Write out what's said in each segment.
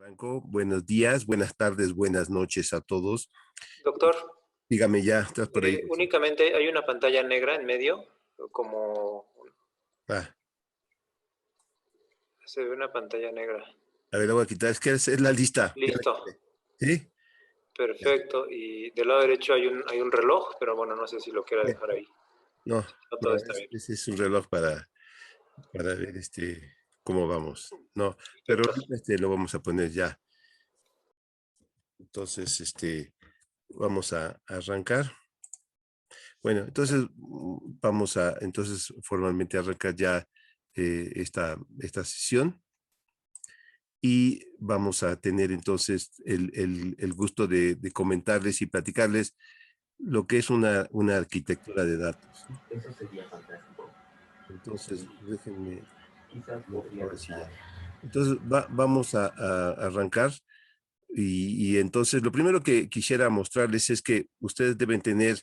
Arranco. Buenos días, buenas tardes, buenas noches a todos. Doctor, Dígame ya, estás por ahí. únicamente hay una pantalla negra en medio, como Ah, se ve una pantalla negra. a ver, la voy a quitar. Es que es la lista. Ya la Listo, quité. ¿Sí? Ya. perfecto. Y del lado derecho hay un reloj, pero bueno, no sé si lo quiera Ya. dejar ahí. No, No, todo no, está bien. ese es un reloj para ver cómo vamos. No, pero Perfecto. ahorita lo vamos a poner ya. Entonces, vamos a arrancar. Bueno, entonces vamos a entonces formalmente arrancar ya esta sesión. Y vamos a tener entonces el gusto de comentarles y platicarles lo que es una arquitectura de datos, ¿no? Eso sería fantástico. Entonces, déjenme, Quizás no, podría ahora sí ya. empezar. Entonces, vamos a arrancar y entonces lo primero que quisiera mostrarles es que ustedes deben tener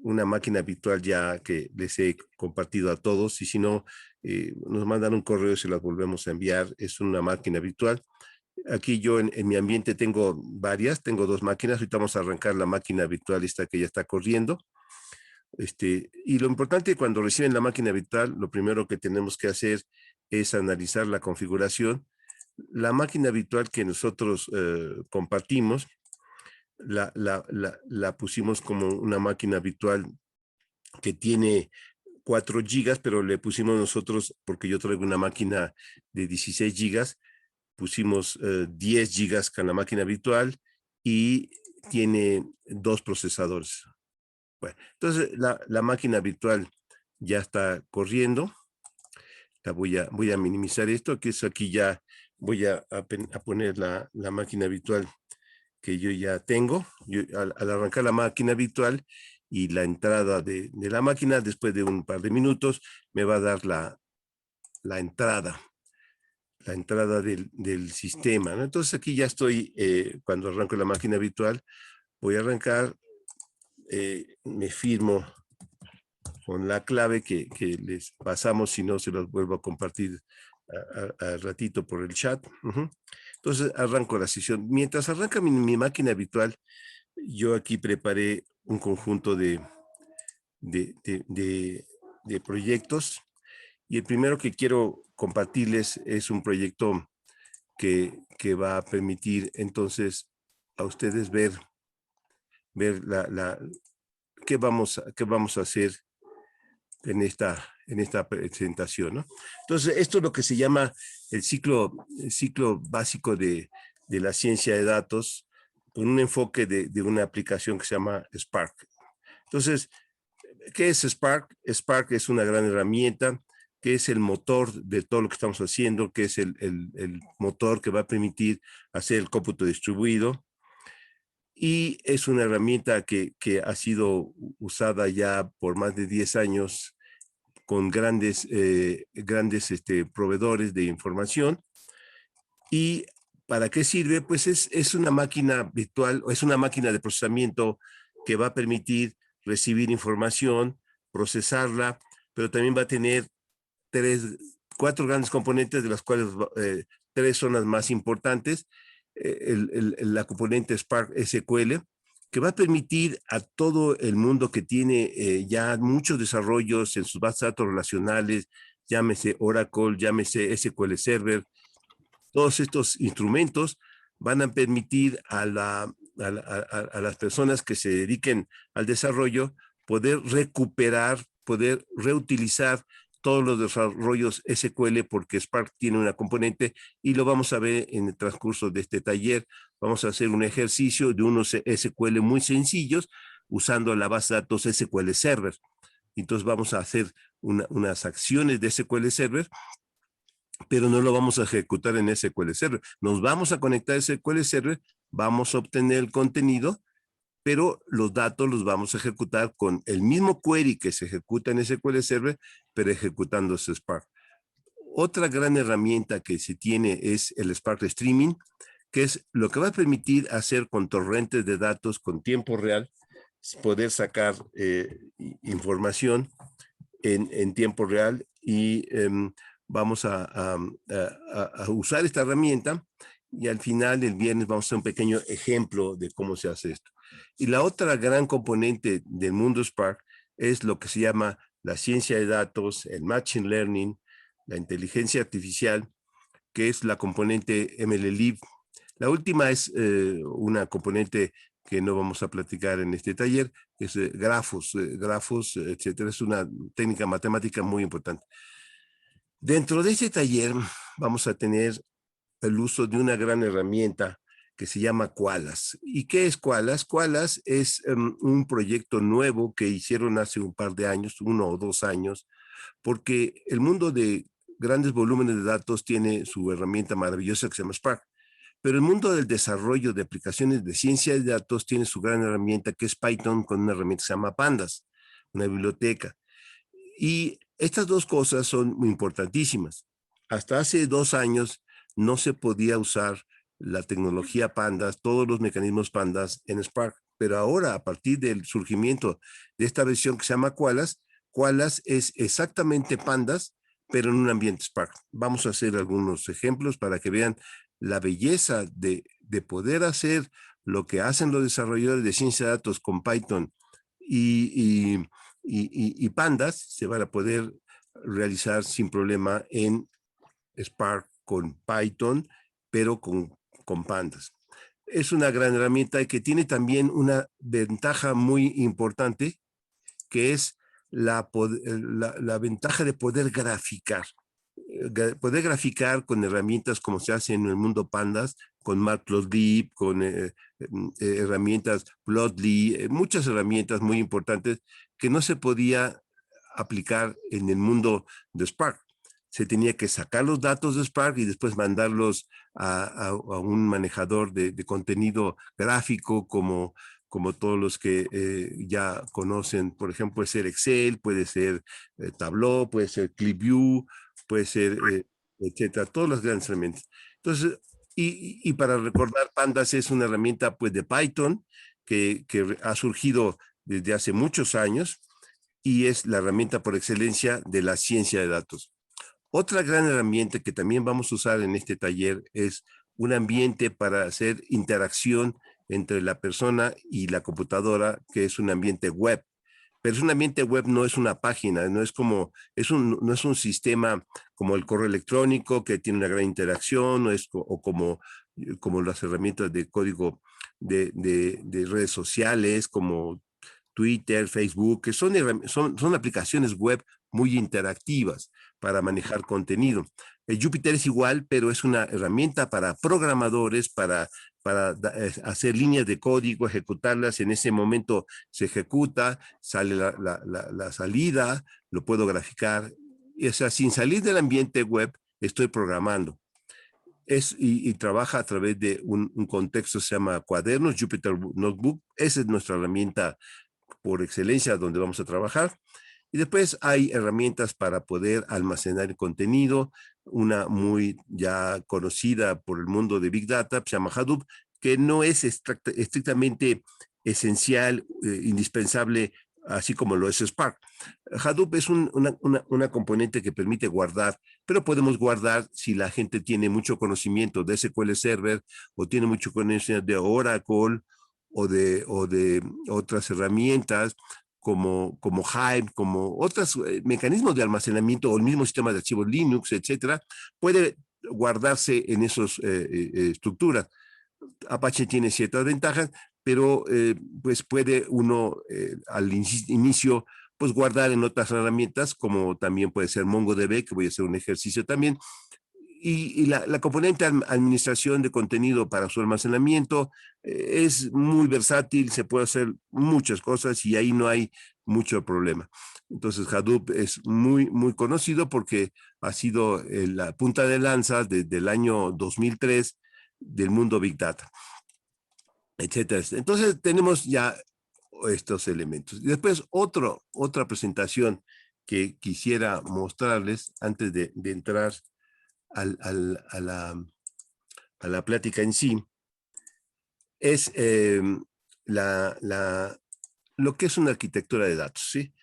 una máquina virtual ya que les he compartido a todos y si no, nos mandan un correo y se las volvemos a enviar. Es una máquina virtual. Aquí yo en mi ambiente tengo varias, tengo dos máquinas. Ahorita vamos a arrancar la máquina virtual esta que ya está corriendo. Y lo importante cuando reciben la máquina virtual, lo primero que tenemos que hacer es analizar la configuración. La máquina virtual que nosotros compartimos, la pusimos como una máquina virtual que tiene 4 gigas, pero le pusimos nosotros, porque yo traigo una máquina de 16 gigas, pusimos 10 gigas con la máquina virtual y tiene 2 procesadores. Bueno, entonces la máquina virtual ya está corriendo. Voy a minimizar esto, que es aquí ya voy a poner la máquina virtual que yo ya tengo. Al arrancar la máquina virtual y la entrada de la máquina, después de un par de minutos, me va a dar la entrada del sistema, ¿no? Entonces aquí ya estoy, cuando arranco la máquina virtual, voy a arrancar, me firmo con la clave que les pasamos, si no se los vuelvo a compartir al ratito por el chat. Entonces arranco la sesión. Mientras arranca mi máquina virtual, yo aquí preparé un conjunto de, de, de, de proyectos y el primero que quiero compartirles es un proyecto que va a permitir entonces a ustedes ver qué vamos a hacer en esta presentación, ¿no? Entonces, esto es lo que se llama el ciclo básico de la ciencia de datos con un enfoque de una aplicación que se llama Spark. Entonces, ¿qué es Spark? Spark es una gran herramienta que es el motor de todo lo que estamos haciendo, que es el motor que va a permitir hacer el cómputo distribuido. Y es una herramienta que ha sido usada ya por más de 10 años con grandes proveedores de información. ¿Y para qué sirve? Pues es una máquina virtual, es una máquina de procesamiento que va a permitir recibir información, procesarla, pero también va a tener cuatro grandes componentes, de las cuales tres son las más importantes. La componente Spark SQL, que va a permitir a todo el mundo que tiene ya muchos desarrollos en sus bases de datos relacionales, llámese Oracle, llámese SQL Server, todos estos instrumentos van a permitir a las personas que se dediquen al desarrollo poder recuperar, poder reutilizar todos los desarrollos SQL, porque Spark tiene una componente y lo vamos a ver en el transcurso de este taller. Vamos a hacer un ejercicio de unos SQL muy sencillos usando la base de datos SQL Server. Entonces vamos a hacer unas acciones de SQL Server, pero no lo vamos a ejecutar en SQL Server. Nos vamos a conectar a SQL Server, vamos a obtener el contenido, pero los datos los vamos a ejecutar con el mismo query que se ejecuta en SQL Server, pero ejecutando ese Spark. Otra gran herramienta que se tiene es el Spark Streaming, que es lo que va a permitir hacer con torrentes de datos con tiempo real, poder sacar información en tiempo real y vamos a usar esta herramienta y al final el viernes vamos a hacer un pequeño ejemplo de cómo se hace esto. Y la otra gran componente del mundo Spark es lo que se llama la ciencia de datos, el machine learning, la inteligencia artificial, que es la componente MLlib. La última es una componente que no vamos a platicar en este taller, que es grafos, etcétera. Es una técnica matemática muy importante. Dentro de este taller vamos a tener el uso de una gran herramienta que se llama Qualys. ¿Y qué es Qualys? Qualys es un proyecto nuevo que hicieron hace un par de años, 1 o 2 años, porque el mundo de grandes volúmenes de datos tiene su herramienta maravillosa que se llama Spark. Pero el mundo del desarrollo de aplicaciones de ciencia de datos tiene su gran herramienta que es Python con una herramienta que se llama Pandas, una biblioteca. Y estas dos cosas son muy importantísimas. Hasta hace 2 años no se podía usar la tecnología Pandas, todos los mecanismos Pandas en Spark, pero ahora a partir del surgimiento de esta versión que se llama Qualys, Qualys es exactamente Pandas, pero en un ambiente Spark. Vamos a hacer algunos ejemplos para que vean la belleza de poder hacer lo que hacen los desarrolladores de ciencia de datos con Python y Pandas, se van a poder realizar sin problema en Spark con Python, pero con Pandas. Es una gran herramienta que tiene también una ventaja muy importante, que es la ventaja de poder graficar. Poder graficar con herramientas como se hace en el mundo Pandas, con Matplotlib, con herramientas Plotly, muchas herramientas muy importantes que no se podía aplicar en el mundo de Spark. Se tenía que sacar los datos de Spark y después mandarlos a un manejador de contenido gráfico como todos los que ya conocen. Por ejemplo, puede ser Excel, puede ser Tableau, puede ser ClipView, puede ser, etcétera, todas las grandes herramientas. Entonces, y para recordar, Pandas es una herramienta pues de Python que ha surgido desde hace muchos años y es la herramienta por excelencia de la ciencia de datos. Otra gran herramienta que también vamos a usar en este taller es un ambiente para hacer interacción entre la persona y la computadora, que es un ambiente web. Pero es un ambiente web, no es una página, no es como, no es un sistema como el correo electrónico que tiene una gran interacción, o como las herramientas de código de redes sociales, como Twitter, Facebook, que son aplicaciones web muy interactivas para manejar contenido. El Jupyter es igual, pero es una herramienta para programadores, para hacer líneas de código, ejecutarlas. En ese momento se ejecuta, sale la salida, lo puedo graficar. O sea, sin salir del ambiente web, estoy programando. Y trabaja a través de un contexto que se llama Cuadernos, Jupyter Notebook. Esa es nuestra herramienta por excelencia donde vamos a trabajar. Y después hay herramientas para poder almacenar el contenido, una muy ya conocida por el mundo de Big Data, se llama Hadoop, que no es estrictamente esencial, indispensable, así como lo es Spark. Hadoop es una componente que permite guardar, pero podemos guardar si la gente tiene mucho conocimiento de SQL Server o tiene mucho conocimiento de Oracle o de otras herramientas como Hive, como otros mecanismos de almacenamiento o el mismo sistema de archivos Linux, etcétera, puede guardarse en esas estructuras. Apache tiene ciertas ventajas, pero pues puede uno al inicio pues guardar en otras herramientas, como también puede ser MongoDB, que voy a hacer un ejercicio también, y la componente administración de contenido para su almacenamiento es muy versátil, se puede hacer muchas cosas y ahí no hay mucho problema. Entonces Hadoop es muy, muy conocido porque ha sido la punta de lanza desde el año 2003 del mundo Big Data, etcétera. Entonces tenemos ya estos elementos. Y después otra presentación que quisiera mostrarles antes de entrar al, al, a la plática en sí, es lo que es una arquitectura de datos, ¿sí?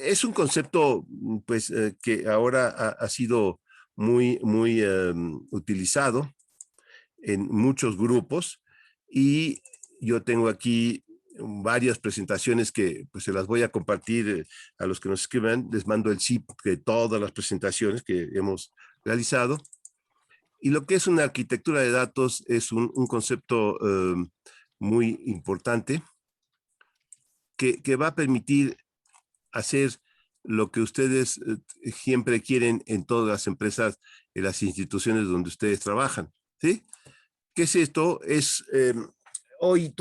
Es un concepto, pues, que ahora ha sido muy, muy utilizado en muchos grupos y yo tengo aquí varias presentaciones que pues se las voy a compartir a los que nos escriban. Les mando el zip de todas las presentaciones que hemos realizado. Y lo que es una arquitectura de datos es un concepto muy importante que va a permitir hacer lo que ustedes siempre quieren en todas las empresas, en las instituciones donde ustedes trabajan, ¿sí? ¿Qué es esto? Hoy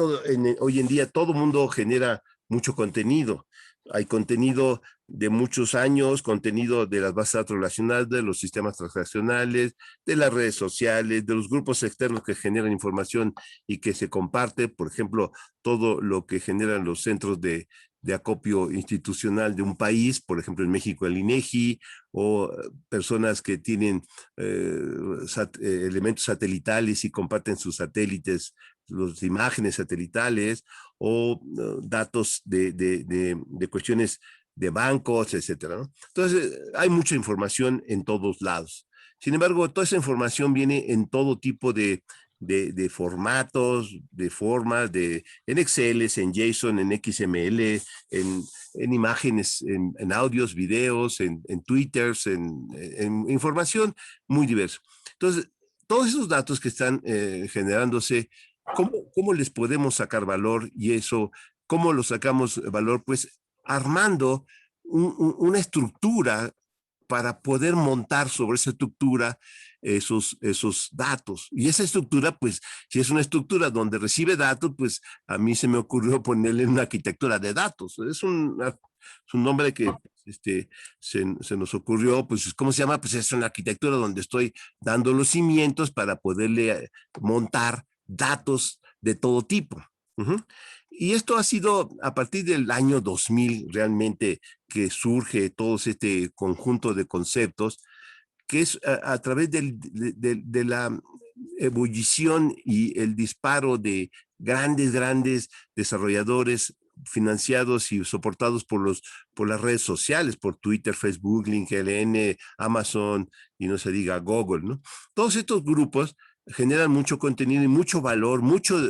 en día todo mundo genera mucho contenido. Hay contenido de muchos años, contenido de las bases de datos relacionales, de los sistemas transaccionales, de las redes sociales, de los grupos externos que generan información y que se comparte, por ejemplo, todo lo que generan los centros de acopio institucional de un país, por ejemplo en México el INEGI, o personas que tienen elementos satelitales y comparten sus satélites, las imágenes satelitales, o datos de cuestiones de bancos, etcétera, ¿no? Entonces, hay mucha información en todos lados. Sin embargo, toda esa información viene en todo tipo de formatos, de formas, en Excel, en JSON, en XML, en imágenes, en audios, videos, en Twitters, en información muy diversa. Entonces, todos esos datos que están generándose, ¿cómo les podemos sacar valor? Y eso, ¿cómo los sacamos valor? Pues armando una estructura para poder montar sobre esa estructura esos datos. Y esa estructura, pues, si es una estructura donde recibe datos, pues a mí se me ocurrió ponerle una arquitectura de datos. Es un nombre que se nos ocurrió, pues, ¿cómo se llama? Pues es una arquitectura donde estoy dando los cimientos para poderle montar datos de todo tipo. Y esto ha sido a partir del año 2000 realmente que surge todo este conjunto de conceptos, que es a través de la ebullición y el disparo de grandes desarrolladores financiados y soportados por las redes sociales, por Twitter, Facebook, LinkedIn, Amazon y no se diga Google, ¿no? Todos estos grupos generan mucho contenido y mucho valor, mucho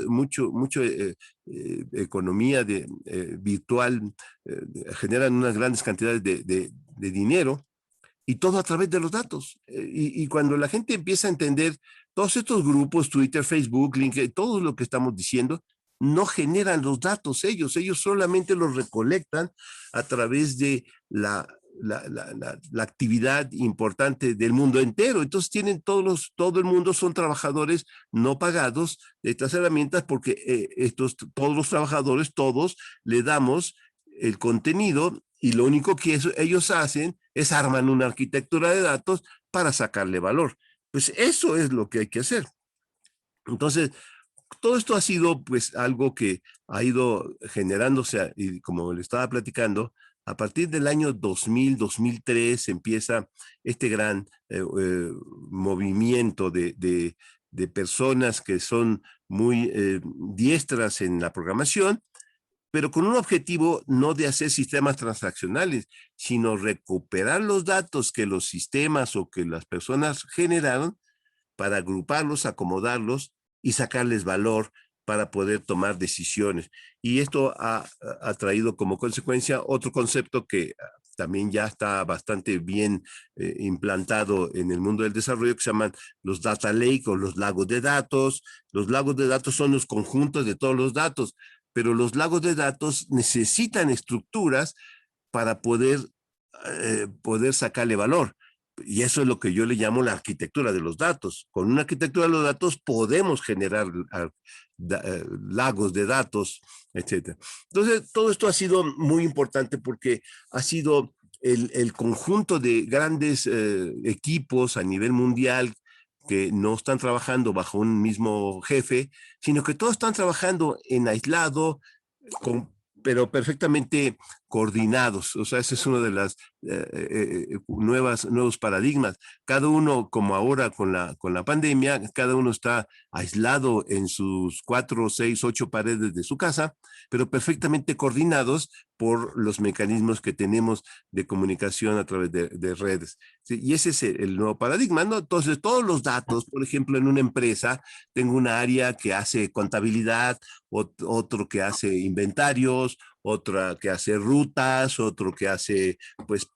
economía virtual, generan unas grandes cantidades de dinero, y todo a través de los datos. Y cuando la gente empieza a entender todos estos grupos, Twitter, Facebook, LinkedIn, todo lo que estamos diciendo, no generan los datos ellos solamente los recolectan a través de la actividad importante del mundo entero. Entonces tienen todo el mundo son trabajadores no pagados de estas herramientas porque todos los trabajadores, todos le damos el contenido y lo único que ellos hacen es arman una arquitectura de datos para sacarle valor. Pues eso es lo que hay que hacer. Entonces, todo esto ha sido pues algo que ha ido generándose, y como le estaba platicando, a partir del año 2000, 2003 empieza este gran movimiento de personas que son muy diestras en la programación, pero con un objetivo no de hacer sistemas transaccionales, sino recuperar los datos que los sistemas o que las personas generaron para agruparlos, acomodarlos y sacarles valor para poder tomar decisiones. Y esto ha traído como consecuencia otro concepto que también ya está bastante bien implantado en el mundo del desarrollo, que se llaman los data lake o los lagos de datos. Los lagos de datos son los conjuntos de todos los datos, pero los lagos de datos necesitan estructuras para poder sacarle valor. Y eso es lo que yo le llamo la arquitectura de los datos. Con una arquitectura de los datos podemos generar lagos de datos, etc. Entonces, todo esto ha sido muy importante porque ha sido el conjunto de grandes equipos a nivel mundial que no están trabajando bajo un mismo jefe, sino que todos están trabajando en aislado, pero perfectamente coordinados. O sea, ese es uno de las nuevos paradigmas. Cada uno, como ahora con la pandemia, cada uno está aislado en sus 4, 6, 8 paredes de su casa, pero perfectamente coordinados por los mecanismos que tenemos de comunicación a través de redes. ¿Sí? Y ese es el nuevo paradigma, ¿no? Entonces, todos los datos, por ejemplo, en una empresa, tengo una área que hace contabilidad, otro que hace inventarios, otra que hace rutas, otro que hace, pues,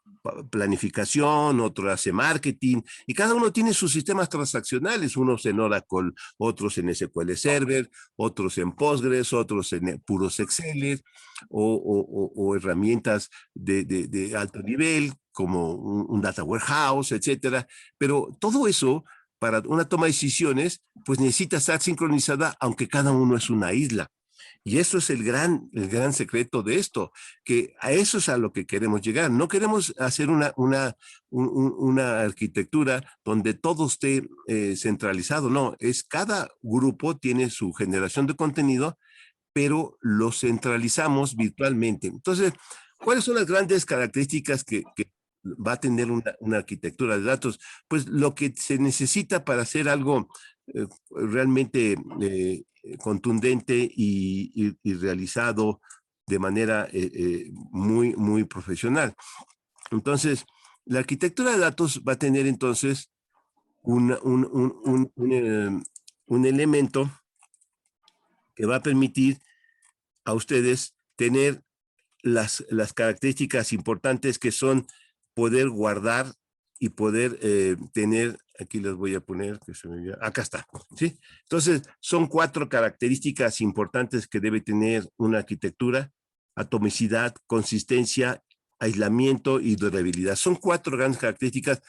planificación, otro hace marketing, y cada uno tiene sus sistemas transaccionales, unos en Oracle, otros en SQL Server, otros en Postgres, otros en puros Excel, o herramientas de alto nivel, como un data warehouse, etcétera. Pero todo eso, para una toma de decisiones, pues necesita estar sincronizada, aunque cada uno es una isla. Y eso es el gran secreto de esto, que a eso es a lo que queremos llegar. No queremos hacer una arquitectura donde todo esté centralizado, no, es cada grupo tiene su generación de contenido, pero lo centralizamos virtualmente. Entonces, ¿cuáles son las grandes características que va a tener una arquitectura de datos? Pues lo que se necesita para hacer algo realmente contundente y realizado de manera muy profesional. Entonces, la arquitectura de datos va a tener entonces un elemento que va a permitir a ustedes tener las características importantes que son poder guardar y poder tener, aquí les voy a poner, que se me vea, acá está, ¿sí? Entonces, son 4 características importantes que debe tener una arquitectura: atomicidad, consistencia, aislamiento y durabilidad. Son 4 grandes características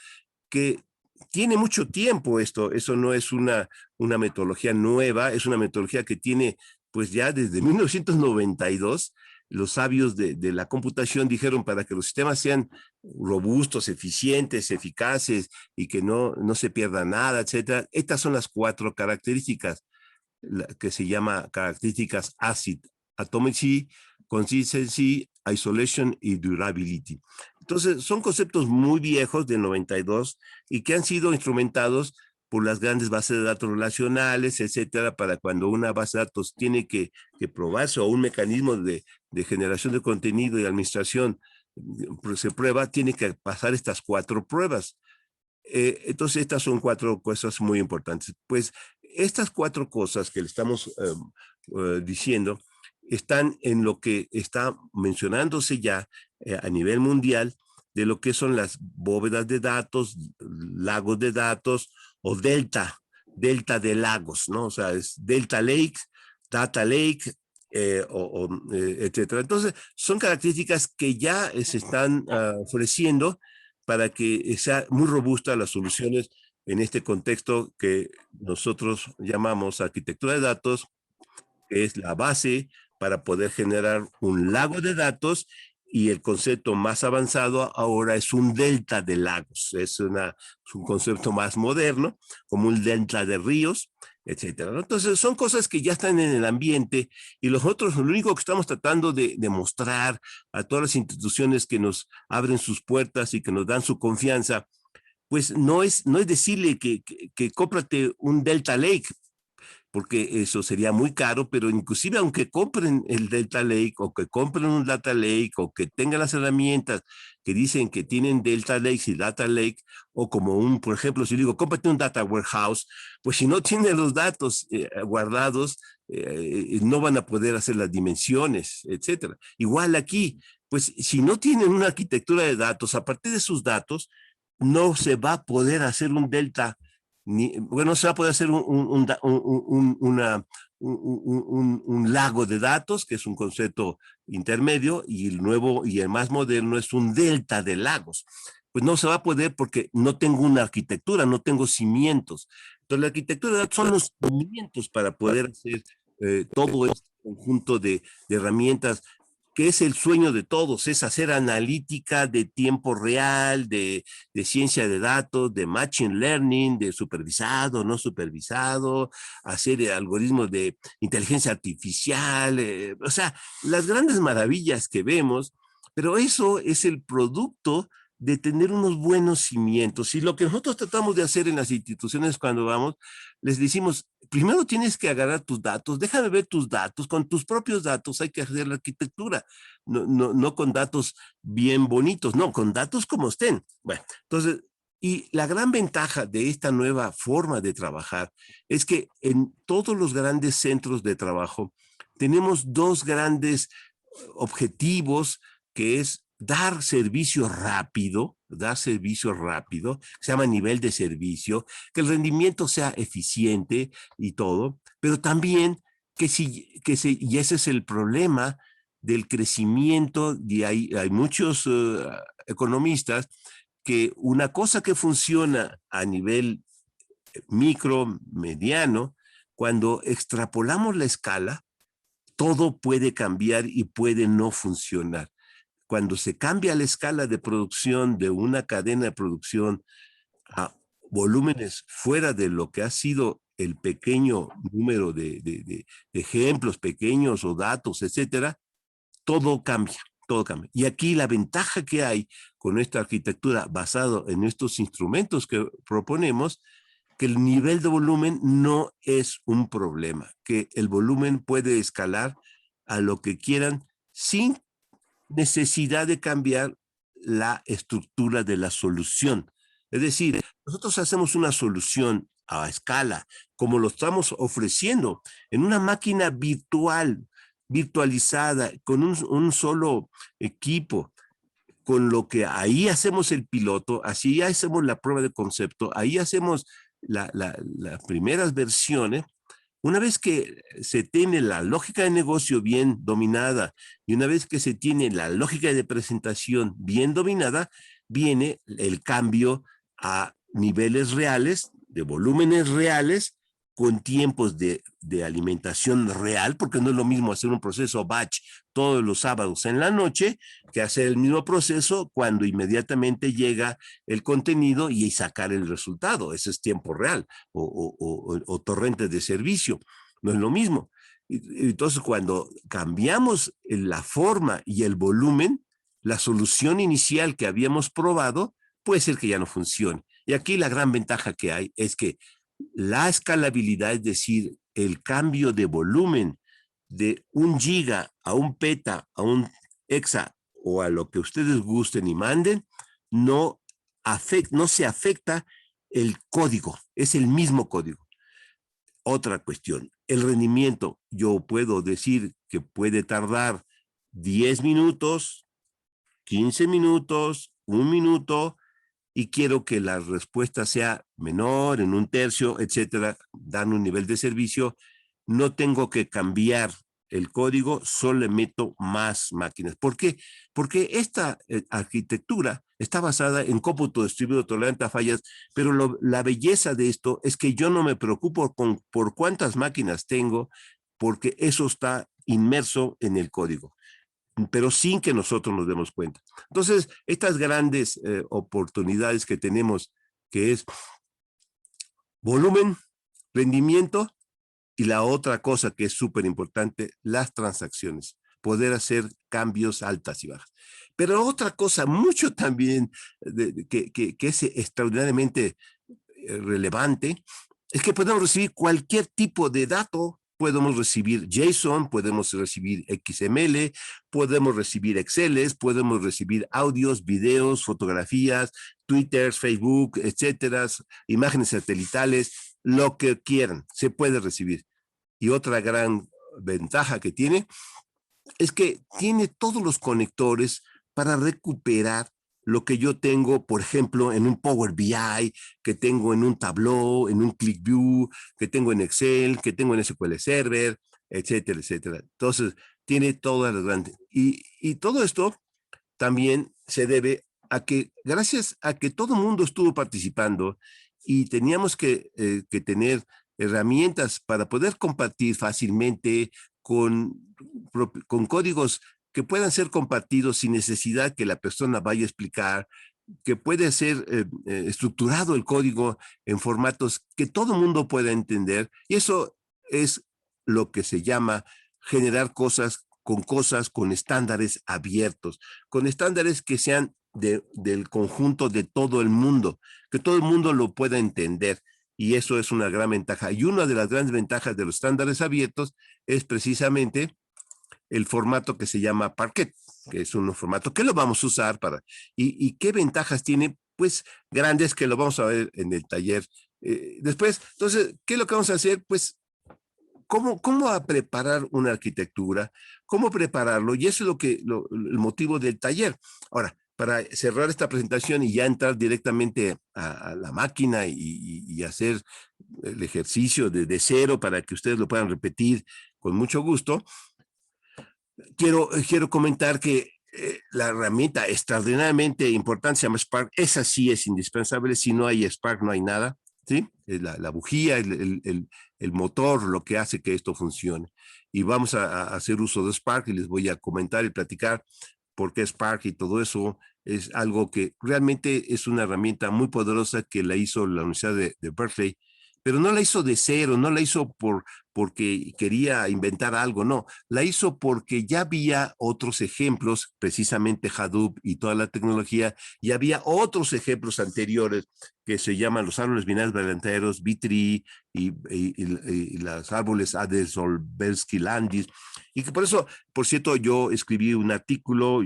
que tiene mucho tiempo esto. Eso no es una metodología nueva, es una metodología que tiene pues ya desde 1992. Los sabios de la computación dijeron, para que los sistemas sean robustos, eficientes, eficaces y que no se pierda nada, etcétera, estas son las 4 características que se llama características ACID: Atomic, Consistency, Isolation y Durability. Entonces, son conceptos muy viejos del 92 y que han sido instrumentados por las grandes bases de datos relacionales, etcétera, para cuando una base de datos tiene que probarse, o un mecanismo de generación de contenido y administración se prueba, tiene que pasar estas 4 pruebas. Entonces, estas son 4 cosas muy importantes. Pues estas 4 cosas que le estamos diciendo están en lo que está mencionándose ya a nivel mundial, de lo que son las bóvedas de datos, lagos de datos o delta de lagos, ¿no? O sea, es Delta Lake, Data Lake, etcétera. Entonces, son características que ya se están ofreciendo para que sea muy robusta las soluciones en este contexto que nosotros llamamos arquitectura de datos, que es la base para poder generar un lago de datos, y el concepto más avanzado ahora es un delta de lagos. Es un concepto más moderno, como un delta de ríos, etcétera, ¿no? Entonces, son cosas que ya están en el ambiente, y nosotros lo único que estamos tratando de mostrar a todas las instituciones que nos abren sus puertas y que nos dan su confianza, pues no es decirle que cómprate un Delta Lake, porque eso sería muy caro, pero inclusive aunque compren el Delta Lake o que compren un Data Lake o que tengan las herramientas que dicen que tienen Delta Lakes y Data Lake, o como por ejemplo, si digo, cómprate un Data Warehouse, pues si no tienen los datos guardados, no van a poder hacer las dimensiones, etcétera. Igual aquí, pues si no tienen una arquitectura de datos, a partir de sus datos, no se va a poder hacer un Delta, bueno, se va a poder hacer un lago de datos, que es un concepto intermedio, y el nuevo y el más moderno es un delta de lagos. Pues no se va a poder porque no tengo una arquitectura, no tengo cimientos. Entonces, la arquitectura de datos son los cimientos para poder hacer todo este conjunto de herramientas, que es el sueño de todos, es hacer analítica de tiempo real, de ciencia de datos, de machine learning, de supervisado, no supervisado, hacer algoritmos de inteligencia artificial, o sea, las grandes maravillas que vemos, Pero eso es el producto de tener unos buenos cimientos. Y lo que nosotros tratamos de hacer en las instituciones cuando vamos, les decimos, primero tienes que agarrar tus datos, déjame ver tus datos, con tus propios datos hay que hacer la arquitectura, no con datos bien bonitos, no, con datos como estén. Bueno, entonces, y la gran ventaja de esta nueva forma de trabajar es que en todos los grandes centros de trabajo tenemos dos grandes objetivos, que es dar servicio rápido, se llama nivel de servicio, que el rendimiento sea eficiente y todo, pero también y ese es el problema del crecimiento, y hay muchos economistas que una cosa que funciona a nivel micro, mediano, cuando extrapolamos la escala, todo puede cambiar y puede no funcionar. Cuando se cambia la escala de producción de una cadena de producción a volúmenes fuera de lo que ha sido el pequeño número de ejemplos pequeños o datos, etcétera, todo cambia, todo cambia. Y aquí la ventaja que hay con esta arquitectura basada en estos instrumentos que proponemos, que el nivel de volumen no es un problema, que el volumen puede escalar a lo que quieran sin necesidad de cambiar la estructura de la solución. Es decir, nosotros hacemos una solución a escala, como lo estamos ofreciendo, en una máquina virtual, virtualizada, con un solo equipo, con lo que ahí hacemos el piloto, así hacemos la prueba de concepto, ahí hacemos las primeras versiones. Una vez que se tiene la lógica de negocio bien dominada y una vez que se tiene la lógica de presentación bien dominada, viene el cambio a niveles reales, de volúmenes reales, con tiempos de alimentación real, porque no es lo mismo hacer un proceso batch todos los sábados en la noche que hacer el mismo proceso cuando inmediatamente llega el contenido y sacar el resultado. Ese es tiempo real o torrentes de servicio. No es lo mismo. Entonces, cuando cambiamos la forma y el volumen, la solución inicial que habíamos probado puede ser que ya no funcione. Y aquí la gran ventaja que hay es que la escalabilidad, es decir, el cambio de volumen de 1 giga a 1 peta, a 1 hexa o a lo que ustedes gusten y manden, no se afecta el código, es el mismo código. Otra cuestión, el rendimiento, yo puedo decir que puede tardar 10 minutos, 15 minutos, 1 minuto, y quiero que la respuesta sea menor, en 1/3, etcétera, dan un nivel de servicio, no tengo que cambiar el código, solo le meto más máquinas. ¿Por qué? Porque esta arquitectura está basada en cómputo distribuido tolerante a fallas, pero la belleza de esto es que yo no me preocupo por cuántas máquinas tengo, porque eso está inmerso en el código, pero sin que nosotros nos demos cuenta. Entonces, estas grandes oportunidades que tenemos, que es volumen, rendimiento, y la otra cosa que es súper importante, las transacciones, poder hacer cambios altas y bajas. Pero otra cosa mucho también que es extraordinariamente relevante, es que podemos recibir cualquier tipo de dato. Podemos recibir JSON, podemos recibir XML, podemos recibir Excel, podemos recibir audios, videos, fotografías, Twitter, Facebook, etcétera, imágenes satelitales, lo que quieran, se puede recibir. Y otra gran ventaja que tiene es que tiene todos los conectores para recuperar lo que yo tengo, por ejemplo, en un Power BI, que tengo en un Tableau, en un ClickView, que tengo en Excel, que tengo en SQL Server, etcétera, etcétera. Entonces, tiene todas las grandes. Y todo esto también se debe a que, gracias a que todo el mundo estuvo participando y teníamos que tener herramientas para poder compartir fácilmente con códigos que puedan ser compartidos sin necesidad que la persona vaya a explicar, que puede ser estructurado el código en formatos que todo el mundo pueda entender. Y eso es lo que se llama generar cosas con cosas, con estándares abiertos, con estándares que sean del conjunto de todo el mundo, que todo el mundo lo pueda entender. Y eso es una gran ventaja. Y una de las grandes ventajas de los estándares abiertos es precisamente el formato que se llama Parquet, que es un formato que lo vamos a usar para... ¿Y qué ventajas tiene? Pues grandes, que lo vamos a ver en el taller después. Entonces, ¿qué es lo que vamos a hacer? Pues ¿cómo a preparar una arquitectura? ¿Cómo prepararlo? Y eso es el motivo del taller. Ahora, para cerrar esta presentación y ya entrar directamente a la máquina y hacer el ejercicio de cero para que ustedes lo puedan repetir con mucho gusto, quiero comentar que la herramienta extraordinariamente importante se llama Spark. Esa sí es indispensable. Si no hay Spark, no hay nada. ¿Sí? La bujía, el motor, lo que hace que esto funcione. Y vamos a hacer uso de Spark y les voy a comentar y platicar por qué Spark y todo eso es algo que realmente es una herramienta muy poderosa que la hizo la Universidad de Berkeley, pero no la hizo de cero, no la hizo porque quería inventar algo, no, la hizo porque ya había otros ejemplos, precisamente Hadoop y toda la tecnología, y había otros ejemplos anteriores que se llaman los árboles binarios delanteros, B-tree y los árboles Adderzoll-Belsky-Landis, y que por eso, por cierto, yo escribí un artículo,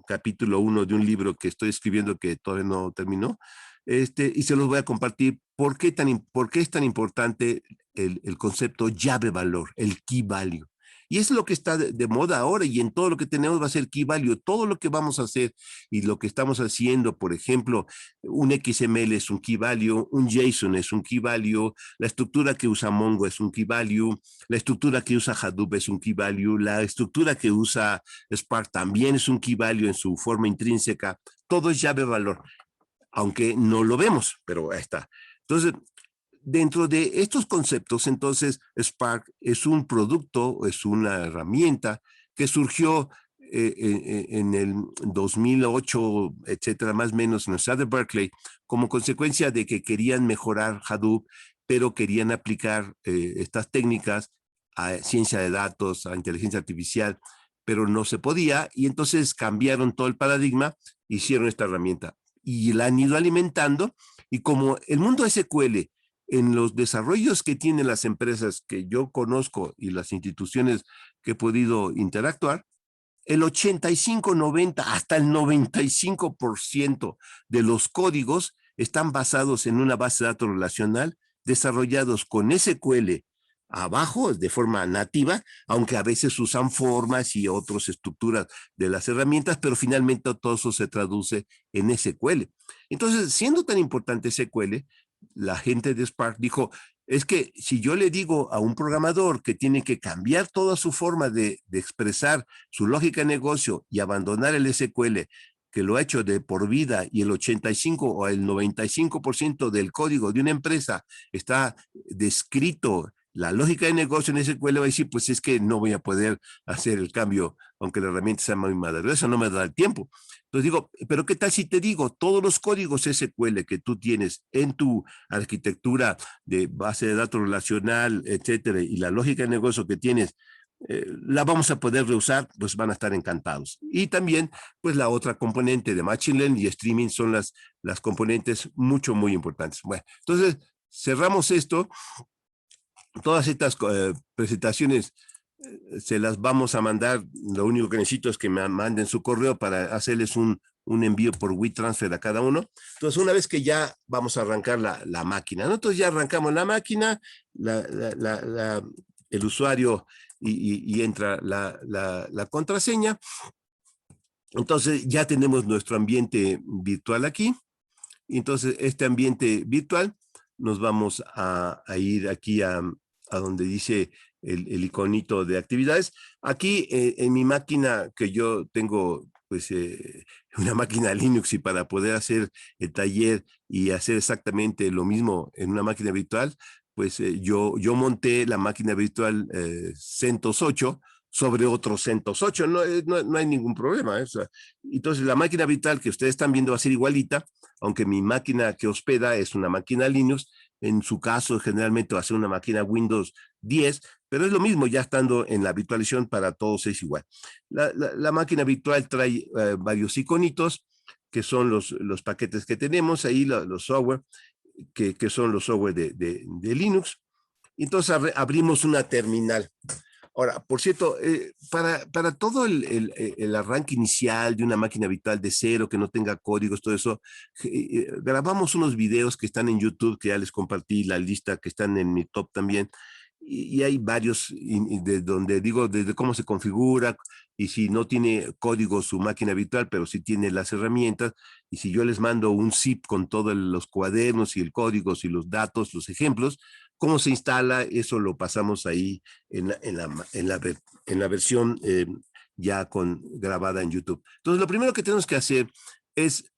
capítulo 1 de un libro que estoy escribiendo que todavía no terminó, y se los voy a compartir. ¿Por qué es tan importante el concepto llave valor, el key value? Y es lo que está de moda ahora, y en todo lo que tenemos va a ser key value. Todo lo que vamos a hacer y lo que estamos haciendo, por ejemplo, un XML es un key value, un JSON es un key value, la estructura que usa Mongo es un key value, la estructura que usa Hadoop es un key value, la estructura que usa Spark también es un key value en su forma intrínseca. Todo es llave valor, aunque no lo vemos, pero ahí está. Entonces, dentro de estos conceptos, entonces, Spark es un producto, es una herramienta que surgió en el 2008, etcétera, más o menos en la Universidad de Berkeley, como consecuencia de que querían mejorar Hadoop, pero querían aplicar estas técnicas a ciencia de datos, a inteligencia artificial, pero no se podía, y entonces cambiaron todo el paradigma, hicieron esta herramienta y la han ido alimentando, y como el mundo SQL, en los desarrollos que tienen las empresas que yo conozco y las instituciones que he podido interactuar, el 85, 90, hasta el 95% de los códigos están basados en una base de datos relacional desarrollados con SQL abajo de forma nativa, aunque a veces usan formas y otras estructuras de las herramientas, pero finalmente todo eso se traduce en SQL. Entonces, siendo tan importante SQL, la gente de Spark dijo, es que si yo le digo a un programador que tiene que cambiar toda su forma de expresar su lógica de negocio y abandonar el SQL, que lo ha hecho de por vida, y el 85 o el 95% del código de una empresa está descrito, la lógica de negocio en SQL, va a decir, pues es que no voy a poder hacer el cambio, aunque la herramienta sea muy maravillosa, no me da el tiempo. Entonces digo, pero ¿qué tal si te digo todos los códigos SQL que tú tienes en tu arquitectura de base de datos relacional, etcétera, y la lógica de negocio que tienes, la vamos a poder reusar? Pues van a estar encantados. Y también, pues la otra componente de Machine Learning y Streaming son las componentes muy importantes. Bueno, entonces cerramos esto. Todas estas presentaciones se las vamos a mandar. Lo único que necesito es que me manden su correo para hacerles un envío por WeTransfer a cada uno. Entonces, una vez que ya vamos a arrancar la máquina, ¿no? Entonces ya arrancamos la máquina, el usuario y entra la contraseña. Entonces ya tenemos nuestro ambiente virtual aquí. Entonces, este ambiente virtual nos vamos a ir aquí a donde dice el iconito de actividades. Aquí en mi máquina, que yo tengo pues una máquina Linux, y para poder hacer el taller y hacer exactamente lo mismo en una máquina virtual, pues yo monté la máquina virtual CentOS 8 sobre otro CentOS 8, no hay ningún problema. Entonces la máquina virtual que ustedes están viendo va a ser igualita, aunque mi máquina que hospeda es una máquina Linux, En su caso, generalmente va a ser una máquina Windows 10, pero es lo mismo ya estando en la virtualización, para todos es igual. La máquina virtual trae varios iconitos, que son los paquetes que tenemos, ahí los software, que son los software de Linux. Entonces abrimos una terminal. Ahora, por cierto, para todo el arranque inicial de una máquina virtual de cero, que no tenga códigos, todo eso, grabamos unos videos que están en YouTube, que ya les compartí la lista, que están en mi top también, y hay varios de donde digo desde cómo se configura, y si no tiene código su máquina virtual, pero sí tiene las herramientas, y si yo les mando un zip con todos los cuadernos y el código y los datos, los ejemplos, cómo se instala, eso lo pasamos ahí en la versión ya grabada en YouTube. Entonces, lo primero que tenemos que hacer es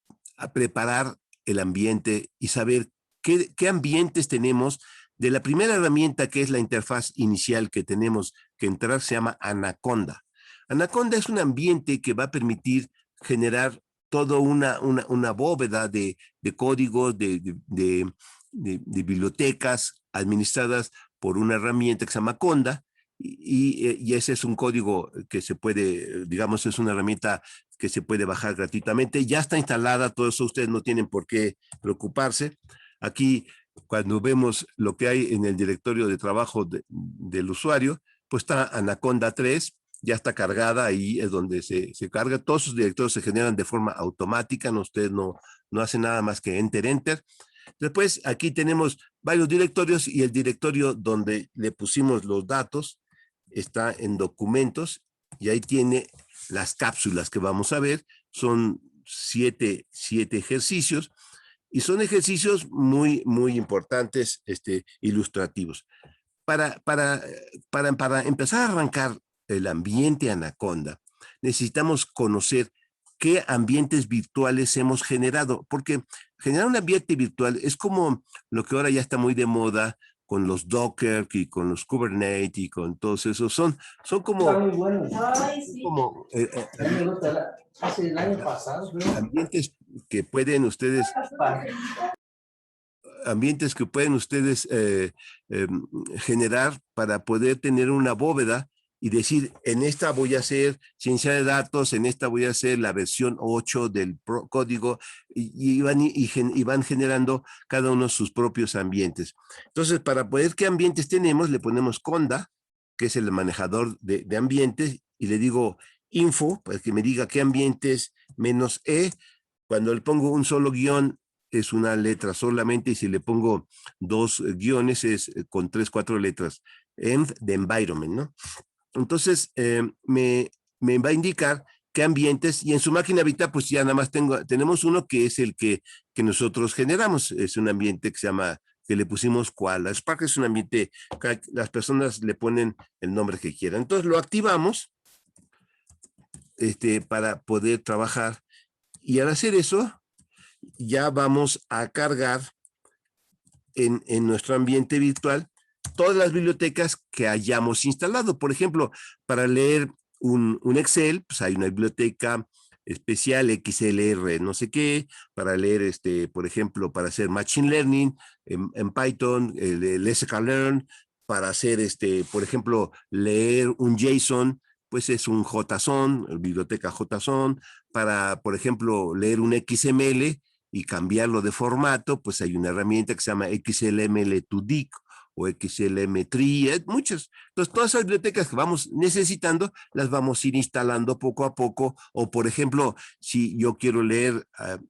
preparar el ambiente y saber qué ambientes tenemos. De la primera herramienta, que es la interfaz inicial que tenemos que entrar, se llama Anaconda. Anaconda es un ambiente que va a permitir generar toda una bóveda de códigos, de bibliotecas administradas por una herramienta que se llama Conda, y ese es un código que se puede, digamos, es una herramienta que se puede bajar gratuitamente. Ya está instalada, todo eso ustedes no tienen por qué preocuparse. Aquí, cuando vemos lo que hay en el directorio de trabajo del usuario, pues está Anaconda 3, ya está cargada, ahí es donde se carga. Todos sus directorios se generan de forma automática, ustedes no hacen nada más que enter. Después aquí tenemos varios directorios, y el directorio donde le pusimos los datos está en documentos, y ahí tiene las cápsulas que vamos a ver. Son siete ejercicios, y son ejercicios muy, muy importantes, ilustrativos. Para empezar a arrancar el ambiente Anaconda, necesitamos conocer qué ambientes virtuales hemos generado, porque generar un ambiente virtual es como lo que ahora ya está muy de moda con los Docker y con los Kubernetes y con todos esos. Son como, Está muy bueno. Ay, sí. como A mí me gusta hace el año pasado, creo. ambientes que pueden ustedes generar para poder tener una bóveda y decir, en esta voy a hacer ciencia de datos, en esta voy a hacer la versión 8 del código, y van generando cada uno sus propios ambientes. Entonces, para poder qué ambientes tenemos, le ponemos Conda, que es el manejador de ambientes, y le digo info, para que me diga qué ambientes -E. Cuando le pongo un solo guión, es una letra solamente, y si le pongo dos guiones es con 3, 4 letras. Env de environment, ¿no? Entonces me va a indicar qué ambientes, y en su máquina virtual pues ya nada más tenemos uno, que es el que nosotros generamos. Es un ambiente que se llama, que le pusimos Koala. Spark es un ambiente que las personas le ponen el nombre que quieran. Entonces lo activamos para poder trabajar, y al hacer eso ya vamos a cargar en nuestro ambiente virtual todas las bibliotecas que hayamos instalado. Por ejemplo, para leer un Excel, pues hay una biblioteca especial, XLR no sé qué. Para leer, por ejemplo, para hacer Machine Learning en Python, el sklearn. Para hacer, por ejemplo, leer un JSON, pues es un JSON, biblioteca JSON. Para, por ejemplo, leer un XML y cambiarlo de formato, pues hay una herramienta que se llama XLML2Dic o XLM3, muchas. Entonces, todas esas bibliotecas que vamos necesitando, las vamos a ir instalando poco a poco. O, por ejemplo, si yo quiero leer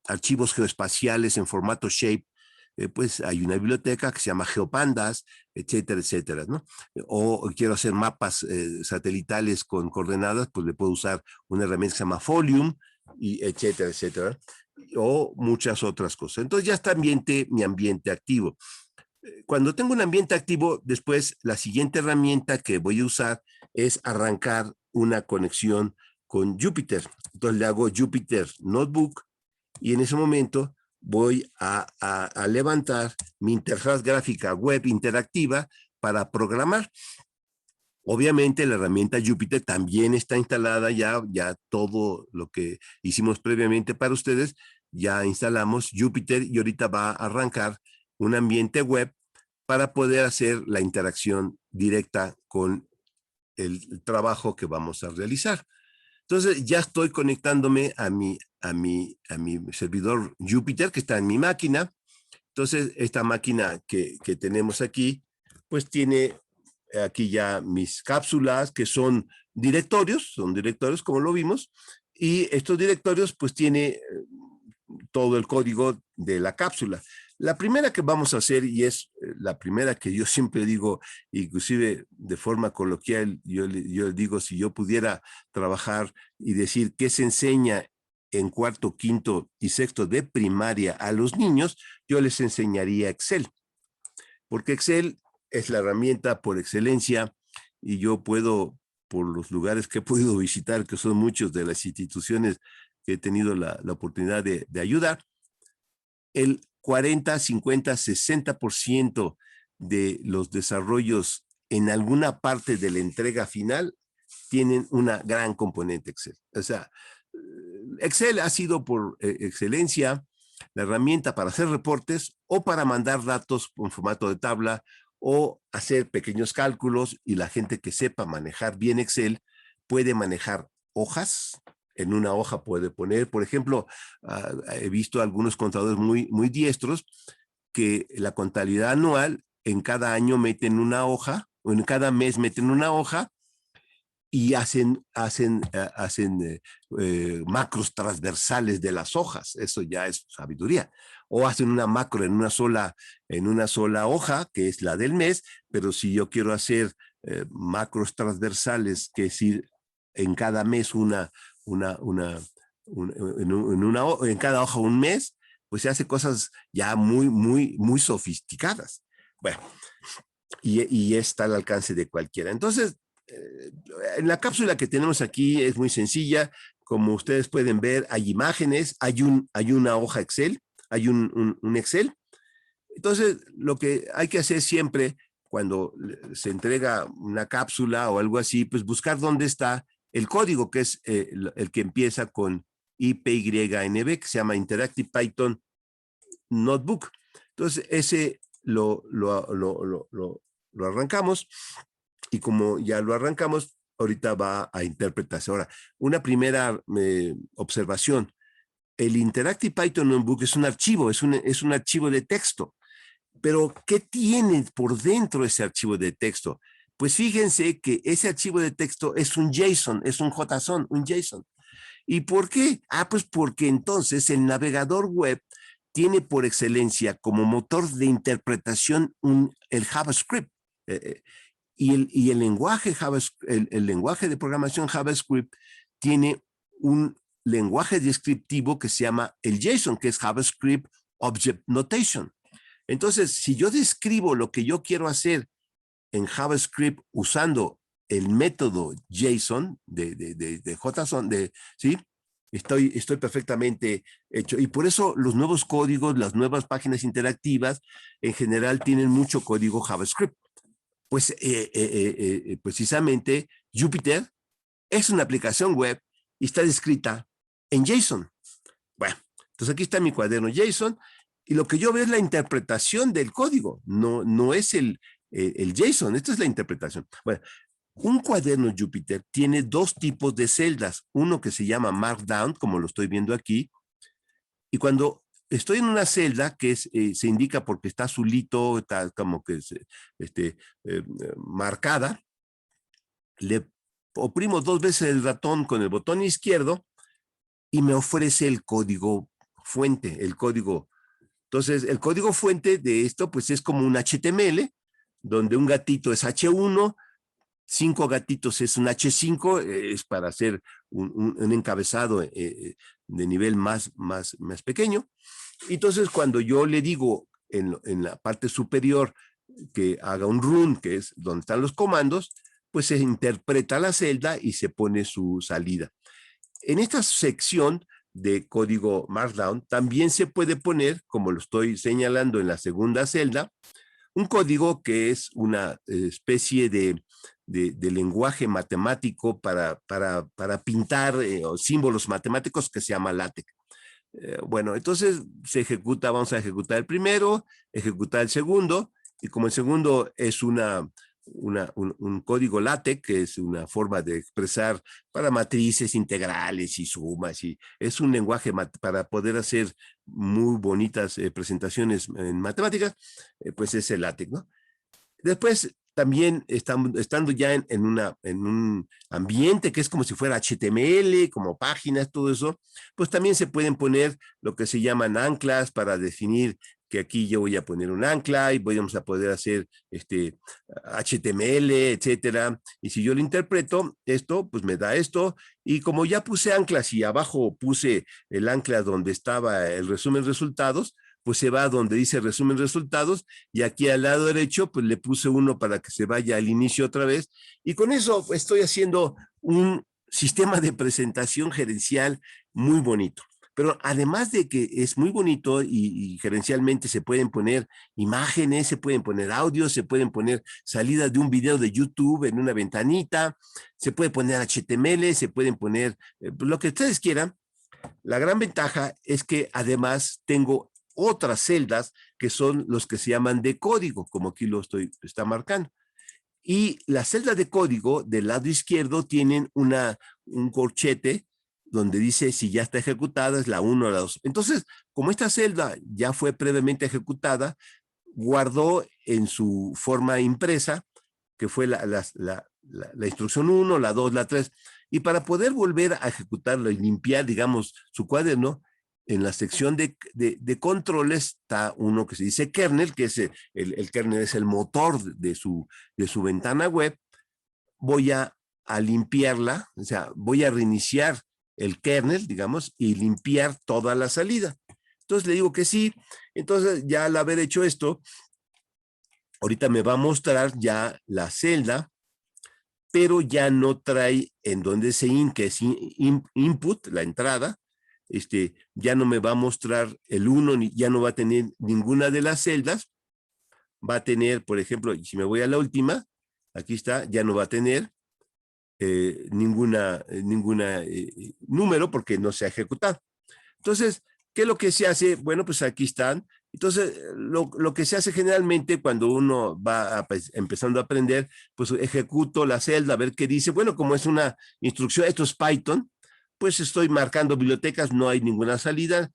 archivos geoespaciales en formato shape, pues hay una biblioteca que se llama GeoPandas, etcétera, etcétera, ¿no? O quiero hacer mapas satelitales con coordenadas, pues le puedo usar una herramienta que se llama Folium, y etcétera, etcétera, o muchas otras cosas. Entonces ya está mi ambiente activo. Cuando tengo un ambiente activo, después la siguiente herramienta que voy a usar es arrancar una conexión con Jupyter. Entonces le hago Jupyter Notebook, y en ese momento voy a levantar mi interfaz gráfica web interactiva para programar. Obviamente la herramienta Jupyter también está instalada, ya todo lo que hicimos previamente para ustedes, ya instalamos Jupyter, y ahorita va a arrancar un ambiente web para poder hacer la interacción directa con el trabajo que vamos a realizar. Entonces ya estoy conectándome a mi servidor Jupyter que está en mi máquina. Entonces esta máquina que tenemos aquí, pues tiene aquí ya mis cápsulas que son directorios como lo vimos, y estos directorios pues tiene todo el código de la cápsula. La primera que vamos a hacer, y es la primera que yo siempre digo, inclusive de forma coloquial, yo digo, si yo pudiera trabajar y decir qué se enseña en cuarto, quinto y sexto de primaria a los niños, yo les enseñaría Excel. Porque Excel es la herramienta por excelencia y yo puedo, por los lugares que he podido visitar, que son muchos de las instituciones que he tenido la oportunidad de ayudar, el 40, 50, 60% de los desarrollos en alguna parte de la entrega final tienen una gran componente Excel. O sea, Excel ha sido por excelencia la herramienta para hacer reportes o para mandar datos en formato de tabla o hacer pequeños cálculos, y la gente que sepa manejar bien Excel puede manejar hojas. En una hoja puede poner, por ejemplo, he visto algunos contadores muy diestros que la contabilidad anual en cada año meten una hoja, o en cada mes meten una hoja y hacen macros transversales de las hojas. Eso ya es sabiduría. O hacen una macro en una sola hoja, que es la del mes, pero si yo quiero hacer macros transversales, que es decir, en cada mes en cada hoja un mes, pues se hace cosas ya muy sofisticadas. Bueno, y está al alcance de cualquiera. Entonces, en la cápsula que tenemos aquí es muy sencilla. Como ustedes pueden ver, hay imágenes, hay una hoja Excel, hay un Excel. Entonces, lo que hay que hacer siempre cuando se entrega una cápsula o algo así, pues buscar dónde está el código, que es el que empieza con IPYNB, que se llama Interactive Python Notebook. Entonces, ese lo arrancamos, y como ya lo arrancamos, ahorita va a interpretarse. Ahora, una primera observación. El Interactive Python Notebook es un archivo, es un archivo de texto. Pero, ¿qué tiene por dentro ese archivo de texto? Pues fíjense que ese archivo de texto es un JSON, es un JSON, un JSON. ¿Y por qué? Pues porque entonces el navegador web tiene por excelencia como motor de interpretación el JavaScript. Y el lenguaje el lenguaje de programación JavaScript tiene un lenguaje descriptivo que se llama el JSON, que es JavaScript Object Notation. Entonces, si yo describo lo que yo quiero hacer en JavaScript usando el método JSON de JSON, ¿sí? Estoy perfectamente hecho. Y por eso los nuevos códigos, las nuevas páginas interactivas, en general tienen mucho código JavaScript. Pues precisamente Jupyter es una aplicación web y está descrita en JSON. Bueno, entonces aquí está mi cuaderno JSON, y lo que yo veo es la interpretación del código, no es el JSON, esto es la interpretación. Bueno, un cuaderno Jupyter tiene dos tipos de celdas, uno que se llama Markdown, como lo estoy viendo aquí, y cuando estoy en una celda que se indica porque está azulito, está como que marcada, le oprimo 2 veces el ratón con el botón izquierdo y me ofrece el código fuente, el código. Entonces, el código fuente de esto, pues es como un HTML, donde un gatito es H1, 5 gatitos es un H5, es para hacer un encabezado de nivel más pequeño. Entonces, cuando yo le digo en la parte superior que haga un run, que es donde están los comandos, pues se interpreta la celda y se pone su salida. En esta sección de código Markdown también se puede poner, como lo estoy señalando en la segunda celda, un código que es una especie de lenguaje matemático para pintar símbolos matemáticos, que se llama LaTeX. Bueno, entonces vamos a ejecutar el primero, ejecutar el segundo, Y como el segundo es un código LaTeX, que es una forma de expresar para matrices integrales y sumas, y es un lenguaje para poder hacer muy bonitas presentaciones en matemáticas, pues es el LaTeX, ¿no? Después, también estando ya en un ambiente que es como si fuera HTML, como páginas, todo eso, pues también se pueden poner lo que se llaman anclas para definir que aquí yo voy a poner un ancla y vamos a poder hacer HTML, etcétera. Y si yo lo interpreto, esto, pues me da esto. Y como ya puse anclas y abajo puse el ancla donde estaba el resumen resultados, pues se va donde dice resumen resultados, y aquí al lado derecho pues le puse uno para que se vaya al inicio otra vez, y con eso estoy haciendo un sistema de presentación gerencial muy bonito. Pero además de que es muy bonito y gerencialmente se pueden poner imágenes, se pueden poner audios, se pueden poner salidas de un video de YouTube en una ventanita, se puede poner HTML, se pueden poner lo que ustedes quieran. La gran ventaja es que además tengo otras celdas que son los que se llaman de código, como aquí está marcando. Y las celdas de código del lado izquierdo tienen un corchete donde dice si ya está ejecutada, es la 1 o la 2. Entonces, como esta celda ya fue previamente ejecutada, guardó en su forma impresa, que fue la instrucción 1, la 2, la 3, y para poder volver a ejecutarlo y limpiar, digamos, su cuaderno, en la sección de controles está uno que se dice kernel, que es el kernel es el motor de su ventana web. Voy a limpiarla, o sea, voy a reiniciar el kernel, digamos, y limpiar toda la salida. Entonces le digo que sí. Entonces ya al haber hecho esto, ahorita me va a mostrar ya la celda, pero ya no trae en donde se que es input, la entrada, ya no me va a mostrar el 1, ya no va a tener ninguna de las celdas, va a tener, por ejemplo, si me voy a la última, aquí está, ya no va a tener ninguna número porque no se ha ejecutado. Entonces, ¿qué es lo que se hace? Bueno, pues aquí están. Entonces, lo que se hace generalmente cuando uno va empezando a aprender, pues ejecuto la celda, a ver qué dice. Bueno, como es una instrucción, esto es Python, pues estoy marcando bibliotecas, no hay ninguna salida.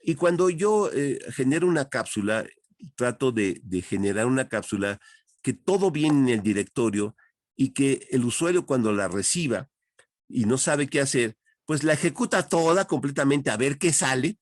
Y cuando yo genero una cápsula, trato de generar una cápsula que todo viene en el directorio y que el usuario cuando la reciba y no sabe qué hacer, pues la ejecuta toda completamente a ver qué sale,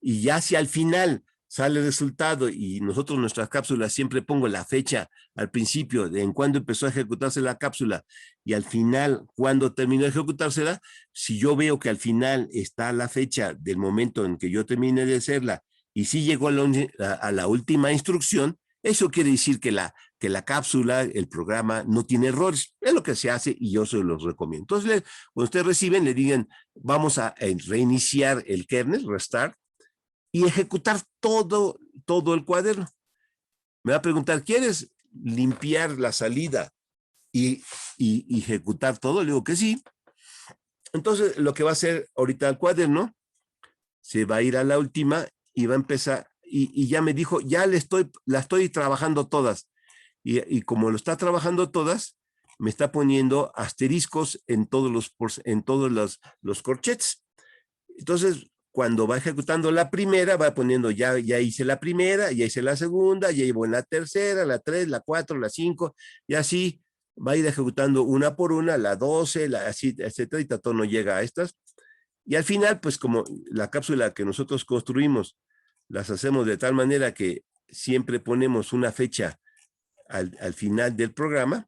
y ya si al final sale el resultado, y nosotros nuestras cápsulas siempre pongo la fecha al principio de en cuándo empezó a ejecutarse la cápsula y al final cuándo terminó de ejecutársela. Si yo veo que al final está la fecha del momento en que yo terminé de hacerla y si llegó a la última instrucción, eso quiere decir que la cápsula, el programa, no tiene errores. Es lo que se hace y yo se los recomiendo. Entonces, cuando ustedes reciben, le digan, vamos a reiniciar el kernel, restart, y ejecutar todo el cuaderno. Me va a preguntar, ¿quieres limpiar la salida y ejecutar todo? Le digo que sí. Entonces, lo que va a hacer ahorita el cuaderno, se va a ir a la última y va a empezar, y ya me dijo, ya la estoy trabajando todas. Y como lo está trabajando todas, me está poniendo asteriscos en todos los corchetes. Entonces, cuando va ejecutando la primera, va poniendo ya hice la primera, ya hice la segunda, ya llevo en la tercera, la 3, la 4, la 5, y así va a ir ejecutando una por una, la 12, así, etcétera, y todo no llega a estas. Y al final, pues como la cápsula que nosotros construimos, las hacemos de tal manera que siempre ponemos una fecha al final del programa,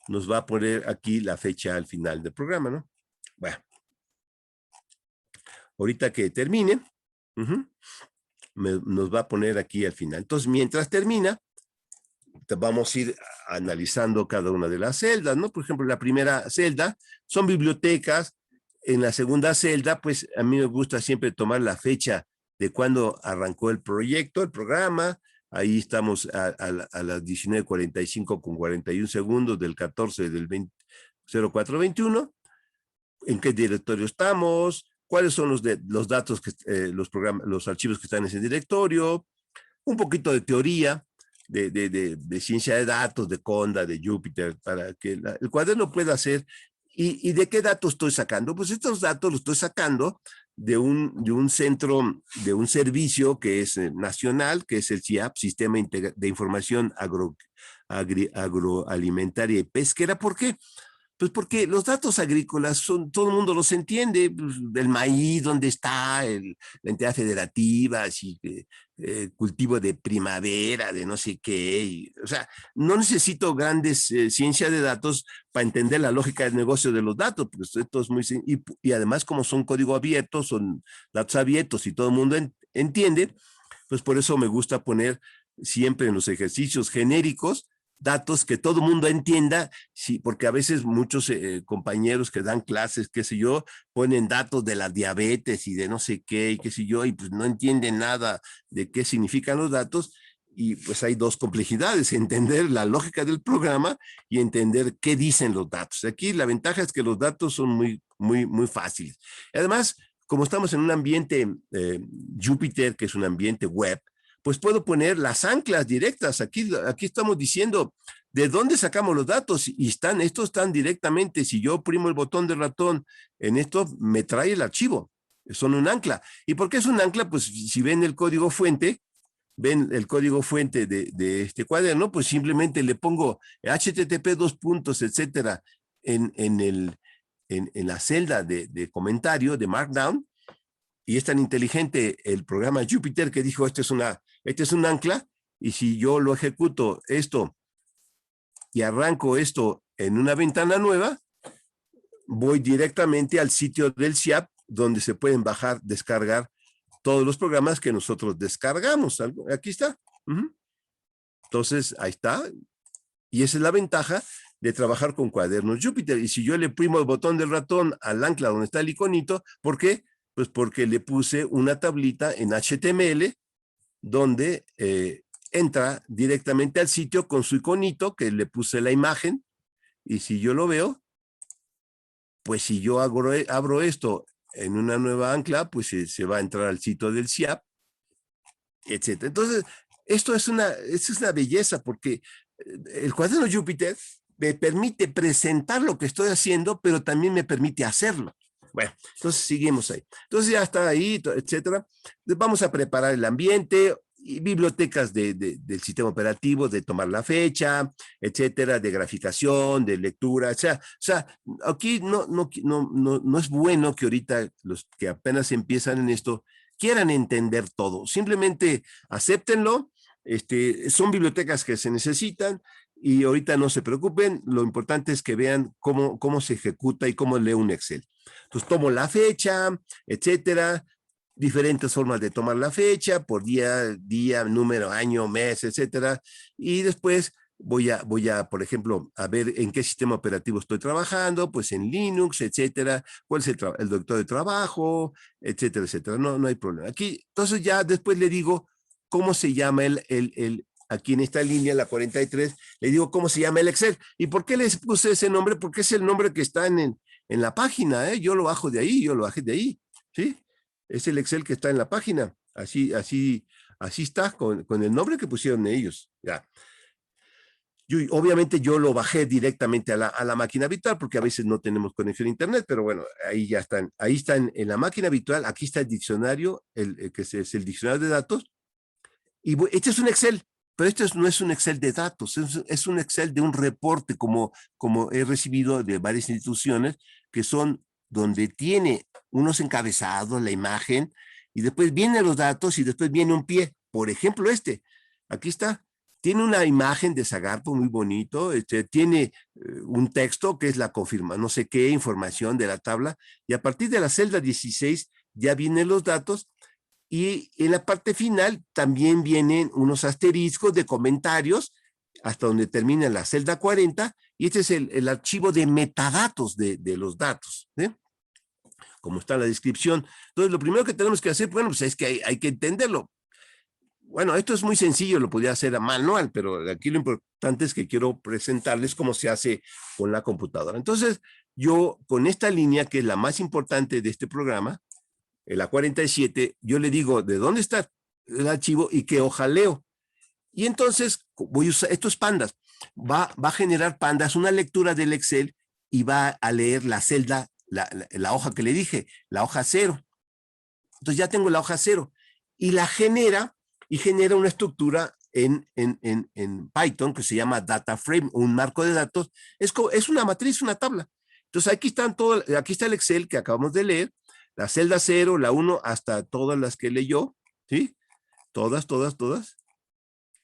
nos va a poner aquí la fecha al final del programa, ¿no? Bueno. Ahorita que termine, nos va a poner aquí al final. Entonces, mientras termina, vamos a ir analizando cada una de las celdas, ¿no? Por ejemplo, la primera celda son bibliotecas. En la segunda celda, pues a mí me gusta siempre tomar la fecha de cuando arrancó el proyecto, el programa. Ahí estamos a las 19:45 con 41 segundos del 14 del 0421. ¿En qué directorio estamos? ¿Cuáles son los datos, los archivos que están en ese directorio? Un poquito de teoría. de ciencia de datos, de Conda, de Jupyter, para que el cuaderno pueda hacer. ¿Y de qué datos estoy sacando? Pues estos datos los estoy sacando de un centro, de un servicio que es nacional, que es el CIAP, Sistema de Información Agroalimentaria y Pesquera. ¿Por qué? Pues porque los datos agrícolas todo el mundo los entiende, pues, el maíz, dónde está, la entidad federativa, así, cultivo de primavera, de no sé qué. O sea, no necesito grandes ciencias de datos para entender la lógica del negocio de los datos, pues esto es muy, y además como son código abierto, son datos abiertos y todo el mundo entiende, pues por eso me gusta poner siempre en los ejercicios genéricos datos que todo el mundo entienda, sí, porque a veces muchos compañeros que dan clases, qué sé yo, ponen datos de la diabetes y de no sé qué, y qué sé yo, y pues no entienden nada de qué significan los datos, y pues hay dos complejidades, entender la lógica del programa y entender qué dicen los datos. Aquí la ventaja es que los datos son muy fáciles. Además, como estamos en un ambiente Jupyter, que es un ambiente web, pues puedo poner las anclas directas. Aquí estamos diciendo de dónde sacamos los datos y estos están directamente. Si yo oprimo el botón del ratón en esto, me trae el archivo. Son un ancla. ¿Y por qué es un ancla? Pues si ven el código fuente, de este cuaderno, pues simplemente le pongo HTTP etcétera, en la celda de comentario de Markdown. Y es tan inteligente el programa Jupyter que dijo, este es un ancla, y si yo lo ejecuto esto y arranco esto en una ventana nueva, voy directamente al sitio del CIAP, donde se pueden descargar todos los programas que nosotros descargamos. Aquí está. Entonces, ahí está. Y esa es la ventaja de trabajar con cuadernos Jupyter. Y si yo le primo el botón del ratón al ancla donde está el iconito, ¿por qué? Pues porque le puse una tablita en HTML donde entra directamente al sitio con su iconito, que le puse la imagen, y si yo lo veo, pues si yo abro esto en una nueva ancla, pues se va a entrar al sitio del CIAP, etc. Entonces, esto es una belleza, porque el cuaderno Jupyter me permite presentar lo que estoy haciendo, pero también me permite hacerlo. Bueno, entonces seguimos ahí. Entonces ya está ahí, etcétera. Vamos a preparar el ambiente y bibliotecas del sistema operativo, de tomar la fecha, etcétera, de graficación, de lectura, o sea, aquí no es bueno que ahorita los que apenas empiezan en esto quieran entender todo. Simplemente acéptenlo. Son bibliotecas que se necesitan y ahorita no se preocupen. Lo importante es que vean cómo se ejecuta y cómo lee un Excel. Entonces tomo la fecha, etcétera, diferentes formas de tomar la fecha, por día, número, año, mes, etcétera, y después voy a, por ejemplo, a ver en qué sistema operativo estoy trabajando, pues en Linux, etcétera, cuál es el directorio de trabajo, etcétera, etcétera. No hay problema. Aquí, entonces ya después le digo cómo se llama aquí en esta línea, la 43, le digo cómo se llama el Excel. ¿Y por qué les puse ese nombre? Porque es el nombre que está en la página, ¿eh? Yo lo bajé de ahí, ¿sí? Es el Excel que está en la página. Así está, con el nombre que pusieron ellos. Ya. Obviamente yo lo bajé directamente a la máquina virtual, porque a veces no tenemos conexión a internet, pero bueno, ahí ya están. Ahí están en la máquina virtual. Aquí está el diccionario, que es el diccionario de datos. Y este es un Excel, pero este no es un Excel de datos, es un Excel de un reporte, como he recibido de varias instituciones, que son donde tiene unos encabezados, la imagen, y después vienen los datos y después viene un pie. Por ejemplo, aquí está. Tiene una imagen de Zagarpo muy bonito, tiene un texto que es la confirma, no sé qué, información de la tabla, y a partir de la celda 16 ya vienen los datos, y en la parte final también vienen unos asteriscos de comentarios hasta donde termina la celda 40, y este es el archivo de metadatos de los datos, ¿eh? Como está en la descripción. Entonces, lo primero que tenemos que hacer, bueno, pues es que hay que entenderlo. Bueno, esto es muy sencillo, lo podría hacer a manual, pero aquí lo importante es que quiero presentarles cómo se hace con la computadora. Entonces, yo con esta línea, que es la más importante de este programa, en la 47, yo le digo de dónde está el archivo y qué hoja leo. Y entonces voy a usar estos pandas. Va a generar pandas una lectura del Excel y va a leer la celda, la hoja que le dije, la hoja 0. Entonces ya tengo la hoja 0 y la genera una estructura en Python que se llama data frame, un marco de datos. Es una matriz, una tabla. Entonces aquí está el Excel que acabamos de leer, la celda 0, la 1, hasta todas las que leyó, ¿sí? Todas.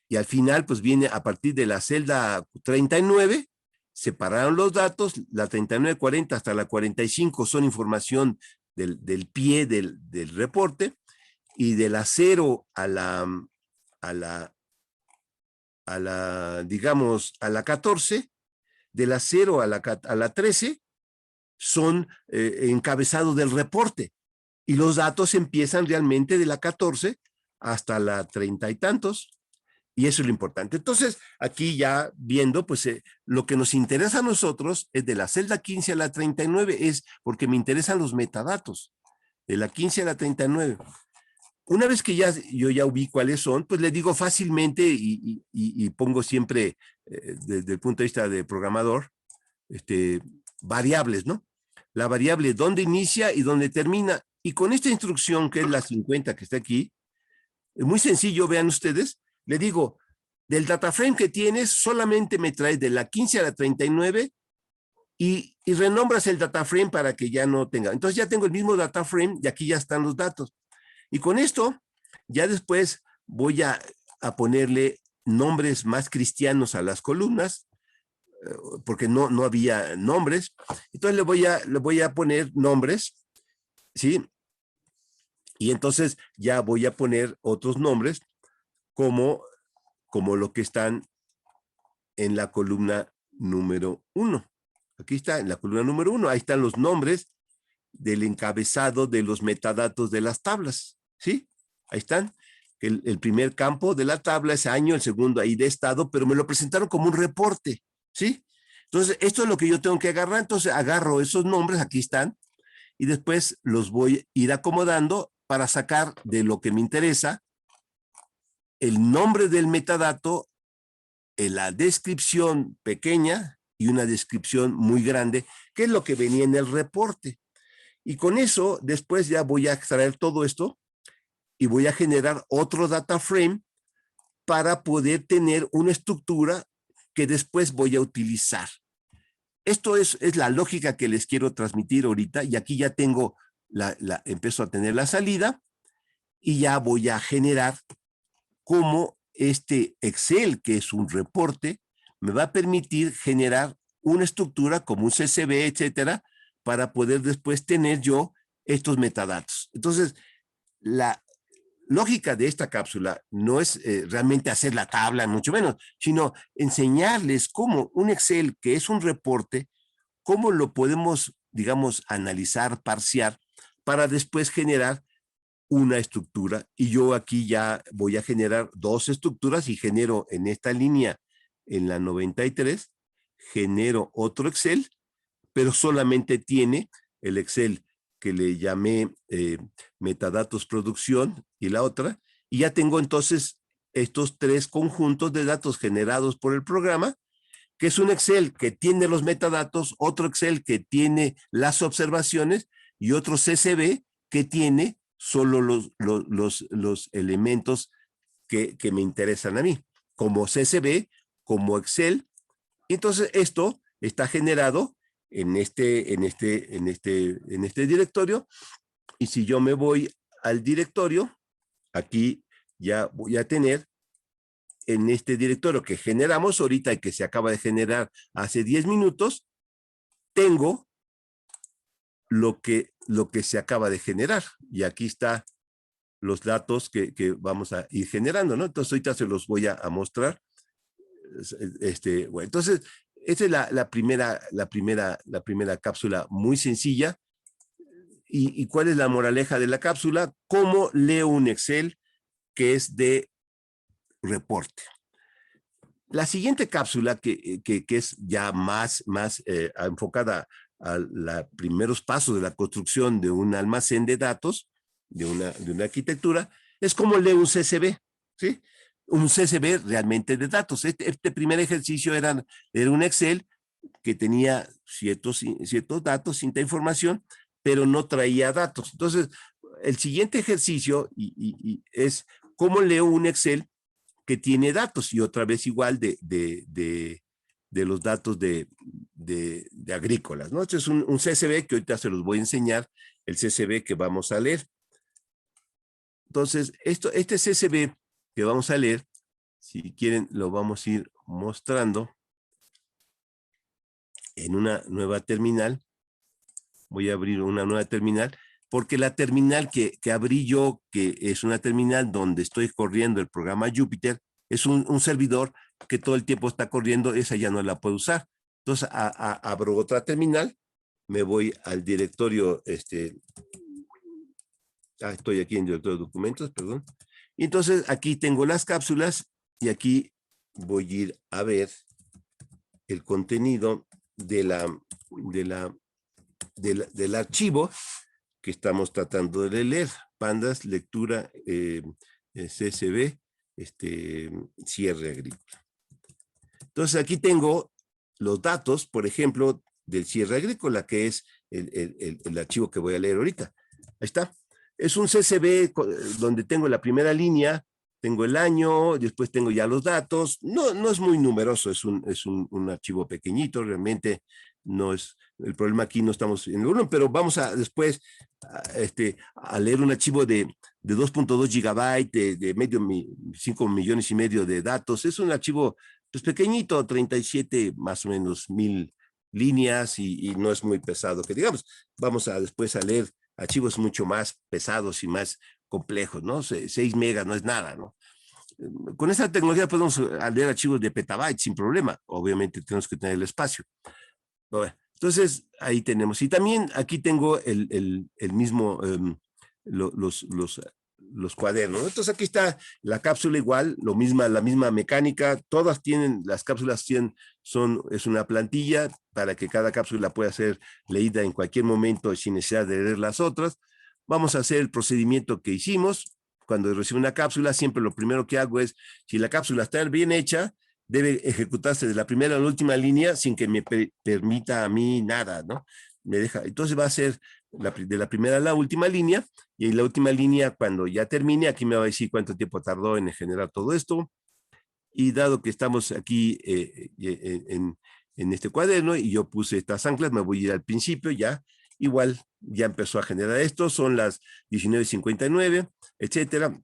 Y al final, pues viene a partir de la celda 39, separaron los datos, la 39, 40 hasta la 45 son información del pie del reporte, y de la 0 a digamos, a la 14, de la 0 a la 13, son encabezados del reporte. Y los datos empiezan realmente de la 14 hasta la 30 y tantos. Y eso es lo importante. Entonces, aquí ya viendo, pues lo que nos interesa a nosotros es de la celda 15 a la 39, es porque me interesan los metadatos, de la 15 a la 39. Una vez que yo ya vi cuáles son, pues le digo fácilmente y pongo siempre, desde el punto de vista de programador, variables, ¿no? La variable dónde inicia y dónde termina. Y con esta instrucción, que es la 50 que está aquí, es muy sencillo, vean ustedes, le digo, del data frame que tienes, solamente me traes de la 15 a la 39 y renombras el data frame para que ya no tenga. Entonces ya tengo el mismo data frame y aquí ya están los datos. Y con esto, ya después voy a ponerle nombres más cristianos a las columnas, porque no había nombres. Entonces le voy a poner nombres, ¿sí? Y entonces ya voy a poner otros nombres como lo que están en la columna número 1. Aquí está, en la columna número 1, ahí están los nombres del encabezado de los metadatos de las tablas, ¿sí? Ahí están. El primer campo de la tabla es año, el segundo ahí de estado, pero me lo presentaron como un reporte, ¿sí? Entonces, esto es lo que yo tengo que agarrar. Entonces, agarro esos nombres, aquí están, y después los voy a ir acomodando para sacar de lo que me interesa el nombre del metadato, la descripción pequeña y una descripción muy grande, que es lo que venía en el reporte. Y con eso, después ya voy a extraer todo esto y voy a generar otro data frame para poder tener una estructura que después voy a utilizar. Esto es la lógica que les quiero transmitir ahorita, y aquí ya tengo, empiezo a tener la salida y ya voy a generar cómo este Excel, que es un reporte, me va a permitir generar una estructura como un CSV, etcétera, para poder después tener yo estos metadatos. Entonces, la lógica de esta cápsula no es realmente hacer la tabla, mucho menos, sino enseñarles cómo un Excel, que es un reporte, cómo lo podemos, digamos, analizar, parsear, para después generar una estructura. Y yo aquí ya voy a generar dos estructuras y genero en esta línea, en la 93, genero otro Excel, pero solamente tiene el Excel que le llamé metadatos producción y la otra, y ya tengo entonces estos tres conjuntos de datos generados por el programa, que es un Excel que tiene los metadatos, otro Excel que tiene las observaciones y otro CSV que tiene solo los elementos que me interesan a mí, como CSV, como Excel. Y entonces esto está generado en este directorio, y si yo me voy al directorio, aquí ya voy a tener en este directorio que generamos ahorita y que se acaba de generar hace 10 minutos, tengo lo que se acaba de generar, y aquí está los datos que vamos a ir generando, ¿no? Entonces ahorita se los voy a mostrar. Bueno, entonces esta es la primera cápsula muy sencilla. ¿Y cuál es la moraleja de la cápsula? ¿Cómo leo un Excel que es de reporte? La siguiente cápsula, que es ya más enfocada a los primeros pasos de la construcción de un almacén de datos, de una arquitectura, es cómo leo un CSV, ¿sí? un CSV realmente de datos. Este primer ejercicio era un Excel que tenía ciertos datos, cierta información, pero no traía datos. Entonces, el siguiente ejercicio es cómo leo un Excel que tiene datos, y otra vez igual de los datos de agrícolas, ¿no? Este es un CSV que ahorita se los voy a enseñar, el CSV que vamos a leer. Entonces, este CSV que vamos a leer, si quieren, lo vamos a ir mostrando en una nueva terminal. Voy a abrir una nueva terminal, porque la terminal que abrí yo, que es una terminal donde estoy corriendo el programa Jupyter, es un servidor que todo el tiempo está corriendo, esa ya no la puedo usar. Entonces, abro otra terminal, me voy al directorio, estoy aquí en directorio de documentos, perdón. Y entonces, aquí tengo las cápsulas, y aquí voy a ir a ver el contenido del archivo que estamos tratando de leer. Pandas, lectura, CSV, cierre agrícola. Entonces aquí tengo los datos, por ejemplo, del cierre agrícola, que es el archivo que voy a leer ahorita. Ahí está. Es un CSV donde tengo la primera línea, tengo el año, después tengo ya los datos. No es muy numeroso, es un archivo pequeñito, realmente no es el problema. Aquí no estamos en el volumen, pero vamos a después a leer un archivo de 2.2 gigabytes, de 5 millones y medio de datos. Es un archivo pues pequeñito, 37 más o menos 1000 líneas, y no es muy pesado, que digamos. Vamos a después a leer archivos mucho más pesados y más complejos, ¿no? 6 megas no es nada, ¿no? Con esta tecnología podemos leer archivos de petabytes sin problema. Obviamente tenemos que tener el espacio. Bueno, entonces ahí tenemos. Y también aquí tengo el mismo, los cuadernos. Entonces aquí está la cápsula igual, la misma mecánica. Todas tienen, las cápsulas es una plantilla para que cada cápsula pueda ser leída en cualquier momento sin necesidad de leer las otras. Vamos a hacer el procedimiento que hicimos. Cuando recibo una cápsula, siempre lo primero que hago es, si la cápsula está bien hecha, debe ejecutarse de la primera a la última línea sin que me permita a mí nada, ¿no? Me deja, entonces va a ser de la primera a la última línea, y en la última línea, cuando ya termine, aquí me va a decir cuánto tiempo tardó en generar todo esto. Y dado que estamos aquí en este cuaderno, y yo puse estas anclas, me voy a ir al principio ya. Igual ya empezó a generar esto, son las 19:59, etcétera.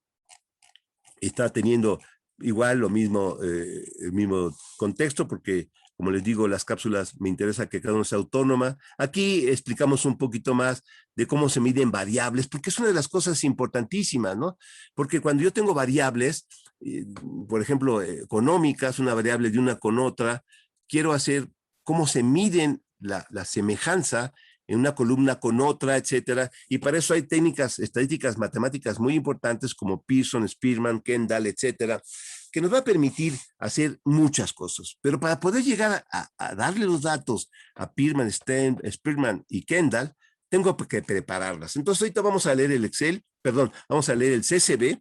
Está teniendo igual lo mismo, el mismo contexto, porque como les digo, las cápsulas me interesa que cada una sea autónoma. Aquí explicamos un poquito más de cómo se miden variables, porque es una de las cosas importantísimas, ¿no? Porque cuando yo tengo variables, por ejemplo, económicas, una variable de una con otra, quiero hacer cómo se miden la semejanza en una columna con otra, etcétera. Y para eso hay técnicas estadísticas matemáticas muy importantes como Pearson, Spearman, Kendall, etcétera, que nos va a permitir hacer muchas cosas. Pero para poder llegar a darle los datos a Pearson, Spearman y Kendall, tengo que prepararlas. Entonces ahorita vamos a leer el Excel, perdón, vamos a leer el CSV.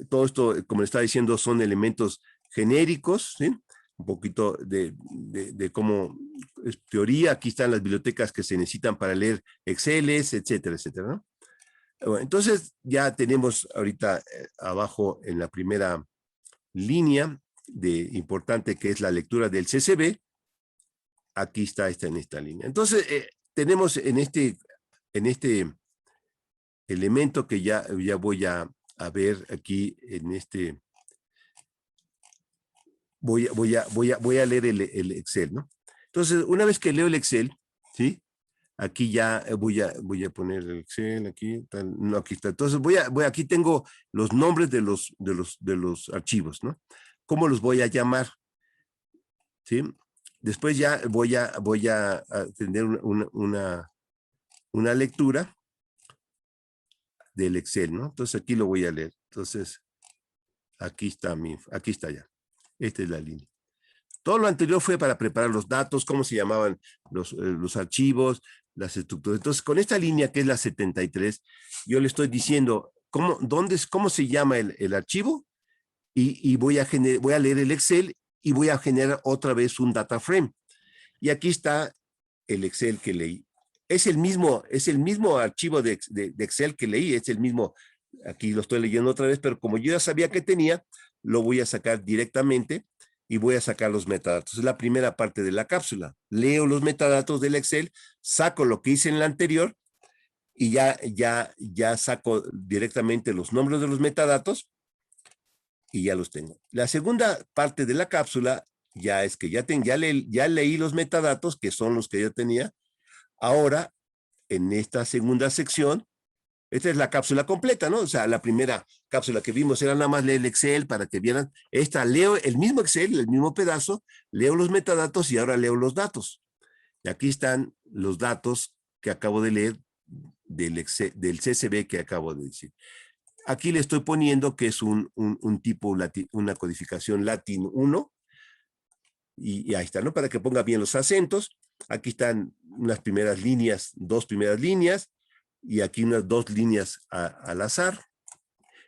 Todo esto, como le estaba diciendo, son elementos genéricos, ¿sí? Un poquito de cómo es teoría. Aquí están las bibliotecas que se necesitan para leer Excel, etcétera, etcétera, ¿no? Bueno, entonces ya tenemos ahorita abajo en la primera línea importante, que es la lectura del CSV. Aquí está en esta línea. Entonces tenemos en este elemento que ya voy a ver aquí en este. Voy a leer el Excel, ¿no? Entonces, una vez que leo el Excel, ¿sí? Aquí ya voy a poner el Excel, aquí, no, aquí está. Entonces, aquí tengo los nombres de los archivos, ¿no? ¿Cómo los voy a llamar? ¿Sí? Después ya voy a tener una lectura del Excel, ¿no? Entonces, aquí lo voy a leer. Entonces, aquí está ya. Esta es la línea. Todo lo anterior fue para preparar los datos, cómo se llamaban los archivos, las estructuras. Entonces, con esta línea que es la 73, yo le estoy diciendo cómo se llama el archivo y voy a leer el Excel y voy a generar otra vez un data frame. Y aquí está el Excel que leí. Es el mismo archivo de Excel que leí, es el mismo, aquí lo estoy leyendo otra vez, pero como yo ya sabía que tenía, lo voy a sacar directamente y voy a sacar los metadatos. Es la primera parte de la cápsula. Leo los metadatos del Excel, saco lo que hice en la anterior y ya saco directamente los nombres de los metadatos y ya los tengo. La segunda parte de la cápsula ya es que ya leí los metadatos, que son los que yo tenía. Ahora, en esta segunda sección, esta es la cápsula completa, ¿no? O sea, la primera cápsula que vimos era nada más leer el Excel para que vieran. Esta leo el mismo Excel, el mismo pedazo, leo los metadatos y ahora leo los datos. Y aquí están los datos que acabo de leer del CSV que acabo de decir. Aquí le estoy poniendo que es un tipo, una codificación Latin 1. Y ahí está, ¿no? Para que ponga bien los acentos. Aquí están unas primeras líneas, 2 primeras líneas, y aquí unas 2 líneas al azar.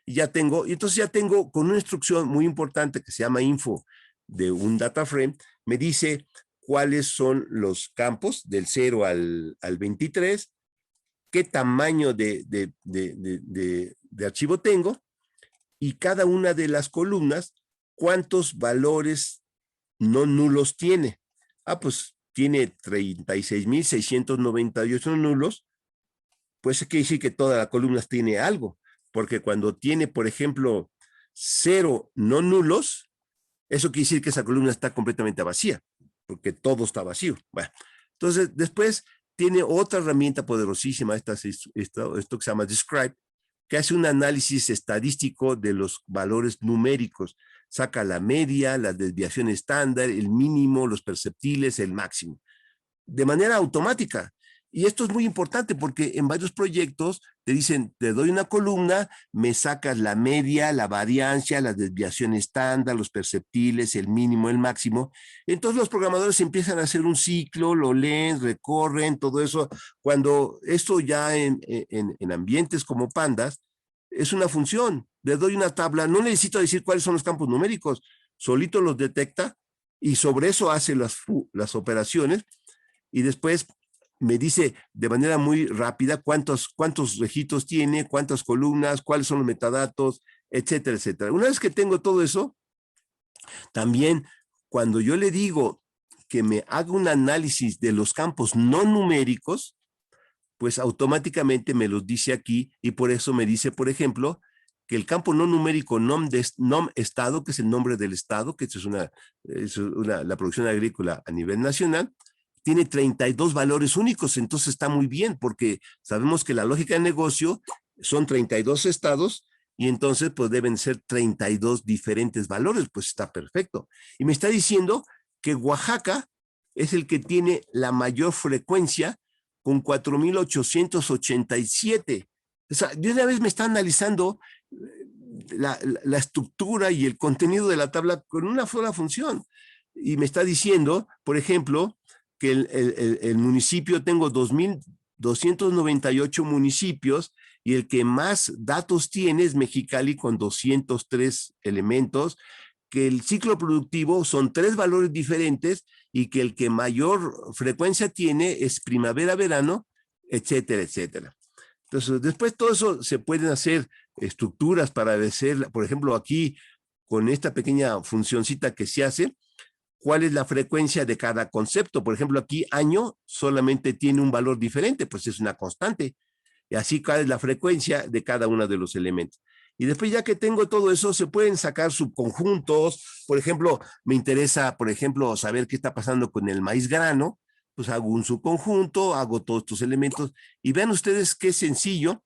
Y entonces ya tengo con una instrucción muy importante que se llama info de un data frame, me dice cuáles son los campos del 0 al 23, qué tamaño de archivo tengo, y cada una de las columnas, cuántos valores no nulos tiene. Pues tiene 36,698 nulos, pues quiere decir que todas las columnas tiene algo, porque cuando tiene, por ejemplo, 0 no nulos, eso quiere decir que esa columna está completamente vacía, porque todo está vacío. Bueno, entonces después tiene otra herramienta poderosísima, esto que se llama Describe, que hace un análisis estadístico de los valores numéricos. Saca la media, la desviación estándar, el mínimo, los perceptiles, el máximo, de manera automática. Y esto es muy importante porque en varios proyectos te dicen, te doy una columna, me sacas la media, la variancia, la desviación estándar, los perceptiles, el mínimo, el máximo. Entonces los programadores empiezan a hacer un ciclo, lo leen, recorren, todo eso. Cuando esto ya en ambientes como Pandas, es una función. Le doy una tabla, no necesito decir cuáles son los campos numéricos, solito los detecta y sobre eso hace las operaciones y después me dice de manera muy rápida cuántos registros tiene, cuántas columnas, cuáles son los metadatos, etcétera, etcétera. Una vez que tengo todo eso, también cuando yo le digo que me haga un análisis de los campos no numéricos, pues automáticamente me los dice aquí y por eso me dice, por ejemplo, que el campo no numérico nom estado, que es el nombre del estado, que es la producción agrícola a nivel nacional, tiene 32 valores únicos, entonces está muy bien, porque sabemos que la lógica de negocio son 32 estados, y entonces pues deben ser 32 diferentes valores, pues está perfecto. Y me está diciendo que Oaxaca es el que tiene la mayor frecuencia, con 4,887. O sea, de una vez me está analizando la estructura y el contenido de la tabla con una sola función. Y me está diciendo, por ejemplo, que el municipio, tengo 2,298 municipios y el que más datos tiene es Mexicali con 203 elementos, que el ciclo productivo son 3 valores diferentes y que el que mayor frecuencia tiene es primavera-verano, etcétera, etcétera. Entonces, después todo eso se pueden hacer estructuras para decir, por ejemplo, aquí con esta pequeña funcioncita que se hace, cuál es la frecuencia de cada concepto. Por ejemplo, aquí año solamente tiene un valor diferente, pues es una constante. Y así cuál es la frecuencia de cada uno de los elementos. Y después ya que tengo todo eso, se pueden sacar subconjuntos. Por ejemplo, me interesa, por ejemplo, saber qué está pasando con el maíz grano. Pues hago un subconjunto, hago todos estos elementos. Y vean ustedes qué sencillo.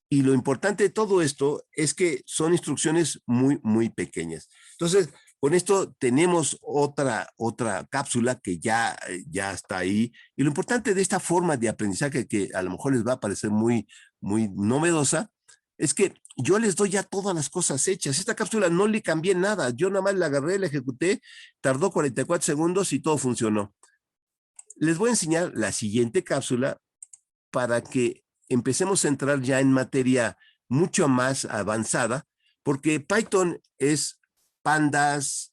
Y lo importante de todo esto es que son instrucciones muy, muy pequeñas. Entonces, con esto tenemos otra cápsula que ya está ahí. Y lo importante de esta forma de aprendizaje, que a lo mejor les va a parecer muy, muy novedosa, es que yo les doy ya todas las cosas hechas. Esta cápsula no le cambié nada. Yo nada más la agarré, la ejecuté, tardó 44 segundos y todo funcionó. Les voy a enseñar la siguiente cápsula para que empecemos a entrar ya en materia mucho más avanzada, porque Python es Pandas,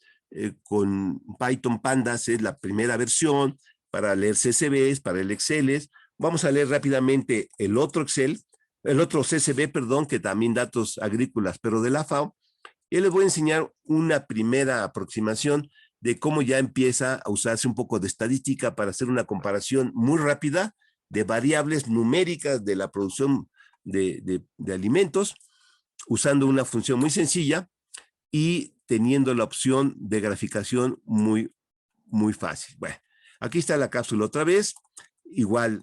con Python Pandas es la primera versión para leer CSVs, para el Excel. Vamos a leer rápidamente el otro CSV, perdón, que también datos agrícolas, pero de la FAO. Y les voy a enseñar una primera aproximación de cómo ya empieza a usarse un poco de estadística para hacer una comparación muy rápida de variables numéricas de la producción de alimentos, usando una función muy sencilla y teniendo la opción de graficación muy fácil. Bueno, aquí está la cápsula otra vez. Igual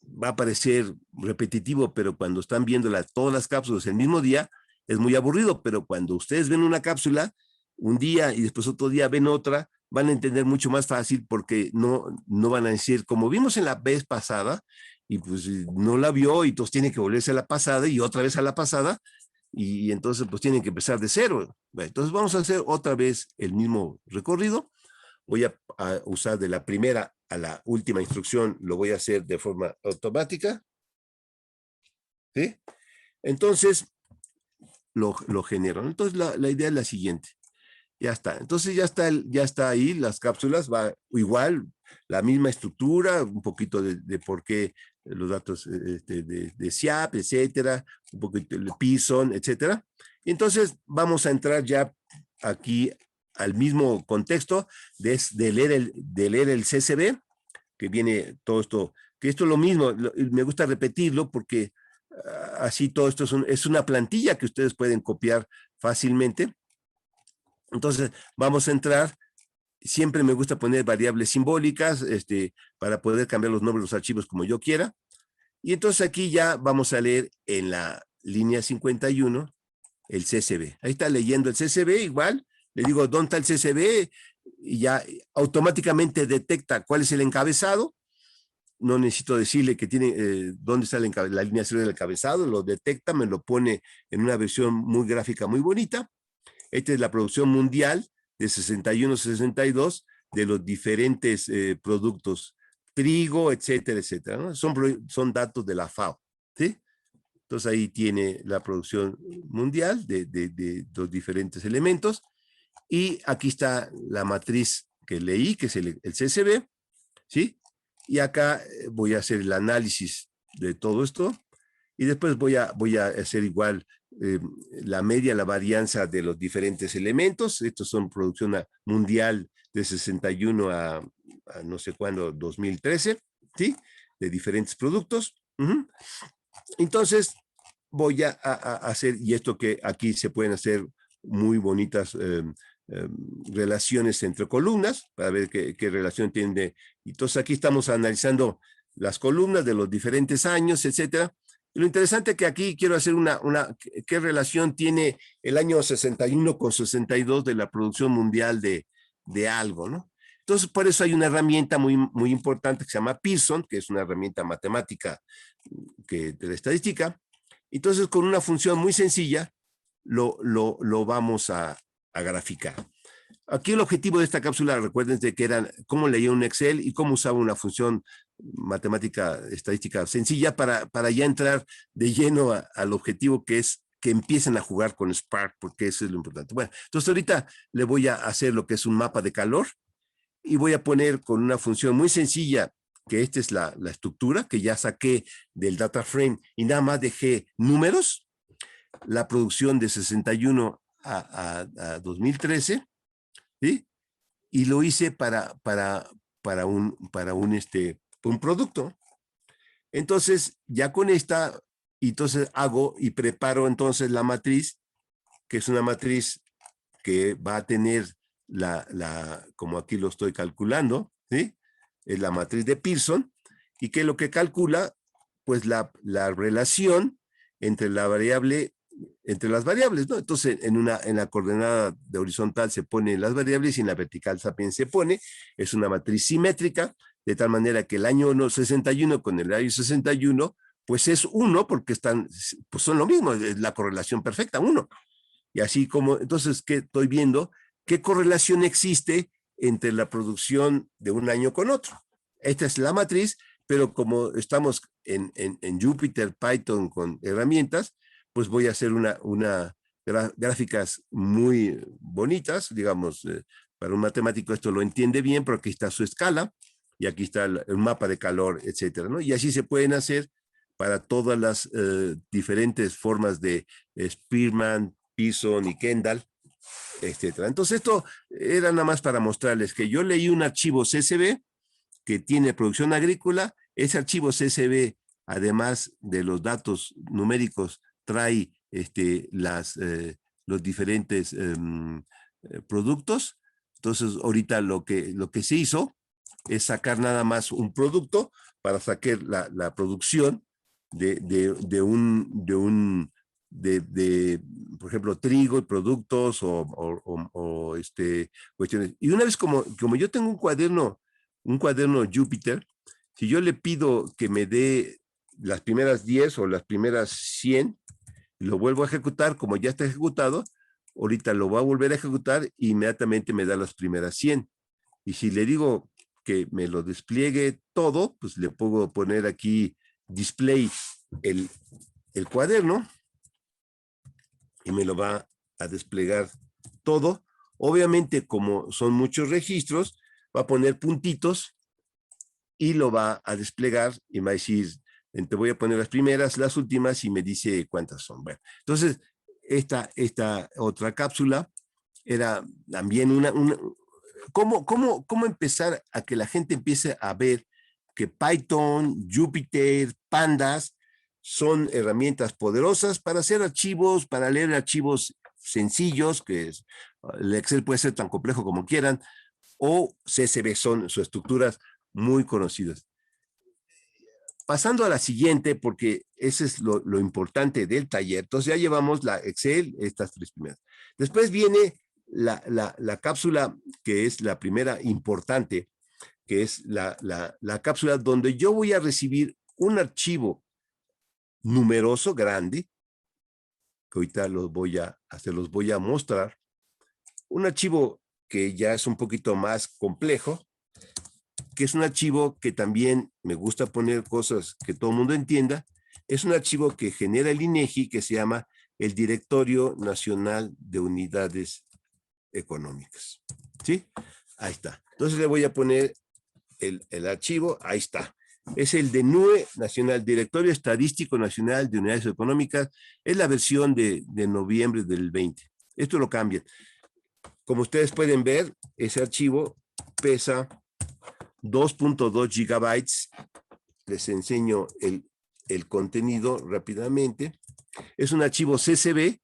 va a parecer repetitivo, pero cuando están viendo todas las cápsulas el mismo día, es muy aburrido, pero cuando ustedes ven una cápsula un día y después otro día ven otra, van a entender mucho más fácil porque no van a decir, como vimos en la vez pasada, y pues no la vio y entonces tiene que volverse a la pasada y otra vez a la pasada, y entonces pues tienen que empezar de cero. Bueno, entonces vamos a hacer otra vez el mismo recorrido. Voy a usar de la primera a la última instrucción, lo voy a hacer de forma automática. ¿Sí? Entonces, lo genero. Entonces, la idea es la siguiente. Ya está. Entonces, ya está ahí las cápsulas. Va igual, la misma estructura, un poquito de por qué los datos de SIAP, etcétera, un poquito de Python, etcétera. Y entonces, vamos a entrar ya aquí al mismo contexto de leer el CSV, que viene todo esto, que esto es lo mismo, me gusta repetirlo porque así todo esto es una plantilla que ustedes pueden copiar fácilmente. Entonces, vamos a entrar, siempre me gusta poner variables simbólicas para poder cambiar los nombres de los archivos como yo quiera. Y entonces aquí ya vamos a leer en la línea 51 el CSV. Ahí está leyendo el CSV igual. Le digo, ¿dónde está el CSV? Y ya automáticamente detecta cuál es el encabezado. No necesito decirle que tiene dónde está la línea cero del encabezado. Lo detecta, me lo pone en una versión muy gráfica, muy bonita. Esta es la producción mundial de 61-62 de los diferentes productos, trigo, etcétera, etcétera, ¿no? Son datos de la FAO, ¿sí? Entonces ahí tiene la producción mundial de los diferentes elementos. Y aquí está la matriz que leí, que es el CSV, ¿sí? Y acá voy a hacer el análisis de todo esto. Y después voy a hacer igual la media, la varianza de los diferentes elementos. Estos son producción mundial de 61 a no sé cuándo, 2013, ¿sí? De diferentes productos. Entonces, voy a hacer, y esto que aquí se pueden hacer muy bonitas relaciones entre columnas, para ver qué relación tiene. Entonces, aquí estamos analizando las columnas de los diferentes años, etcétera. Lo interesante que aquí quiero hacer qué relación tiene el año 61 con 62 de la producción mundial de algo, ¿no? Entonces, por eso hay una herramienta muy importante que se llama Pearson, que es una herramienta matemática de la estadística. Entonces, con una función muy sencilla, lo vamos a graficar. Aquí el objetivo de esta cápsula, recuerden que era cómo leía un Excel y cómo usaba una función matemática estadística sencilla para ya entrar de lleno al objetivo, que es que empiecen a jugar con Spark, porque eso es lo importante. Bueno, entonces ahorita le voy a hacer lo que es un mapa de calor y voy a poner con una función muy sencilla, que esta es la estructura que ya saqué del data frame y nada más dejé números, la producción de 61 a 2013, ¿sí? Y lo hice para un producto. Entonces, ya con esta, entonces hago y preparo entonces la matriz, que es una matriz que va a tener como aquí lo estoy calculando, ¿sí? Es la matriz de Pearson, y que lo que calcula, pues la relación entre las variables, ¿no? Entonces, en la coordenada de horizontal se ponen las variables y en la vertical también se pone. Es una matriz simétrica, de tal manera que el año 61 con el año 61, pues es 1, porque pues son lo mismo, es la correlación perfecta, 1. Y así como, entonces, ¿qué estoy viendo? ¿Qué correlación existe entre la producción de un año con otro? Esta es la matriz, pero como estamos en Jupyter, Python con herramientas, pues voy a hacer una gráficas muy bonitas, digamos, para un matemático esto lo entiende bien, pero aquí está su escala y aquí está el mapa de calor, etcétera, ¿no? Y así se pueden hacer para todas las diferentes formas de Spearman, Pearson y Kendall, etcétera. Entonces esto era nada más para mostrarles que yo leí un archivo CSV que tiene producción agrícola. Ese archivo CSV, además de los datos numéricos, trae los diferentes productos. Entonces ahorita lo que se hizo es sacar nada más un producto para sacar la producción de por ejemplo, trigo y productos o cuestiones. Y una vez como yo tengo un cuaderno Jupyter, si yo le pido que me dé las primeras 10 o las primeras 100, lo vuelvo a ejecutar, como ya está ejecutado, ahorita lo va a volver a ejecutar e inmediatamente me da las primeras 100. Y si le digo que me lo despliegue todo, pues le puedo poner aquí display el cuaderno y me lo va a desplegar todo. Obviamente, como son muchos registros, va a poner puntitos y lo va a desplegar y me va a decir, te voy a poner las primeras, las últimas y me dice cuántas son. Bueno, entonces, esta otra cápsula era también ¿cómo empezar a que la gente empiece a ver que Python, Jupyter, Pandas son herramientas poderosas para hacer archivos, para leer archivos sencillos, que el Excel puede ser tan complejo como quieran, o CSV son sus estructuras muy conocidas. Pasando a la siguiente, porque ese es lo importante del taller. Entonces ya llevamos la Excel, estas tres primeras. Después viene la cápsula que es la primera importante, que es la cápsula donde yo voy a recibir un archivo numeroso, grande, que ahorita se los voy a mostrar. Un archivo que ya es un poquito más complejo, que es un archivo que también me gusta poner cosas que todo el mundo entienda. Es un archivo que genera el INEGI, que se llama el Directorio Nacional de Unidades Económicas. ¿Sí? Ahí está. Entonces le voy a poner el archivo, ahí está. Es el DNUE Nacional, Directorio Estadístico Nacional de Unidades Económicas. Es la versión de noviembre del 20. Esto lo cambian. Como ustedes pueden ver, ese archivo pesa 2.2 gigabytes. Les enseño el contenido rápidamente. Es un archivo CSV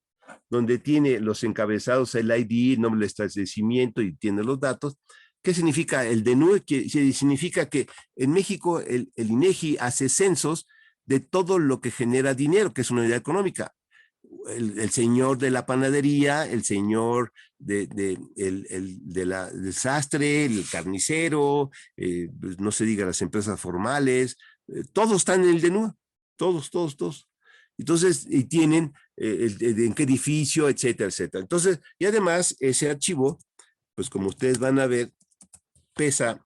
donde tiene los encabezados, el ID, el nombre del establecimiento y tiene los datos. ¿Qué significa el DNUE? Significa que en México el INEGI hace censos de todo lo que genera dinero, que es una unidad económica. El señor de la panadería, el señor del sastre, el carnicero, no se diga las empresas formales, todos están en el DNUE, todos. Entonces, y tienen en qué edificio, etcétera, etcétera. Entonces, y además ese archivo, pues como ustedes van a ver, pesa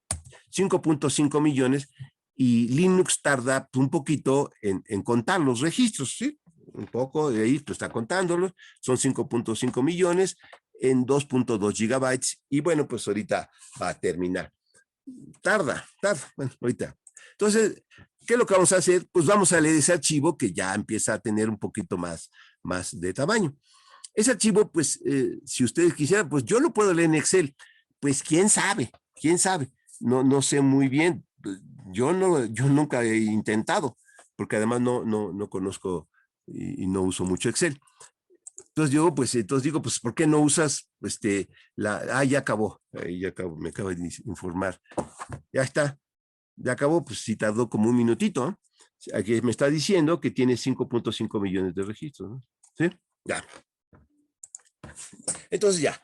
5.5 millones y Linux tarda un poquito en contar los registros, ¿sí? Un poco de ahí, pues está contándolos, son 5.5 millones en 2.2 gigabytes y bueno, pues ahorita va a terminar. Tarda, bueno, ahorita. Entonces, ¿qué es lo que vamos a hacer? Pues vamos a leer ese archivo que ya empieza a tener un poquito más de tamaño. Ese archivo, pues, si ustedes quisieran, pues yo lo puedo leer en Excel. Pues, ¿quién sabe? No sé muy bien. Yo nunca he intentado, porque además no conozco y no uso mucho Excel. Entonces digo, pues, ¿por qué no usas ya acabó, me acaba de informar. Ya está, ya acabó, pues sí tardó como un minutito, ¿eh? Aquí me está diciendo que tiene 5.5 millones de registros, ¿no? ¿Sí? Ya. Entonces ya.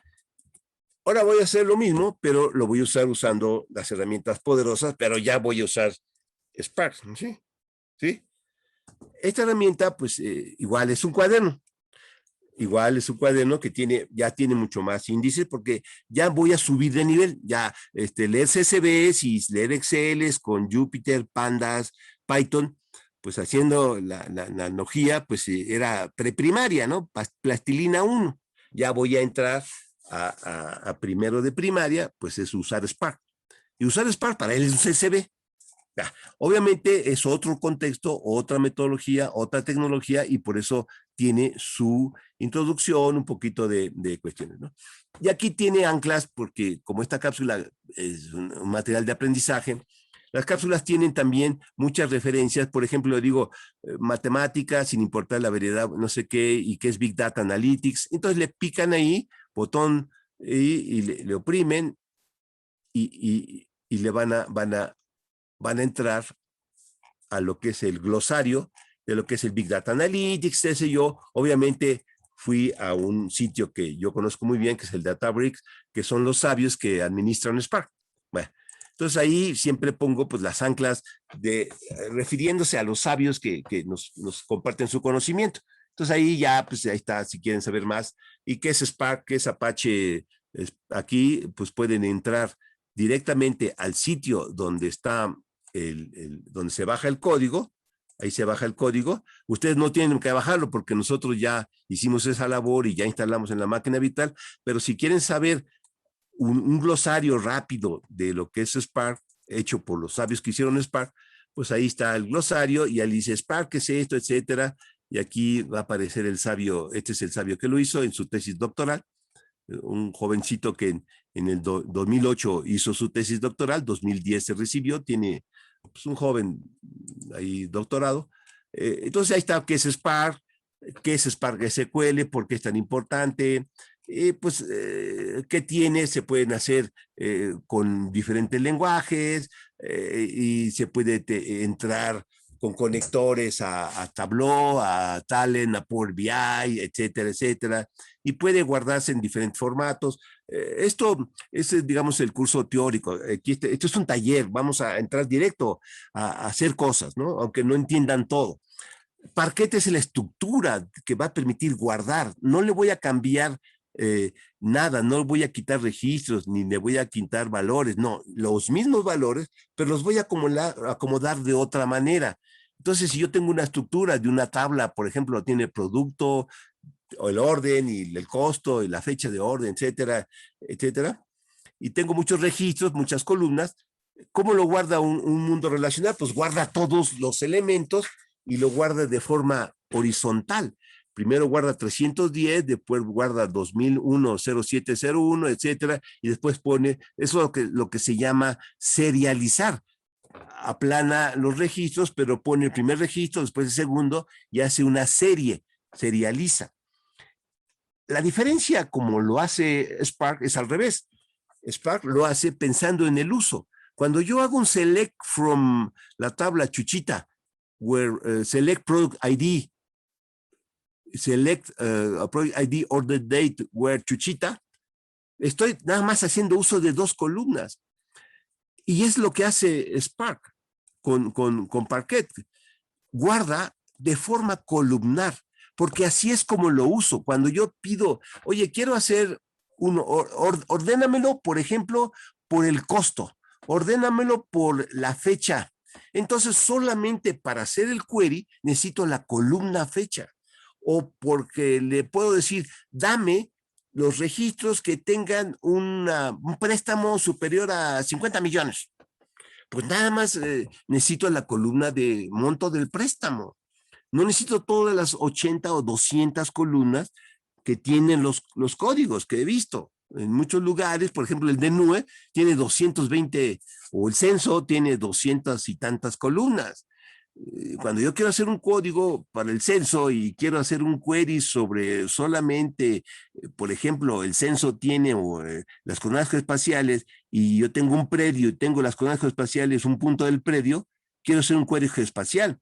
Ahora voy a hacer lo mismo, pero lo voy a usar usando las herramientas poderosas, pero ya voy a usar Spark, ¿sí? ¿Sí? Esta herramienta, pues, igual es un cuaderno. Igual es un cuaderno que ya tiene mucho más índices porque ya voy a subir de nivel. Ya leer CSVs y leer Exceles con Jupyter, Pandas, Python, pues haciendo la analogía, pues era preprimaria, ¿no? Plastilina 1. Ya voy a entrar a primero de primaria, pues es usar Spark. Y usar Spark para él es un CSV. Ya. Obviamente es otro contexto, otra metodología, otra tecnología, y por eso tiene su introducción, un poquito de cuestiones, ¿no? Y aquí tiene anclas, porque como esta cápsula es un material de aprendizaje, las cápsulas tienen también muchas referencias, por ejemplo, le digo, matemáticas, sin importar la variedad, no sé qué, y qué es Big Data Analytics. Entonces le pican ahí, botón, y le oprimen, y le van a entrar a lo que es el glosario de lo que es el Big Data Analytics, ese yo. Obviamente fui a un sitio que yo conozco muy bien, que es el Databricks, que son los sabios que administran Spark. Bueno, entonces ahí siempre pongo pues las anclas refiriéndose a los sabios que nos comparten su conocimiento. Entonces ahí ya, pues ahí está, si quieren saber más. ¿Y qué es Spark? ¿Qué es Apache? Aquí pues pueden entrar directamente al sitio donde está donde se baja el código. Ahí se baja el código. Ustedes no tienen que bajarlo porque nosotros ya hicimos esa labor y ya instalamos en la máquina virtual, pero si quieren saber un glosario rápido de lo que es Spark, hecho por los sabios que hicieron Spark, pues ahí está el glosario y ahí dice Spark, ¿qué es esto?, etcétera. Y aquí va a aparecer el sabio, este es el sabio que lo hizo en su tesis doctoral, un jovencito que en el 2008 hizo su tesis doctoral, 2010 se recibió, tiene pues, un joven ahí doctorado. Entonces ahí está, ¿qué es Spark? ¿Qué es Spark SQL? ¿Por qué es tan importante? Pues, ¿qué tiene? Se pueden hacer con diferentes lenguajes y se puede entrar con conectores a Tableau, a Talent, a Power BI, etcétera, etcétera, y puede guardarse en diferentes formatos. Esto es, digamos, el curso teórico. Aquí esto es un taller, vamos a entrar directo a hacer cosas, ¿no? Aunque no entiendan todo. Parquet es la estructura que va a permitir guardar. No le voy a cambiar nada, no voy a quitar registros, ni le voy a quitar valores, no, los mismos valores, pero los voy a acomodar de otra manera. Entonces, si yo tengo una estructura de una tabla, por ejemplo, tiene producto, o el orden, y el costo, y la fecha de orden, etcétera, etcétera, y tengo muchos registros, muchas columnas, ¿cómo lo guarda un mundo relacional? Pues guarda todos los elementos y lo guarda de forma horizontal. Primero guarda 310, después guarda 2001, 0701, etcétera, y después pone, eso es lo que se llama serializar. Aplana los registros, pero pone el primer registro, después el segundo, y hace una serie, serializa. La diferencia, como lo hace Spark, es al revés. Spark lo hace pensando en el uso. Cuando yo hago un select from la tabla Chuchita, where select product ID, select product ID order date where Chuchita, estoy nada más haciendo uso de dos columnas. Y es lo que hace Spark con Parquet. Guarda de forma columnar, porque así es como lo uso. Cuando yo pido, oye, quiero hacer uno, ordénamelo, por ejemplo, por el costo, ordénamelo por la fecha. Entonces, solamente para hacer el query necesito la columna fecha, o porque le puedo decir, dame los registros que tengan un préstamo superior a 50 millones. Pues nada más necesito la columna de monto del préstamo. No necesito todas las 80 o 200 columnas que tienen los códigos que he visto. En muchos lugares, por ejemplo, el DNUE tiene 220, o el censo tiene 200 y tantas columnas. Cuando yo quiero hacer un código para el censo y quiero hacer un query sobre solamente, por ejemplo, el censo tiene las coordenadas geoespaciales, y yo tengo un predio y tengo las coordenadas geoespaciales, un punto del predio, quiero hacer un query geoespacial.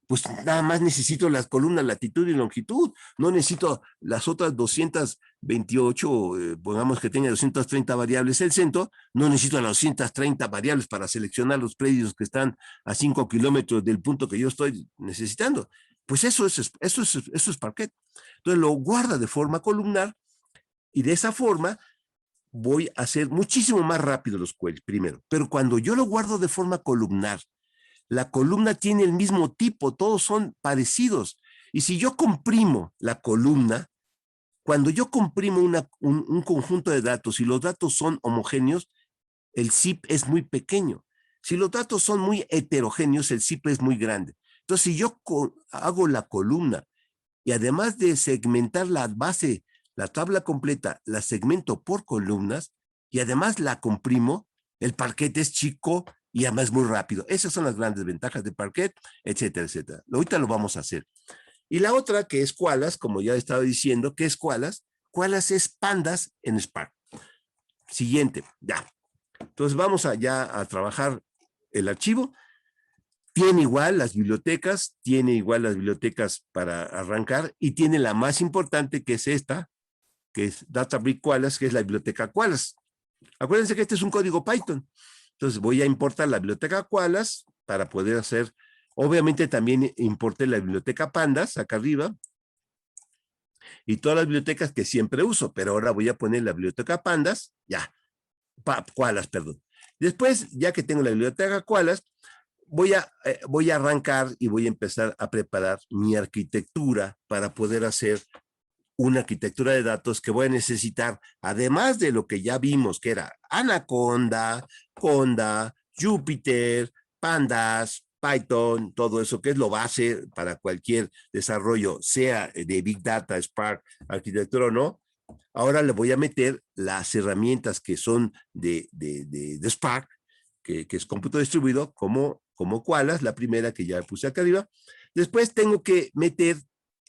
Pues nada más necesito las columnas latitud y longitud, no necesito las otras 228, pongamos que tenga 230 variables el centro, no necesito las 230 variables para seleccionar los predios que están a 5 kilómetros del punto que yo estoy necesitando. Pues eso es Parquet. Entonces lo guarda de forma columnar, y de esa forma voy a hacer muchísimo más rápido los queries primero. Pero cuando yo lo guardo de forma columnar, La columna tiene el mismo tipo, todos son parecidos. Y si yo comprimo la columna, cuando yo comprimo un conjunto de datos y los datos son homogéneos, el zip es muy pequeño. Si los datos son muy heterogéneos, el zip es muy grande. Entonces, si yo hago la columna y además de segmentar la base, la tabla completa, la segmento por columnas y además la comprimo, el Parquet es chico y además muy rápido. Esas son las grandes ventajas de Parquet, etcétera, etcétera. Ahorita lo vamos a hacer. Y la otra, que es Koalas, como ya estaba diciendo, ¿qué es Koalas? Koalas es pandas en Spark. Siguiente, ya. Entonces vamos ya a trabajar el archivo. Tiene igual las bibliotecas, para arrancar y tiene la más importante que es esta, que es Databricks Koalas, que es la biblioteca Koalas. Acuérdense que este es un código Python. Entonces voy a importar la biblioteca Koalas para poder hacer, obviamente también importé la biblioteca Pandas acá arriba y todas las bibliotecas que siempre uso, pero ahora voy a poner la biblioteca Pandas, ya, Koalas, perdón. Después, ya que tengo la biblioteca Koalas, voy a arrancar y voy a empezar a preparar mi arquitectura para poder hacer una arquitectura de datos que voy a necesitar, además de lo que ya vimos, que era Anaconda, Conda, Jupyter, Pandas, Python, todo eso que es lo base para cualquier desarrollo, sea de Big Data, Spark, arquitectura o no. Ahora le voy a meter las herramientas que son de Spark, que es cómputo distribuido, como Koalas, la primera que ya puse acá arriba. Después tengo que meter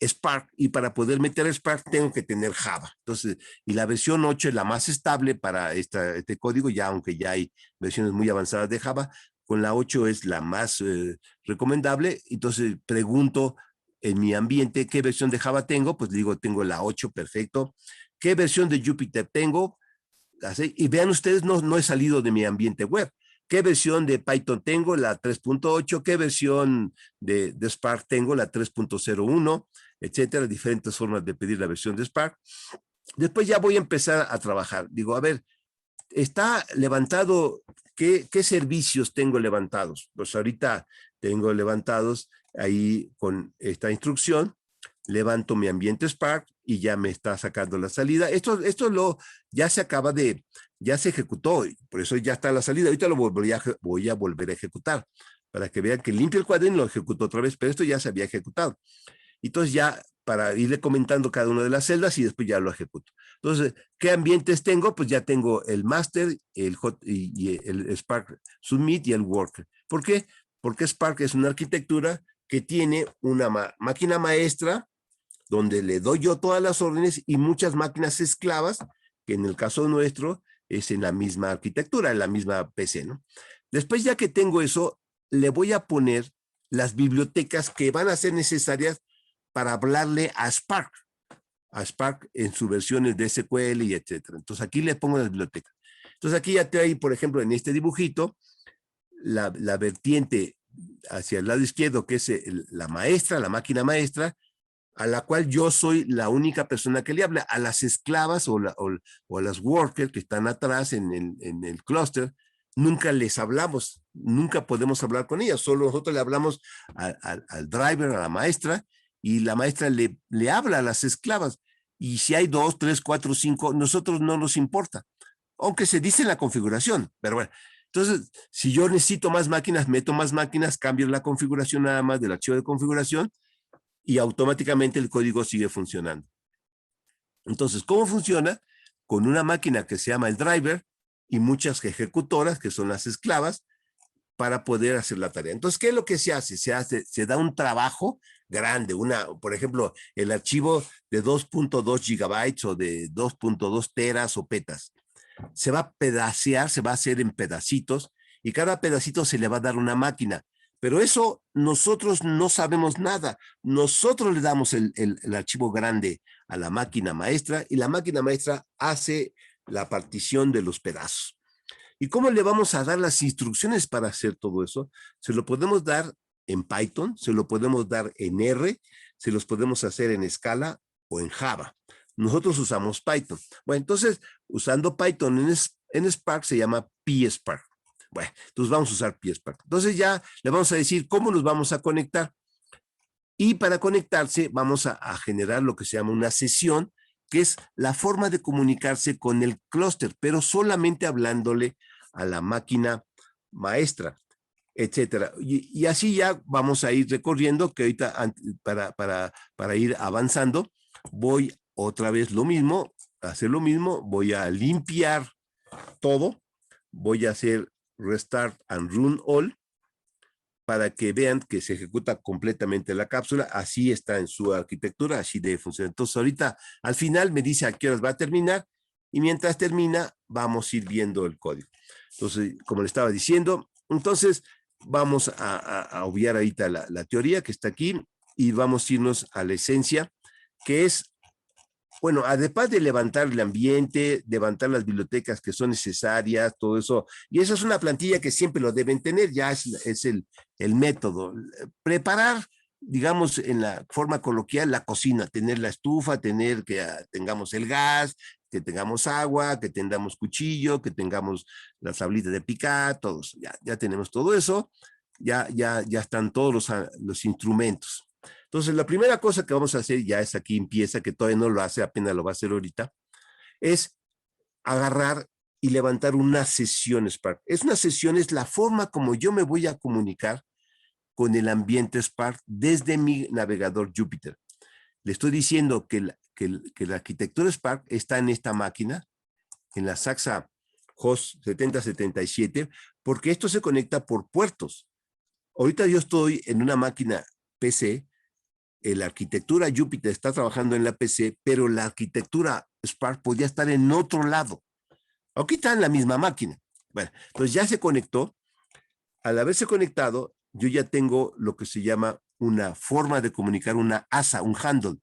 Spark, y para poder meter Spark tengo que tener Java. Entonces, y la versión 8 es la más estable para este código, ya aunque ya hay versiones muy avanzadas de Java, con la 8 es la más recomendable. Entonces pregunto en mi ambiente qué versión de Java tengo, pues digo, tengo la 8, perfecto. ¿Qué versión de Jupyter tengo? Así, y vean ustedes, no he salido de mi ambiente web. ¿Qué versión de Python tengo? La 3.8. ¿Qué versión de Spark tengo? La 3.01, etcétera. Diferentes formas de pedir la versión de Spark. Después ya voy a empezar a trabajar. Digo, a ver, está levantado, ¿qué servicios tengo levantados? Pues ahorita tengo levantados ahí con esta instrucción, levanto mi ambiente Spark y ya me está sacando la salida. Esto ya se acaba de, ya se ejecutó, por eso ya está la salida. Ahorita lo voy a volver a ejecutar para que vean que limpio el cuadro y lo ejecuto otra vez, pero esto ya se había ejecutado. Entonces ya para irle comentando cada una de las celdas y después ya lo ejecuto. Entonces, ¿qué ambientes tengo? Pues ya tengo el master, el Spark Submit y el worker. ¿Por qué? Porque Spark es una arquitectura que tiene una máquina maestra donde le doy yo todas las órdenes y muchas máquinas esclavas, que en el caso nuestro es en la misma arquitectura, en la misma PC, ¿no? Después, ya que tengo eso, le voy a poner las bibliotecas que van a ser necesarias para hablarle a Spark en sus versiones de SQL y etcétera. Entonces aquí le pongo las bibliotecas. Entonces aquí ya te hay, por ejemplo, en este dibujito, la vertiente hacia el lado izquierdo, que es la maestra, la máquina maestra, a la cual yo soy la única persona que le habla. A las esclavas o a las workers que están atrás en el clúster, nunca les hablamos, nunca podemos hablar con ellas, solo nosotros le hablamos al driver, a la maestra, y la maestra le habla a las esclavas. Y si hay 2, 3, 4, 5, nosotros no nos importa, aunque se dice en la configuración, pero bueno. Entonces, si yo necesito más máquinas, meto más máquinas, cambio la configuración nada más del archivo de configuración y automáticamente el código sigue funcionando. Entonces, ¿cómo funciona? Con una máquina que se llama el driver y muchas ejecutoras, que son las esclavas, para poder hacer la tarea. Entonces, ¿qué es lo que se hace? Se da un trabajo grande, por ejemplo, el archivo de 2.2 gigabytes o de 2.2 teras o petas. Se va a pedacear, se va a hacer en pedacitos y cada pedacito se le va a dar una máquina. Pero eso nosotros no sabemos nada. Nosotros le damos el archivo grande a la máquina maestra y la máquina maestra hace la partición de los pedazos. ¿Y cómo le vamos a dar las instrucciones para hacer todo eso? Se lo podemos dar en Python, se lo podemos dar en R, se los podemos hacer en Scala o en Java. Nosotros usamos Python. Bueno, entonces, usando Python en Spark se llama PSpark. Bueno, entonces vamos a usar PSpark. Entonces ya le vamos a decir cómo nos vamos a conectar. Y para conectarse vamos a generar lo que se llama una sesión, que es la forma de comunicarse con el clúster, pero solamente hablándole a la máquina maestra, etcétera. Y así ya vamos a ir recorriendo, que ahorita para ir avanzando, voy otra vez lo mismo, a hacer lo mismo, voy a limpiar todo, voy a hacer restart and run all, para que vean que se ejecuta completamente la cápsula, así está en su arquitectura, así debe funcionar. Entonces ahorita al final me dice a qué horas va a terminar, y mientras termina vamos a ir viendo el código. Entonces, como le estaba diciendo, entonces vamos a obviar ahorita la teoría que está aquí, y vamos a irnos a la esencia, que es, bueno, además de levantar el ambiente, levantar las bibliotecas que son necesarias, todo eso, y eso es una plantilla que siempre lo deben tener, ya es el método. Preparar, digamos, en la forma coloquial, la cocina, tener la estufa, tener que tengamos el gas, que tengamos agua, que tengamos cuchillo, que tengamos las tablitas de picar, todos, ya tenemos todo eso, ya están todos los instrumentos. Entonces, la primera cosa que vamos a hacer, ya es aquí empieza, que todavía no lo hace, apenas lo va a hacer ahorita, es agarrar y levantar una sesión Spark. Una sesión es la forma como yo me voy a comunicar con el ambiente Spark desde mi navegador Jupyter. Le estoy diciendo que la arquitectura Spark está en esta máquina, en la SAXA host 7077, porque esto se conecta por puertos. Ahorita yo estoy en una máquina PC, la arquitectura Jupyter está trabajando en la PC, pero la arquitectura Spark podía estar en otro lado. Aquí está en la misma máquina. Bueno, entonces ya se conectó. Al haberse conectado, yo ya tengo lo que se llama una forma de comunicar, una ASA, un handle.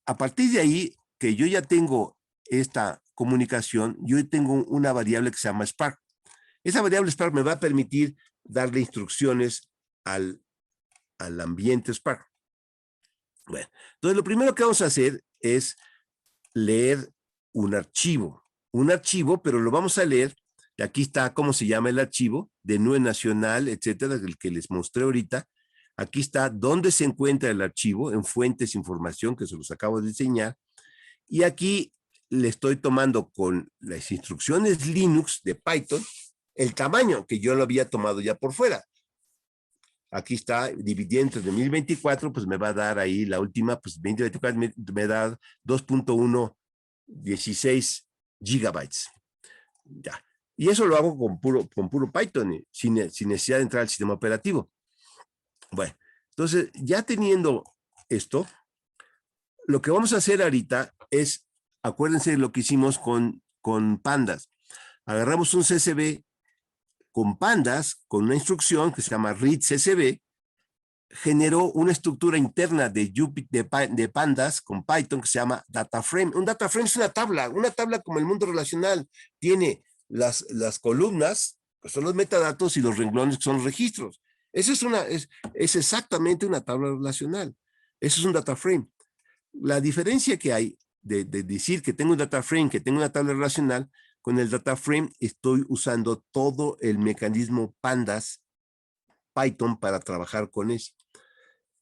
A partir de ahí, que yo ya tengo esta comunicación, yo tengo una variable que se llama Spark. Esa variable Spark me va a permitir darle instrucciones al ambiente Spark. Bueno, entonces lo primero que vamos a hacer es leer un archivo, pero lo vamos a leer, y aquí está cómo se llama el archivo, de nube nacional, etcétera, el que les mostré ahorita. Aquí está dónde se encuentra el archivo, en fuentes, información, que se los acabo de enseñar, y aquí le estoy tomando con las instrucciones Linux de Python, el tamaño que yo lo había tomado ya por fuera. Aquí está, dividiendo entre 2024, pues me va a dar ahí la última, pues 2024 me da 2.116 gigabytes. Ya. Y eso lo hago con puro Python, sin necesidad de entrar al sistema operativo. Bueno, entonces ya teniendo esto, lo que vamos a hacer ahorita es, acuérdense de lo que hicimos con Pandas. Agarramos un CSV con Pandas, con una instrucción que se llama read CSV, generó una estructura interna de Pandas con Python que se llama DataFrame. Un DataFrame es una tabla como el mundo relacional. Tiene las columnas, que son los metadatos, y los renglones, que son los registros. Eso es exactamente una tabla relacional. Eso es un DataFrame. La diferencia que hay de decir que tengo un DataFrame, que tengo una tabla relacional, con el DataFrame estoy usando todo el mecanismo Pandas Python para trabajar con eso.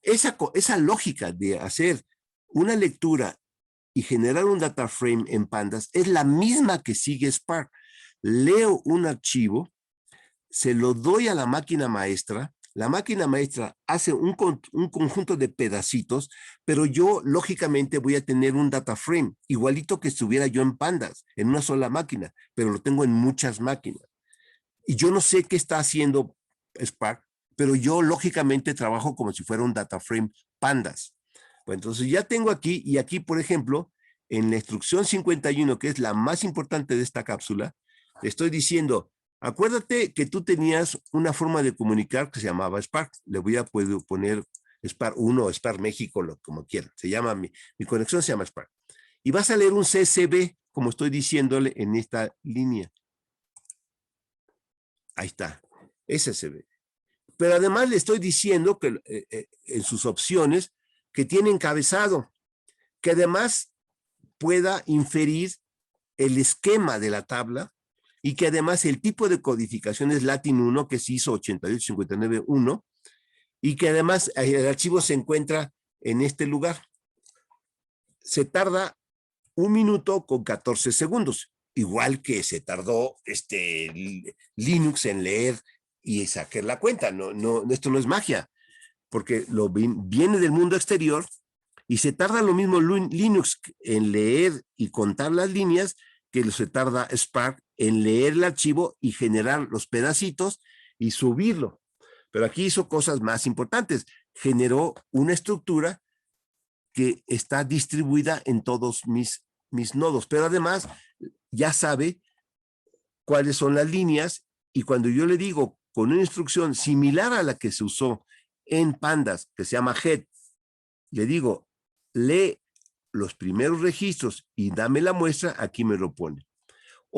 Esa lógica de hacer una lectura y generar un DataFrame en Pandas es la misma que sigue Spark. Leo un archivo, se lo doy a la máquina maestra hace un conjunto de pedacitos, pero yo lógicamente voy a tener un DataFrame, igualito que estuviera yo en Pandas, en una sola máquina, pero lo tengo en muchas máquinas. Y yo no sé qué está haciendo Spark, pero yo lógicamente trabajo como si fuera un DataFrame Pandas. Bueno, entonces ya tengo aquí, y aquí, por ejemplo, en la instrucción 51, que es la más importante de esta cápsula, le estoy diciendo, acuérdate que tú tenías una forma de comunicar que se llamaba Spark. Le voy a poner Spark 1 o Spark México, como quieran. Se llama, mi conexión se llama Spark. Y vas a leer un CSV, como estoy diciéndole en esta línea. Ahí está, CSV. Pero además le estoy diciendo que en sus opciones que tiene encabezado, que además pueda inferir el esquema de la tabla y que además el tipo de codificación es Latin 1, que es ISO 88591, y que además el archivo se encuentra en este lugar. Se tarda 1 minuto con 14 segundos, igual que se tardó Linux en leer y sacar la cuenta. Esto no es magia, porque viene del mundo exterior y se tarda lo mismo Linux en leer y contar las líneas que se tarda Spark en leer el archivo y generar los pedacitos y subirlo. Pero aquí hizo cosas más importantes. Generó una estructura que está distribuida en todos mis nodos, pero además ya sabe cuáles son las líneas, y cuando yo le digo con una instrucción similar a la que se usó en Pandas, que se llama head, le digo, lee los primeros registros y dame la muestra, aquí me lo pone.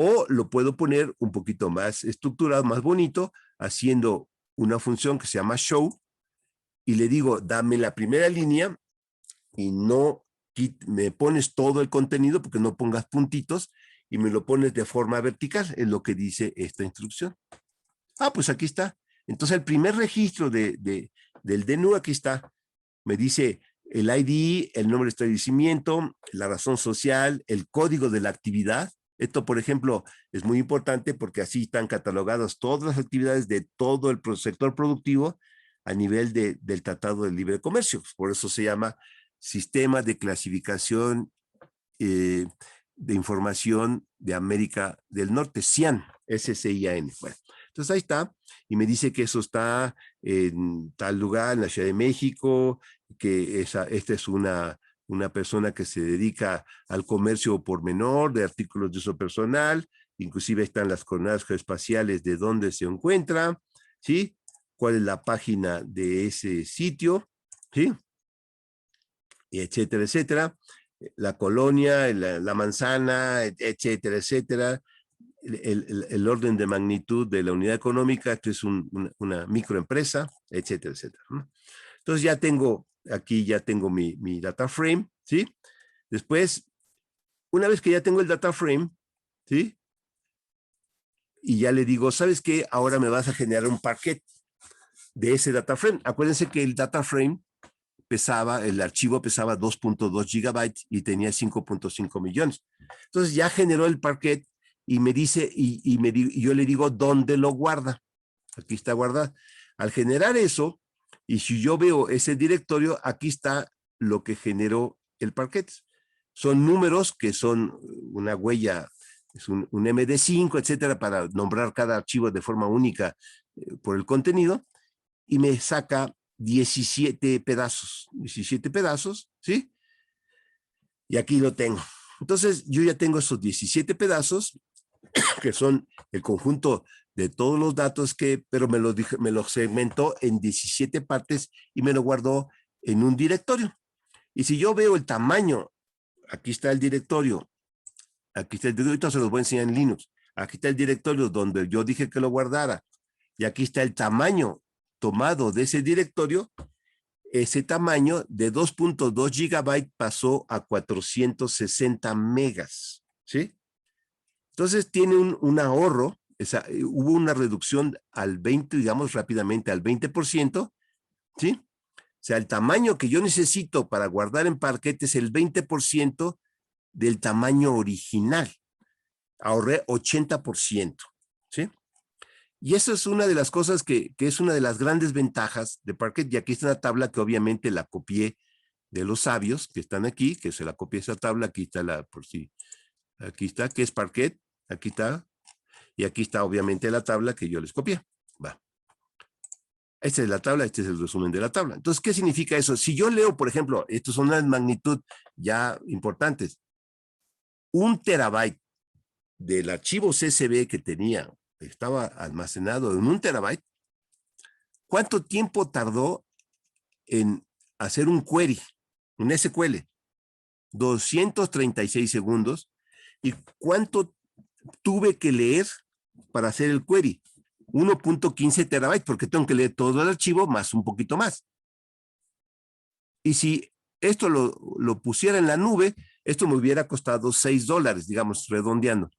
O lo puedo poner un poquito más estructurado, más bonito, haciendo una función que se llama show, y le digo, dame la primera línea, y no me pones todo el contenido, porque no pongas puntitos, y me lo pones de forma vertical, es lo que dice esta instrucción. Ah, pues aquí está. Entonces el primer registro del DNU, aquí está. Me dice el ID, el nombre de establecimiento, la razón social, el código de la actividad. Esto, por ejemplo, es muy importante porque así están catalogadas todas las actividades de todo el sector productivo a nivel del Tratado de Libre Comercio. Por eso se llama Sistema de Clasificación de Información de América del Norte, SCIAN, S-C-I-A-N. Bueno, entonces ahí está, y me dice que eso está en tal lugar, en la Ciudad de México, que esta es una persona que se dedica al comercio por menor de artículos de uso personal, inclusive están las coordenadas geoespaciales de dónde se encuentra, ¿sí? ¿Cuál es la página de ese sitio? ¿Sí? Y etcétera, etcétera. La colonia, la manzana, etcétera, etcétera. El orden de magnitud de la unidad económica, esto es una microempresa, etcétera, etcétera. Entonces ya tengo, aquí ya tengo mi data frame, ¿sí? Después, una vez que ya tengo el data frame, ¿sí? Y ya le digo, ¿sabes qué? Ahora me vas a generar un parquet de ese data frame. Acuérdense que el data frame el archivo pesaba 2.2 gigabytes y tenía 5.5 millones. Entonces ya generó el parquet y me dice, y yo le digo, ¿dónde lo guarda? Aquí está guardado. Al generar eso, y si yo veo ese directorio, aquí está lo que generó el parquet. Son números que son una huella, es un MD5, etcétera, para nombrar cada archivo de forma única por el contenido, y me saca 17 pedazos, ¿sí? Y aquí lo tengo. Entonces, yo ya tengo esos 17 pedazos, que son el conjunto de todos los datos pero me lo segmentó en 17 partes y me lo guardó en un directorio. Y si yo veo el tamaño, aquí está el directorio, ahorita se los voy a enseñar en Linux, aquí está el directorio donde yo dije que lo guardara, y aquí está el tamaño tomado de ese directorio. Ese tamaño de 2.2 gigabytes pasó a 460 megas, ¿sí? Entonces tiene un ahorro, hubo una reducción al 20, digamos rápidamente, al 20%, ¿sí? O sea, el tamaño que yo necesito para guardar en Parquet es el 20% del tamaño original. Ahorré 80%, ¿sí? Y eso es una de las cosas que es una de las grandes ventajas de Parquet. Y aquí está una tabla que obviamente la copié de los sabios que están aquí, que se la copié esa tabla. Aquí está aquí está, que es Parquet, aquí está. Y aquí está obviamente la tabla que yo les copié. Va. Esta es la tabla, este es el resumen de la tabla. Entonces, ¿qué significa eso? Si yo leo, por ejemplo, estos son unas magnitud ya importantes. 1 terabyte del archivo CSV que tenía, estaba almacenado en 1 terabyte. ¿Cuánto tiempo tardó en hacer un query, un SQL? 236 segundos. ¿Y cuánto tuve que leer para hacer el query? 1.15 terabytes, porque tengo que leer todo el archivo más un poquito más. Y si esto lo pusiera en la nube, esto me hubiera costado $6, digamos, redondeando.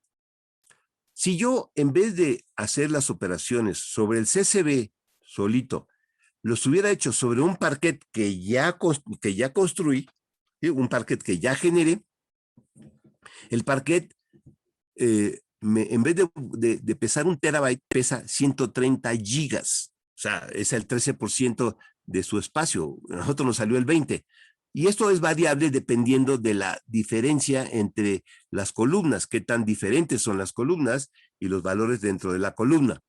Si yo, en vez de hacer las operaciones sobre el CCV solito, los hubiera hecho sobre un parquet que ya construí, ¿sí? Un parquet que ya generé, el parquet, en vez de pesar 1 terabyte, pesa 130 gigas. O sea, es el 13% de su espacio. A nosotros nos salió el 20%. Y esto es variable dependiendo de la diferencia entre las columnas, qué tan diferentes son las columnas y los valores dentro de la columna.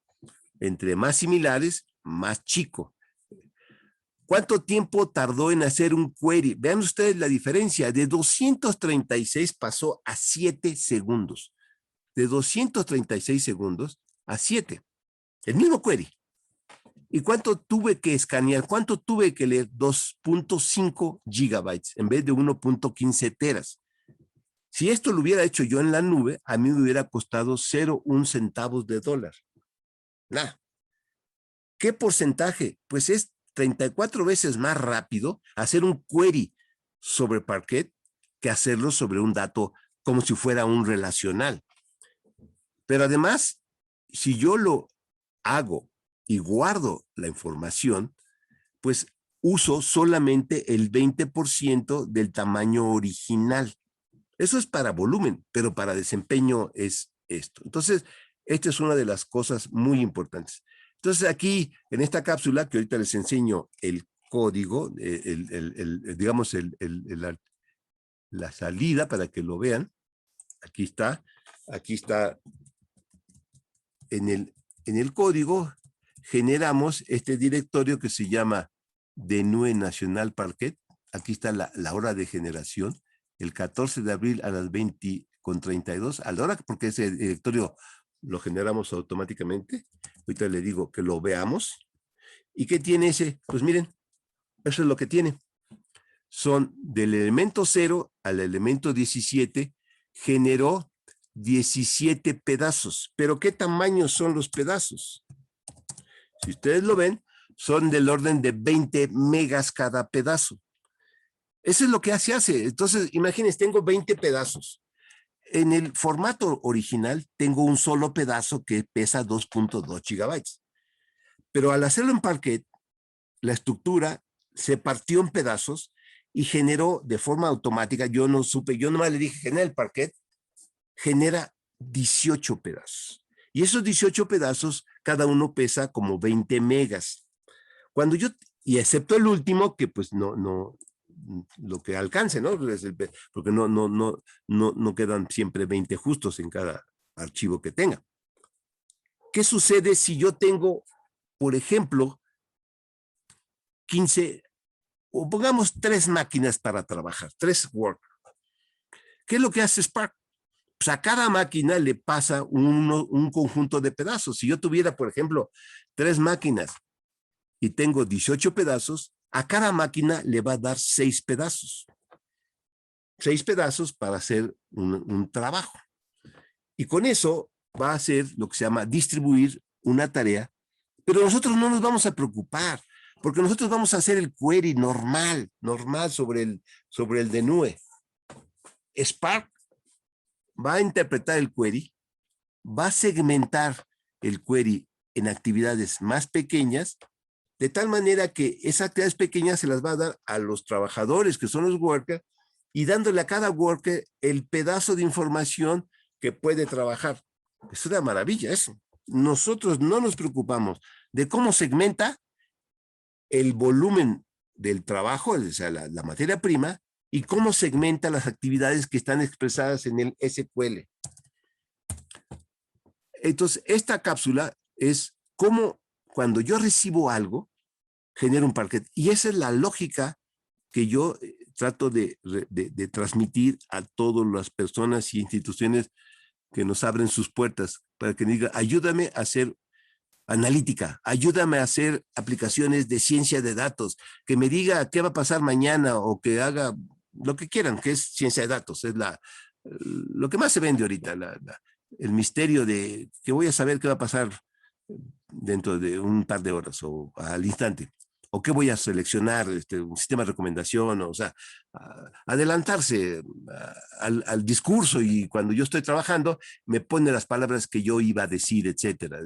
Entre más similares, más chico. ¿Cuánto tiempo tardó en hacer un query? Vean ustedes la diferencia. De 236 pasó a 7 segundos. De 236 segundos a 7. El mismo query. ¿Y cuánto tuve que escanear? ¿Cuánto tuve que leer? 2.5 gigabytes en vez de 1.15 teras. Si esto lo hubiera hecho yo en la nube, a mí me hubiera costado 0.1 centavos de dólar. Nada. ¿Qué porcentaje? Pues es 34 veces más rápido hacer un query sobre Parquet que hacerlo sobre un dato como si fuera un relacional. Pero además, si yo lo hago y guardo la información, pues uso solamente el 20% del tamaño original. Eso es para volumen, pero para desempeño es esto. Entonces, esta es una de las cosas muy importantes. Entonces, aquí, en esta cápsula, que ahorita les enseño el código, digamos, la salida para que lo vean. Aquí está en el código, generamos este directorio que se llama DNUE Nacional Parquet. Aquí está la hora de generación, el 14 de abril a las 20:32, a la hora, porque ese directorio lo generamos automáticamente. Ahorita le digo que lo veamos. ¿Y qué tiene ese? Pues miren, eso es lo que tiene. Son del elemento 0 al elemento 17, generó 17 pedazos. ¿Pero qué tamaño son los pedazos? Si ustedes lo ven, son del orden de 20 megas cada pedazo. Eso es lo que se hace. Entonces, imagínense, tengo 20 pedazos. En el formato original, tengo un solo pedazo que pesa 2.2 gigabytes. Pero al hacerlo en Parquet, la estructura se partió en pedazos y generó de forma automática, yo no supe, yo nomás le dije, genera el Parquet, genera 18 pedazos. Y esos 18 pedazos, cada uno pesa como 20 megas. Cuando yo, y excepto el último, que pues no, lo que alcance, ¿no? Porque no quedan siempre 20 justos en cada archivo que tenga. ¿Qué sucede si yo tengo, por ejemplo, 15, o pongamos 3 máquinas para trabajar, 3 work? ¿Qué es lo que hace Spark? Pues a cada máquina le pasa un conjunto de pedazos. Si yo tuviera, por ejemplo, 3 máquinas y tengo 18 pedazos, a cada máquina le va a dar 6 pedazos. 6 pedazos para hacer un trabajo. Y con eso va a hacer lo que se llama distribuir una tarea, pero nosotros no nos vamos a preocupar, porque nosotros vamos a hacer el query normal sobre el DNUE. Spark va a interpretar el query, va a segmentar el query en actividades más pequeñas, de tal manera que esas actividades pequeñas se las va a dar a los trabajadores, que son los workers, y dándole a cada worker el pedazo de información que puede trabajar. Es una maravilla eso. Nosotros no nos preocupamos de cómo segmenta el volumen del trabajo, o sea, la materia prima, y cómo segmenta las actividades que están expresadas en el SQL. Entonces, esta cápsula es cómo cuando yo recibo algo, genero un Parquet. Y esa es la lógica que yo trato de transmitir a todas las personas y instituciones que nos abren sus puertas, para que digan, ayúdame a hacer analítica, ayúdame a hacer aplicaciones de ciencia de datos, que me diga qué va a pasar mañana o que haga lo que quieran, que es ciencia de datos, es lo que más se vende ahorita, el misterio de que voy a saber qué va a pasar dentro de un par de horas o al instante. ¿O qué voy a seleccionar? Un sistema de recomendación, o sea, adelantarse al discurso, y cuando yo estoy trabajando me pone las palabras que yo iba a decir, etcétera.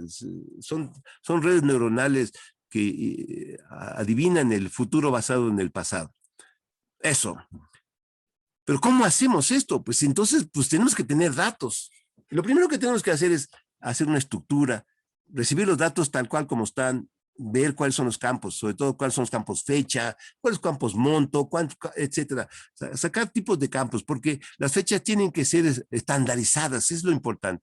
Son redes neuronales que adivinan el futuro basado en el pasado. Eso. Pero ¿cómo hacemos esto? Pues entonces, pues tenemos que tener datos. Lo primero que tenemos que hacer es hacer una estructura, recibir los datos tal cual como están, ver cuáles son los campos, sobre todo cuáles son los campos fecha, cuáles campos monto, etcétera. Sacar tipos de campos, porque las fechas tienen que ser estandarizadas, es lo importante.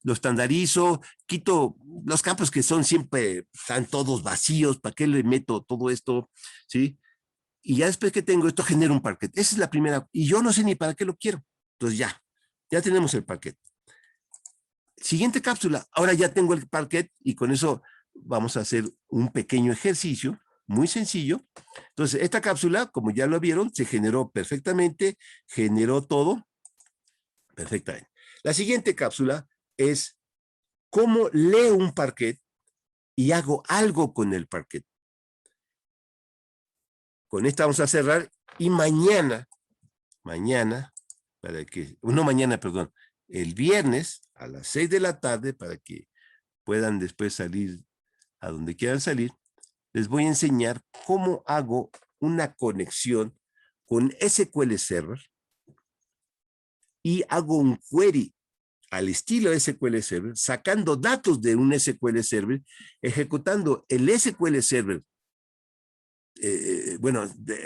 Lo estandarizo, quito los campos que son siempre, están todos vacíos, ¿para qué le meto todo esto? ¿Sí? Y ya después que tengo esto, genero un parquet. Esa es la primera, y yo no sé ni para qué lo quiero. Entonces ya tenemos el parquet. Siguiente cápsula, ahora ya tengo el parquet y con eso vamos a hacer un pequeño ejercicio muy sencillo. Entonces, esta cápsula, como ya lo vieron, se generó perfectamente, generó todo perfectamente. La siguiente cápsula es cómo leo un parquet y hago algo con el parquet. Con esta vamos a cerrar y mañana, el viernes a las 6 de la tarde, para que puedan después salir a donde quieran salir, les voy a enseñar cómo hago una conexión con SQL Server y hago un query al estilo SQL Server, sacando datos de un SQL Server, ejecutando el SQL Server.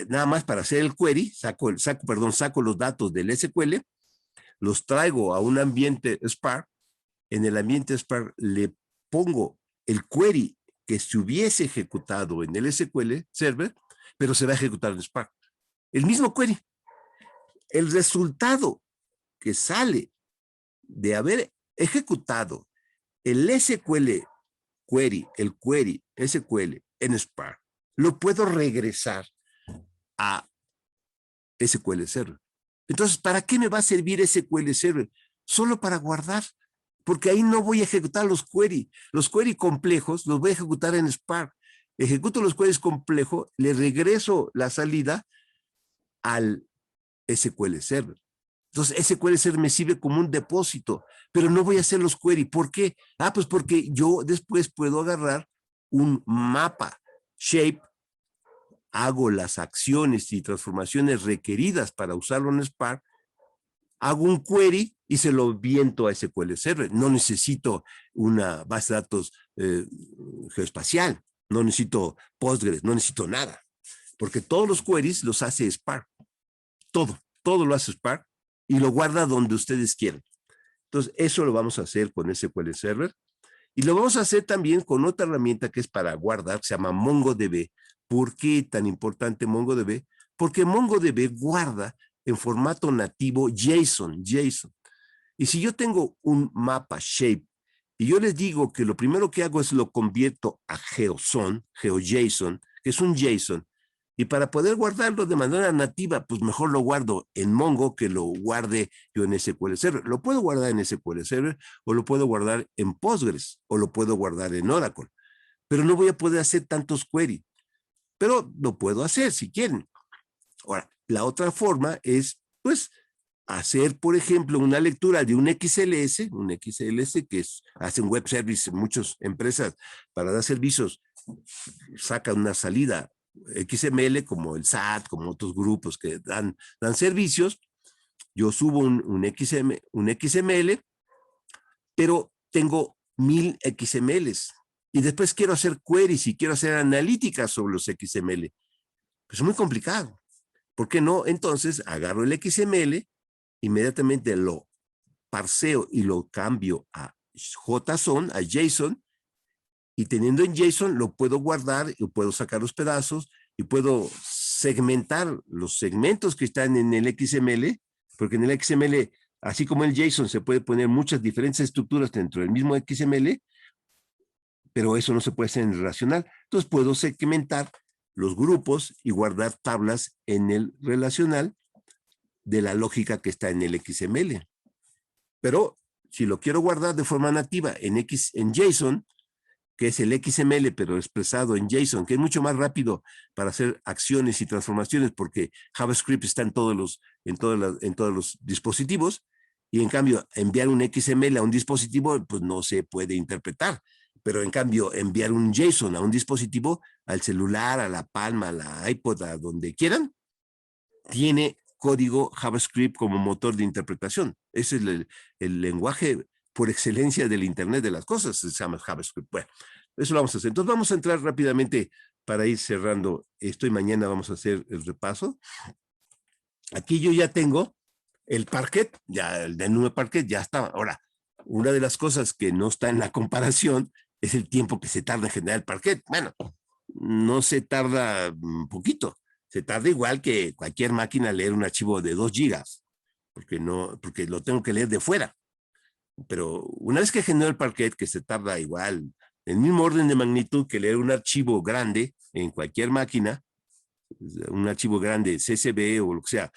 Nada más para hacer el query, saco los datos del SQL, los traigo a un ambiente Spark. En el ambiente Spark le pongo el query que se hubiese ejecutado en el SQL Server, pero se va a ejecutar en Spark. El mismo query. El resultado que sale de haber ejecutado el SQL query, el query SQL en Spark, lo puedo regresar a SQL Server. Entonces, ¿para qué me va a servir SQL Server? Solo para guardar, porque ahí no voy a ejecutar los query. Los query complejos los voy a ejecutar en Spark. Ejecuto los queries complejos, le regreso la salida al SQL Server. Entonces, SQL Server me sirve como un depósito, pero no voy a hacer los query. ¿Por qué? Pues porque yo después puedo agarrar un mapa shape, hago las acciones y transformaciones requeridas para usarlo en Spark, hago un query y se lo viento a SQL Server. No necesito una base de datos geoespacial, no necesito Postgres, no necesito nada, porque todos los queries los hace Spark. Todo lo hace Spark y lo guarda donde ustedes quieran. Entonces, eso lo vamos a hacer con SQL Server. Y lo vamos a hacer también con otra herramienta que es para guardar, se llama MongoDB. ¿Por qué tan importante MongoDB? Porque MongoDB guarda en formato nativo JSON. Y si yo tengo un mapa shape y yo les digo que lo primero que hago es lo convierto a GeoJSON, que es un JSON, y para poder guardarlo de manera nativa, pues mejor lo guardo en Mongo que lo guarde yo en SQL Server. Lo puedo guardar en SQL Server o lo puedo guardar en Postgres o lo puedo guardar en Oracle. Pero no voy a poder hacer tantos queries. Pero lo puedo hacer si quieren. Ahora, la otra forma es, pues, hacer, por ejemplo, una lectura de un XLS que hacen web service, muchas empresas para dar servicios, sacan una salida XML como el SAT, como otros grupos que dan servicios. Yo subo un XML, pero tengo 1000 XMLs y después quiero hacer queries y quiero hacer analíticas sobre los XML. Pues es muy complicado. ¿Por qué no? Entonces agarro el XML, inmediatamente lo parseo y lo cambio a JSON, y teniendo en JSON lo puedo guardar y puedo sacar los pedazos y puedo segmentar los segmentos que están en el XML, porque en el XML, así como el JSON, se puede poner muchas diferentes estructuras dentro del mismo XML, pero eso no se puede hacer en el relacional. Entonces puedo segmentar los grupos y guardar tablas en el relacional de la lógica que está en el XML. Pero si lo quiero guardar de forma nativa en JSON, que es el XML, pero expresado en JSON, que es mucho más rápido para hacer acciones y transformaciones, porque JavaScript está en todos los dispositivos, y en cambio, enviar un XML a un dispositivo, pues no se puede interpretar. Pero en cambio, enviar un JSON a un dispositivo, al celular, a la Palm, a la iPod, a donde quieran, tiene código JavaScript como motor de interpretación. Ese es el lenguaje por excelencia del Internet de las cosas, se llama JavaScript. Bueno, eso lo vamos a hacer. Entonces vamos a entrar rápidamente para ir cerrando esto y mañana vamos a hacer el repaso. Aquí yo ya tengo el Parquet, ya el de nube Parquet ya está. Ahora, una de las cosas que no está en la comparación es el tiempo que se tarda en generar el Parquet. Bueno, no se tarda un poquito, se tarda igual que cualquier máquina leer un archivo de 2 gigas, porque lo tengo que leer de fuera. Pero una vez que genero el Parquet, que se tarda igual, el mismo orden de magnitud que leer un archivo grande en cualquier máquina, un archivo grande, CSV o lo que sea,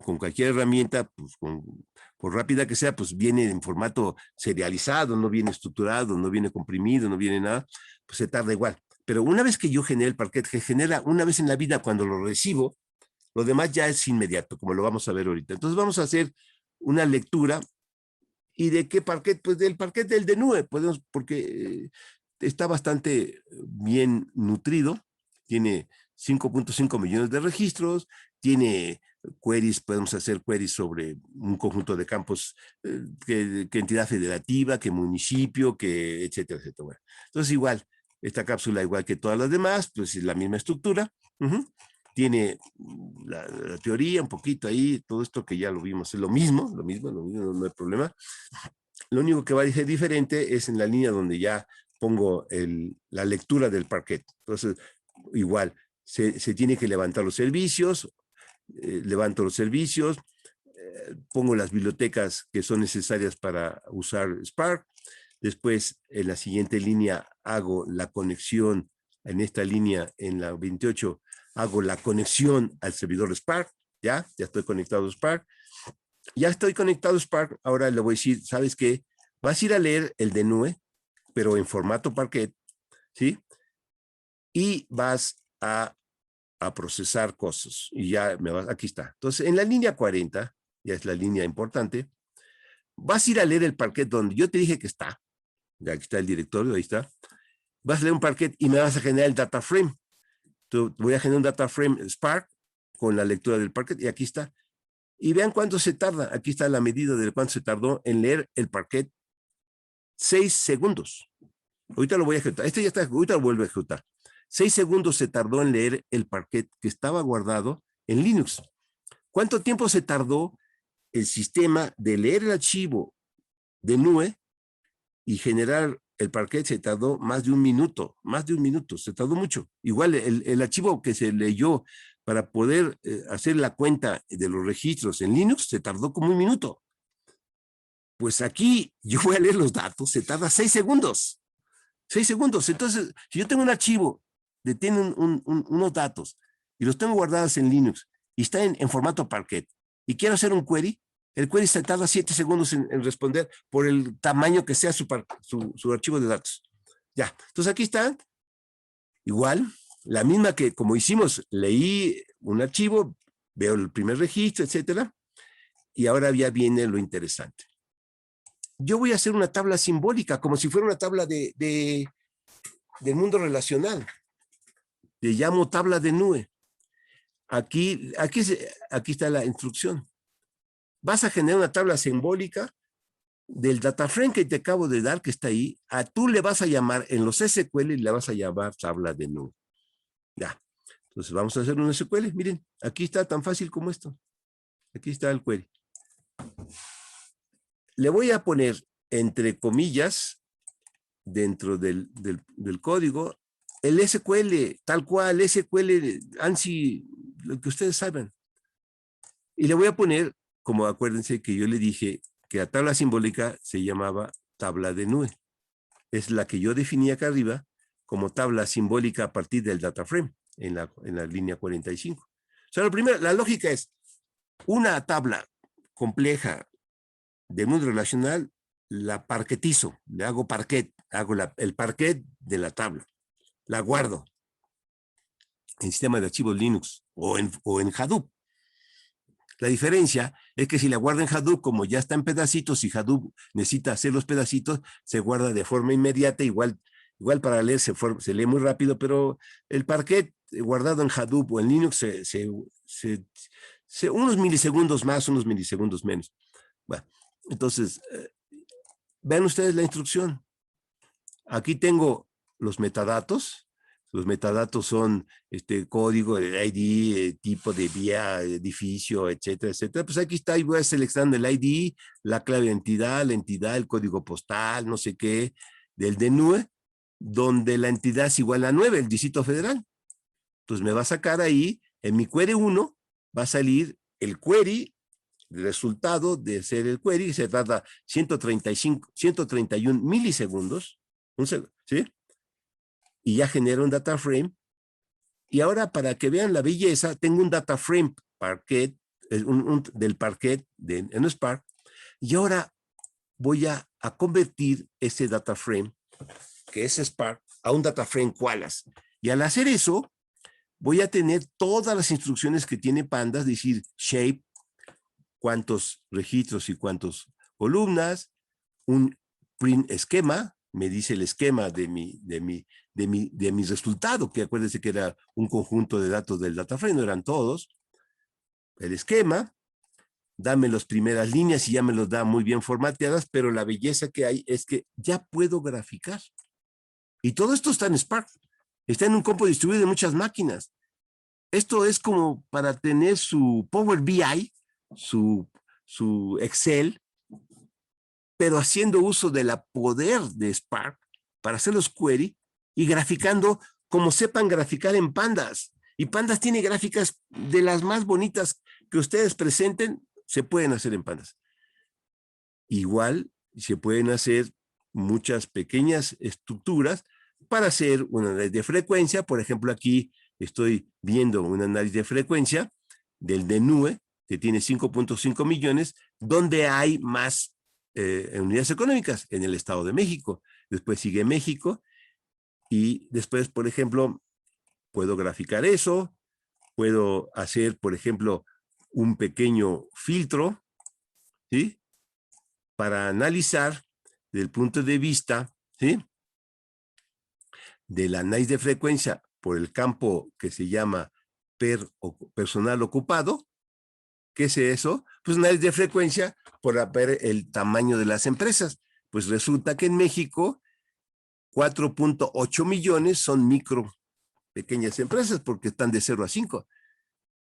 con cualquier herramienta, pues por rápida que sea, pues viene en formato serializado, no viene estructurado, no viene comprimido, no viene nada, pues se tarda igual. Pero una vez que yo genere el Parquet, que genera una vez en la vida cuando lo recibo, lo demás ya es inmediato, como lo vamos a ver ahorita. Entonces vamos a hacer una lectura. ¿Y de qué Parquet? Pues del Parquet del de nube, porque está bastante bien nutrido, tiene 5.5 millones de registros, tiene queries, podemos hacer queries sobre un conjunto de campos, que entidad federativa, que municipio, que etcétera, etcétera. Bueno, entonces igual, esta cápsula igual que todas las demás, pues es la misma estructura, tiene la teoría un poquito ahí, todo esto que ya lo vimos, es lo mismo, no hay problema. Lo único que va a ser diferente es en la línea donde ya pongo la lectura del Parquet. Entonces, igual, se tiene que levantar los servicios, levanto los servicios, pongo las bibliotecas que son necesarias para usar Spark. Después, en la siguiente línea, hago la conexión, en esta línea, en la 28, hago la conexión al servidor Spark. Ya estoy conectado a Spark. Ya estoy conectado a Spark. Ahora le voy a decir, ¿sabes qué? Vas a ir a leer el de nube, pero en formato Parquet, ¿sí? Y vas a procesar cosas. Y ya aquí está. Entonces, en la línea 40, ya es la línea importante, vas a ir a leer el Parquet donde yo te dije que está. Ya aquí está el directorio, ahí está. Vas a leer un Parquet y me vas a generar el data frame. Entonces, voy a generar un data frame Spark con la lectura del Parquet y aquí está. Y vean cuánto se tarda. Aquí está la medida de cuánto se tardó en leer el Parquet. 6 segundos. Ahorita lo voy a ejecutar. Este ya está, ahorita lo vuelvo a ejecutar. 6 segundos se tardó en leer el Parquet que estaba guardado en Linux. ¿Cuánto tiempo se tardó el sistema de leer el archivo de nube y generar el Parquet? Se tardó más de un minuto, se tardó mucho. Igual el archivo que se leyó para poder hacer la cuenta de los registros en Linux se tardó como un minuto. Pues aquí yo voy a leer los datos, se tarda 6 segundos. 6 segundos. Entonces, si yo tengo un archivo que tiene unos datos y los tengo guardados en Linux y está en formato Parquet y quiero hacer un query, el query se tarda 7 segundos en responder por el tamaño que sea su archivo de datos. Ya, entonces aquí está, igual, la misma que como hicimos, leí un archivo, veo el primer registro, etcétera, y ahora ya viene lo interesante. Yo voy a hacer una tabla simbólica, como si fuera una tabla del mundo relacional. Le llamo tabla de nube. Aquí está la instrucción. Vas a generar una tabla simbólica del data frame que te acabo de dar, que está ahí. Tú le vas a llamar, en los SQL le vas a llamar tabla de nube. Ya. Entonces vamos a hacer un SQL. Miren, aquí está tan fácil como esto. Aquí está el query. Le voy a poner entre comillas dentro del código el SQL, tal cual, SQL, ANSI, lo que ustedes saben. Y le voy a poner, como acuérdense que yo le dije que la tabla simbólica se llamaba tabla de nube. Es la que yo definí acá arriba como tabla simbólica a partir del data frame en la línea 45. O sea, la lógica es una tabla compleja de mundo relacional, la parquetizo, le hago Parquet, hago el parquet de la tabla, la guardo en sistema de archivos Linux o en Hadoop. La diferencia es que si la guardo en Hadoop, como ya está en pedacitos y Hadoop necesita hacer los pedacitos, se guarda de forma inmediata, igual para leer se lee muy rápido, pero el parquet guardado en Hadoop o en Linux unos milisegundos más, unos milisegundos menos. Bueno, entonces, vean ustedes la instrucción. Aquí tengo los metadatos. Los metadatos son código, el ID, tipo de vía, edificio, etcétera, etcétera. Pues aquí está, y voy a seleccionar el ID, la clave de entidad, el código postal, no sé qué, del DNUE, donde la entidad es igual a 9, el Distrito Federal. Entonces me va a sacar ahí, en mi query 1, va a salir el query, el resultado de hacer el query, se tarda 131 milisegundos, ¿sí? Y ya genera un data frame. Y ahora, para que vean la belleza, tengo un data frame parquet, del parquet en Spark, y ahora voy a convertir ese data frame, que es Spark, a un data frame Qualys. Y al hacer eso, voy a tener todas las instrucciones que tiene Pandas, es decir, shape, cuántos registros y cuántas columnas, un print esquema, me dice el esquema de mi resultado, que acuérdense que era un conjunto de datos del data frame, no eran todos. El esquema, dame las primeras líneas y ya me los da muy bien formateadas, pero la belleza que hay es que ya puedo graficar. Y todo esto está en Spark. Está en un compo distribuido de muchas máquinas. Esto es como para tener su Power BI, su Excel, pero haciendo uso de la poder de Spark para hacer los query y graficando como sepan graficar en Pandas. Y Pandas tiene gráficas de las más bonitas que ustedes presenten, se pueden hacer en Pandas. Igual se pueden hacer muchas pequeñas estructuras para hacer un análisis de frecuencia. Por ejemplo, aquí estoy viendo un análisis de frecuencia del DNUE, que tiene 5.5 millones, donde hay más unidades económicas en el Estado de México. Después sigue México y después, por ejemplo, puedo graficar eso, puedo hacer, por ejemplo, un pequeño filtro, ¿sí? Para analizar desde el punto de vista, ¿sí? Del análisis de frecuencia por el campo que se llama personal ocupado. ¿Qué es eso? Pues análisis de frecuencia por ver el tamaño de las empresas. Pues resulta que en México 4.8 millones son pequeñas empresas porque están de 0 a 5.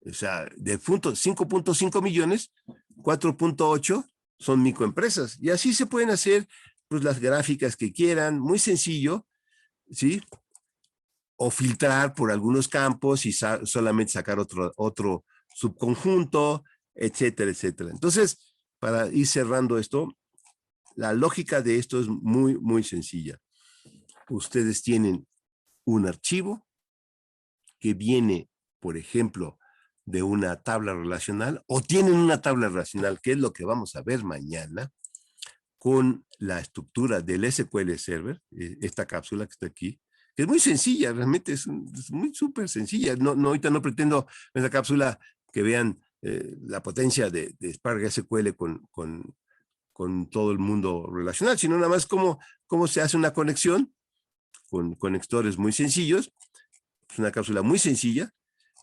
O sea, de 5.5 millones, 4.8 son microempresas. Y así se pueden hacer pues las gráficas que quieran, muy sencillo, ¿sí? O filtrar por algunos campos y solamente sacar otro subconjunto, etcétera, etcétera. Entonces, para ir cerrando esto, la lógica de esto es muy, muy sencilla. Ustedes tienen un archivo que viene, por ejemplo, de una tabla relacional, o tienen una tabla relacional, que es lo que vamos a ver mañana, con la estructura del SQL Server, esta cápsula que está aquí, que es muy sencilla, realmente es muy súper sencilla. Ahorita no pretendo en la cápsula que vean la potencia de Spark SQL con todo el mundo relacional, sino nada más cómo se hace una conexión con conectores muy sencillos. Es una cápsula muy sencilla,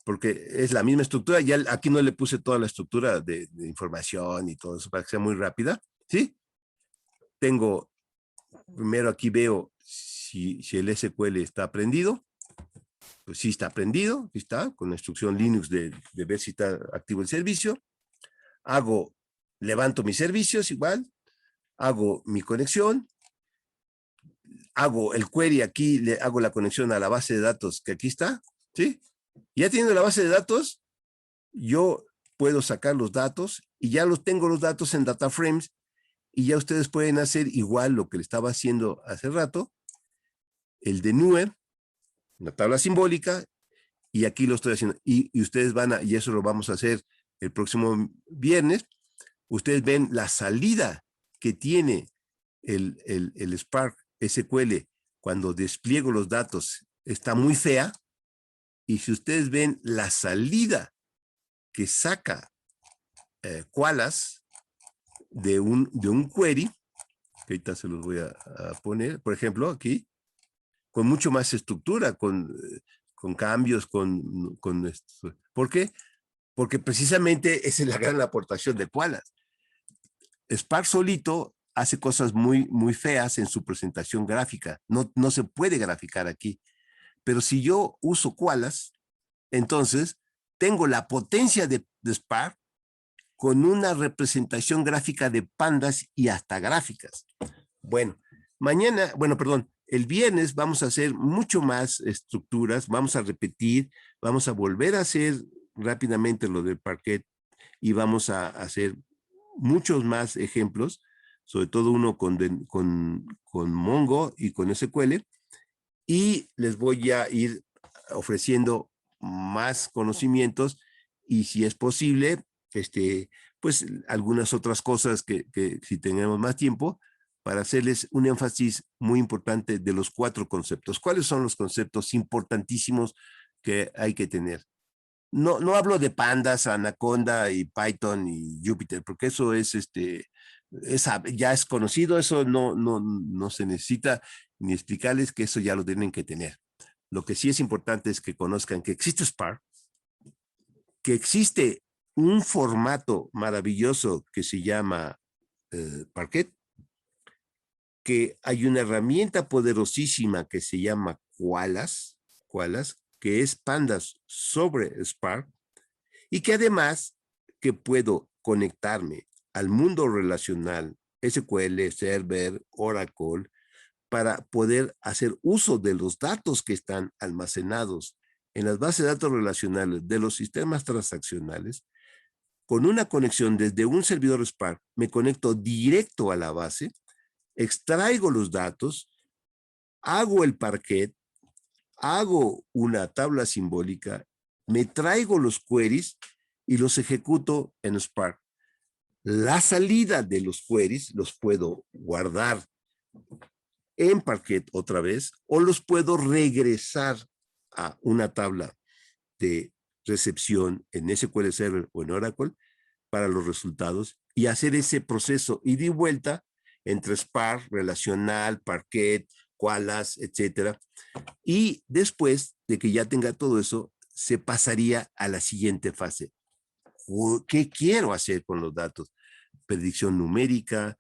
porque es la misma estructura. Ya aquí no le puse toda la estructura de información y todo eso para que sea muy rápida, ¿sí? Tengo, primero aquí veo si el SQL está prendido. Pues sí está prendido, sí está, con la instrucción Linux de ver si está activo el servicio. Levanto mis servicios igual, hago mi conexión, hago el query aquí, le hago la conexión a la base de datos que aquí está, ¿sí? Ya teniendo la base de datos, yo puedo sacar los datos y ya tengo los datos en data frames y ya ustedes pueden hacer igual lo que le estaba haciendo hace rato, el DNUE, una tabla simbólica, y aquí lo estoy haciendo. Y ustedes y eso lo vamos a hacer el próximo viernes, ustedes ven la salida que tiene el Spark SQL, cuando despliego los datos, está muy fea. Y si ustedes ven la salida que saca Qualys de un query, que ahorita se los voy a poner, por ejemplo, aquí, con mucho más estructura, con cambios, con esto. ¿Por qué? Porque precisamente esa es la gran aportación de Qualys. Spark solito hace cosas muy, muy feas en su presentación gráfica. No se puede graficar aquí. Pero si yo uso Qualys, entonces tengo la potencia de Spark con una representación gráfica de pandas y hasta gráficas. Bueno, el viernes vamos a hacer mucho más estructuras, vamos a repetir, vamos a volver a hacer rápidamente lo del Parquet y vamos a hacer muchos más ejemplos, sobre todo uno con Mongo y con SQL, y les voy a ir ofreciendo más conocimientos y si es posible, pues algunas otras cosas que si tenemos más tiempo, para hacerles un énfasis muy importante de los 4 conceptos. ¿Cuáles son los conceptos importantísimos que hay que tener? No hablo de pandas, Anaconda y Python y Jupyter, porque eso ya es conocido, eso no se necesita ni explicarles que eso ya lo tienen que tener. Lo que sí es importante es que conozcan que existe Spark, que existe un formato maravilloso que se llama Parquet, que hay una herramienta poderosísima que se llama Qualys, que es pandas sobre Spark, y que además que puedo conectarme al mundo relacional, SQL, Server, Oracle, para poder hacer uso de los datos que están almacenados en las bases de datos relacionales de los sistemas transaccionales. Con una conexión desde un servidor Spark, me conecto directo a la base, extraigo los datos, hago el Parquet, hago una tabla simbólica, me traigo los queries y los ejecuto en Spark. La salida de los queries los puedo guardar en Parquet otra vez o los puedo regresar a una tabla de recepción en SQL Server o en Oracle para los resultados y hacer ese proceso ida y vuelta entre Spark, relacional, Parquet, Qualys, etcétera. Y después de que ya tenga todo eso, se pasaría a la siguiente fase. ¿Qué quiero hacer con los datos? Predicción numérica,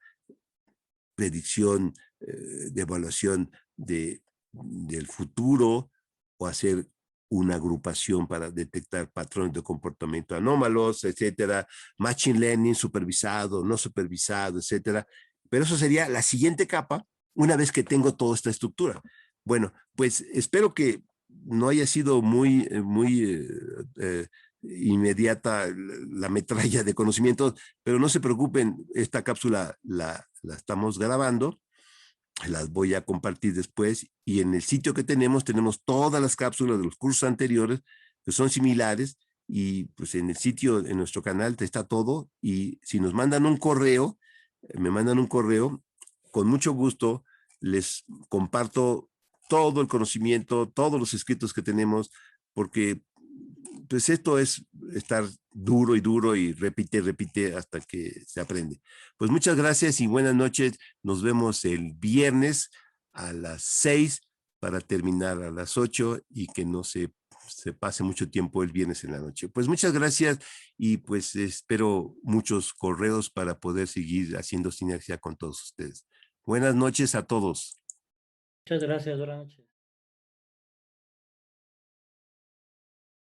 predicción de evaluación del futuro o hacer una agrupación para detectar patrones de comportamiento anómalos, etcétera, machine learning supervisado, no supervisado, etcétera. Pero eso sería la siguiente capa una vez que tengo toda esta estructura. Bueno, pues espero que no haya sido muy inmediata la metralla de conocimientos, pero no se preocupen, esta cápsula la estamos grabando, las voy a compartir después y en el sitio que tenemos todas las cápsulas de los cursos anteriores que son similares y pues en el sitio, en nuestro canal está todo y si nos mandan un correo, me mandan un correo, con mucho gusto les comparto todo el conocimiento, todos los escritos que tenemos, porque pues esto es estar duro y repite hasta que se aprende. Pues muchas gracias y buenas noches. Nos vemos el viernes a las 6 para terminar a las 8 y que no se pase mucho tiempo el viernes en la noche. Pues muchas gracias y pues espero muchos correos para poder seguir haciendo sinergia con todos ustedes. Buenas noches a todos. Muchas gracias, buenas noches.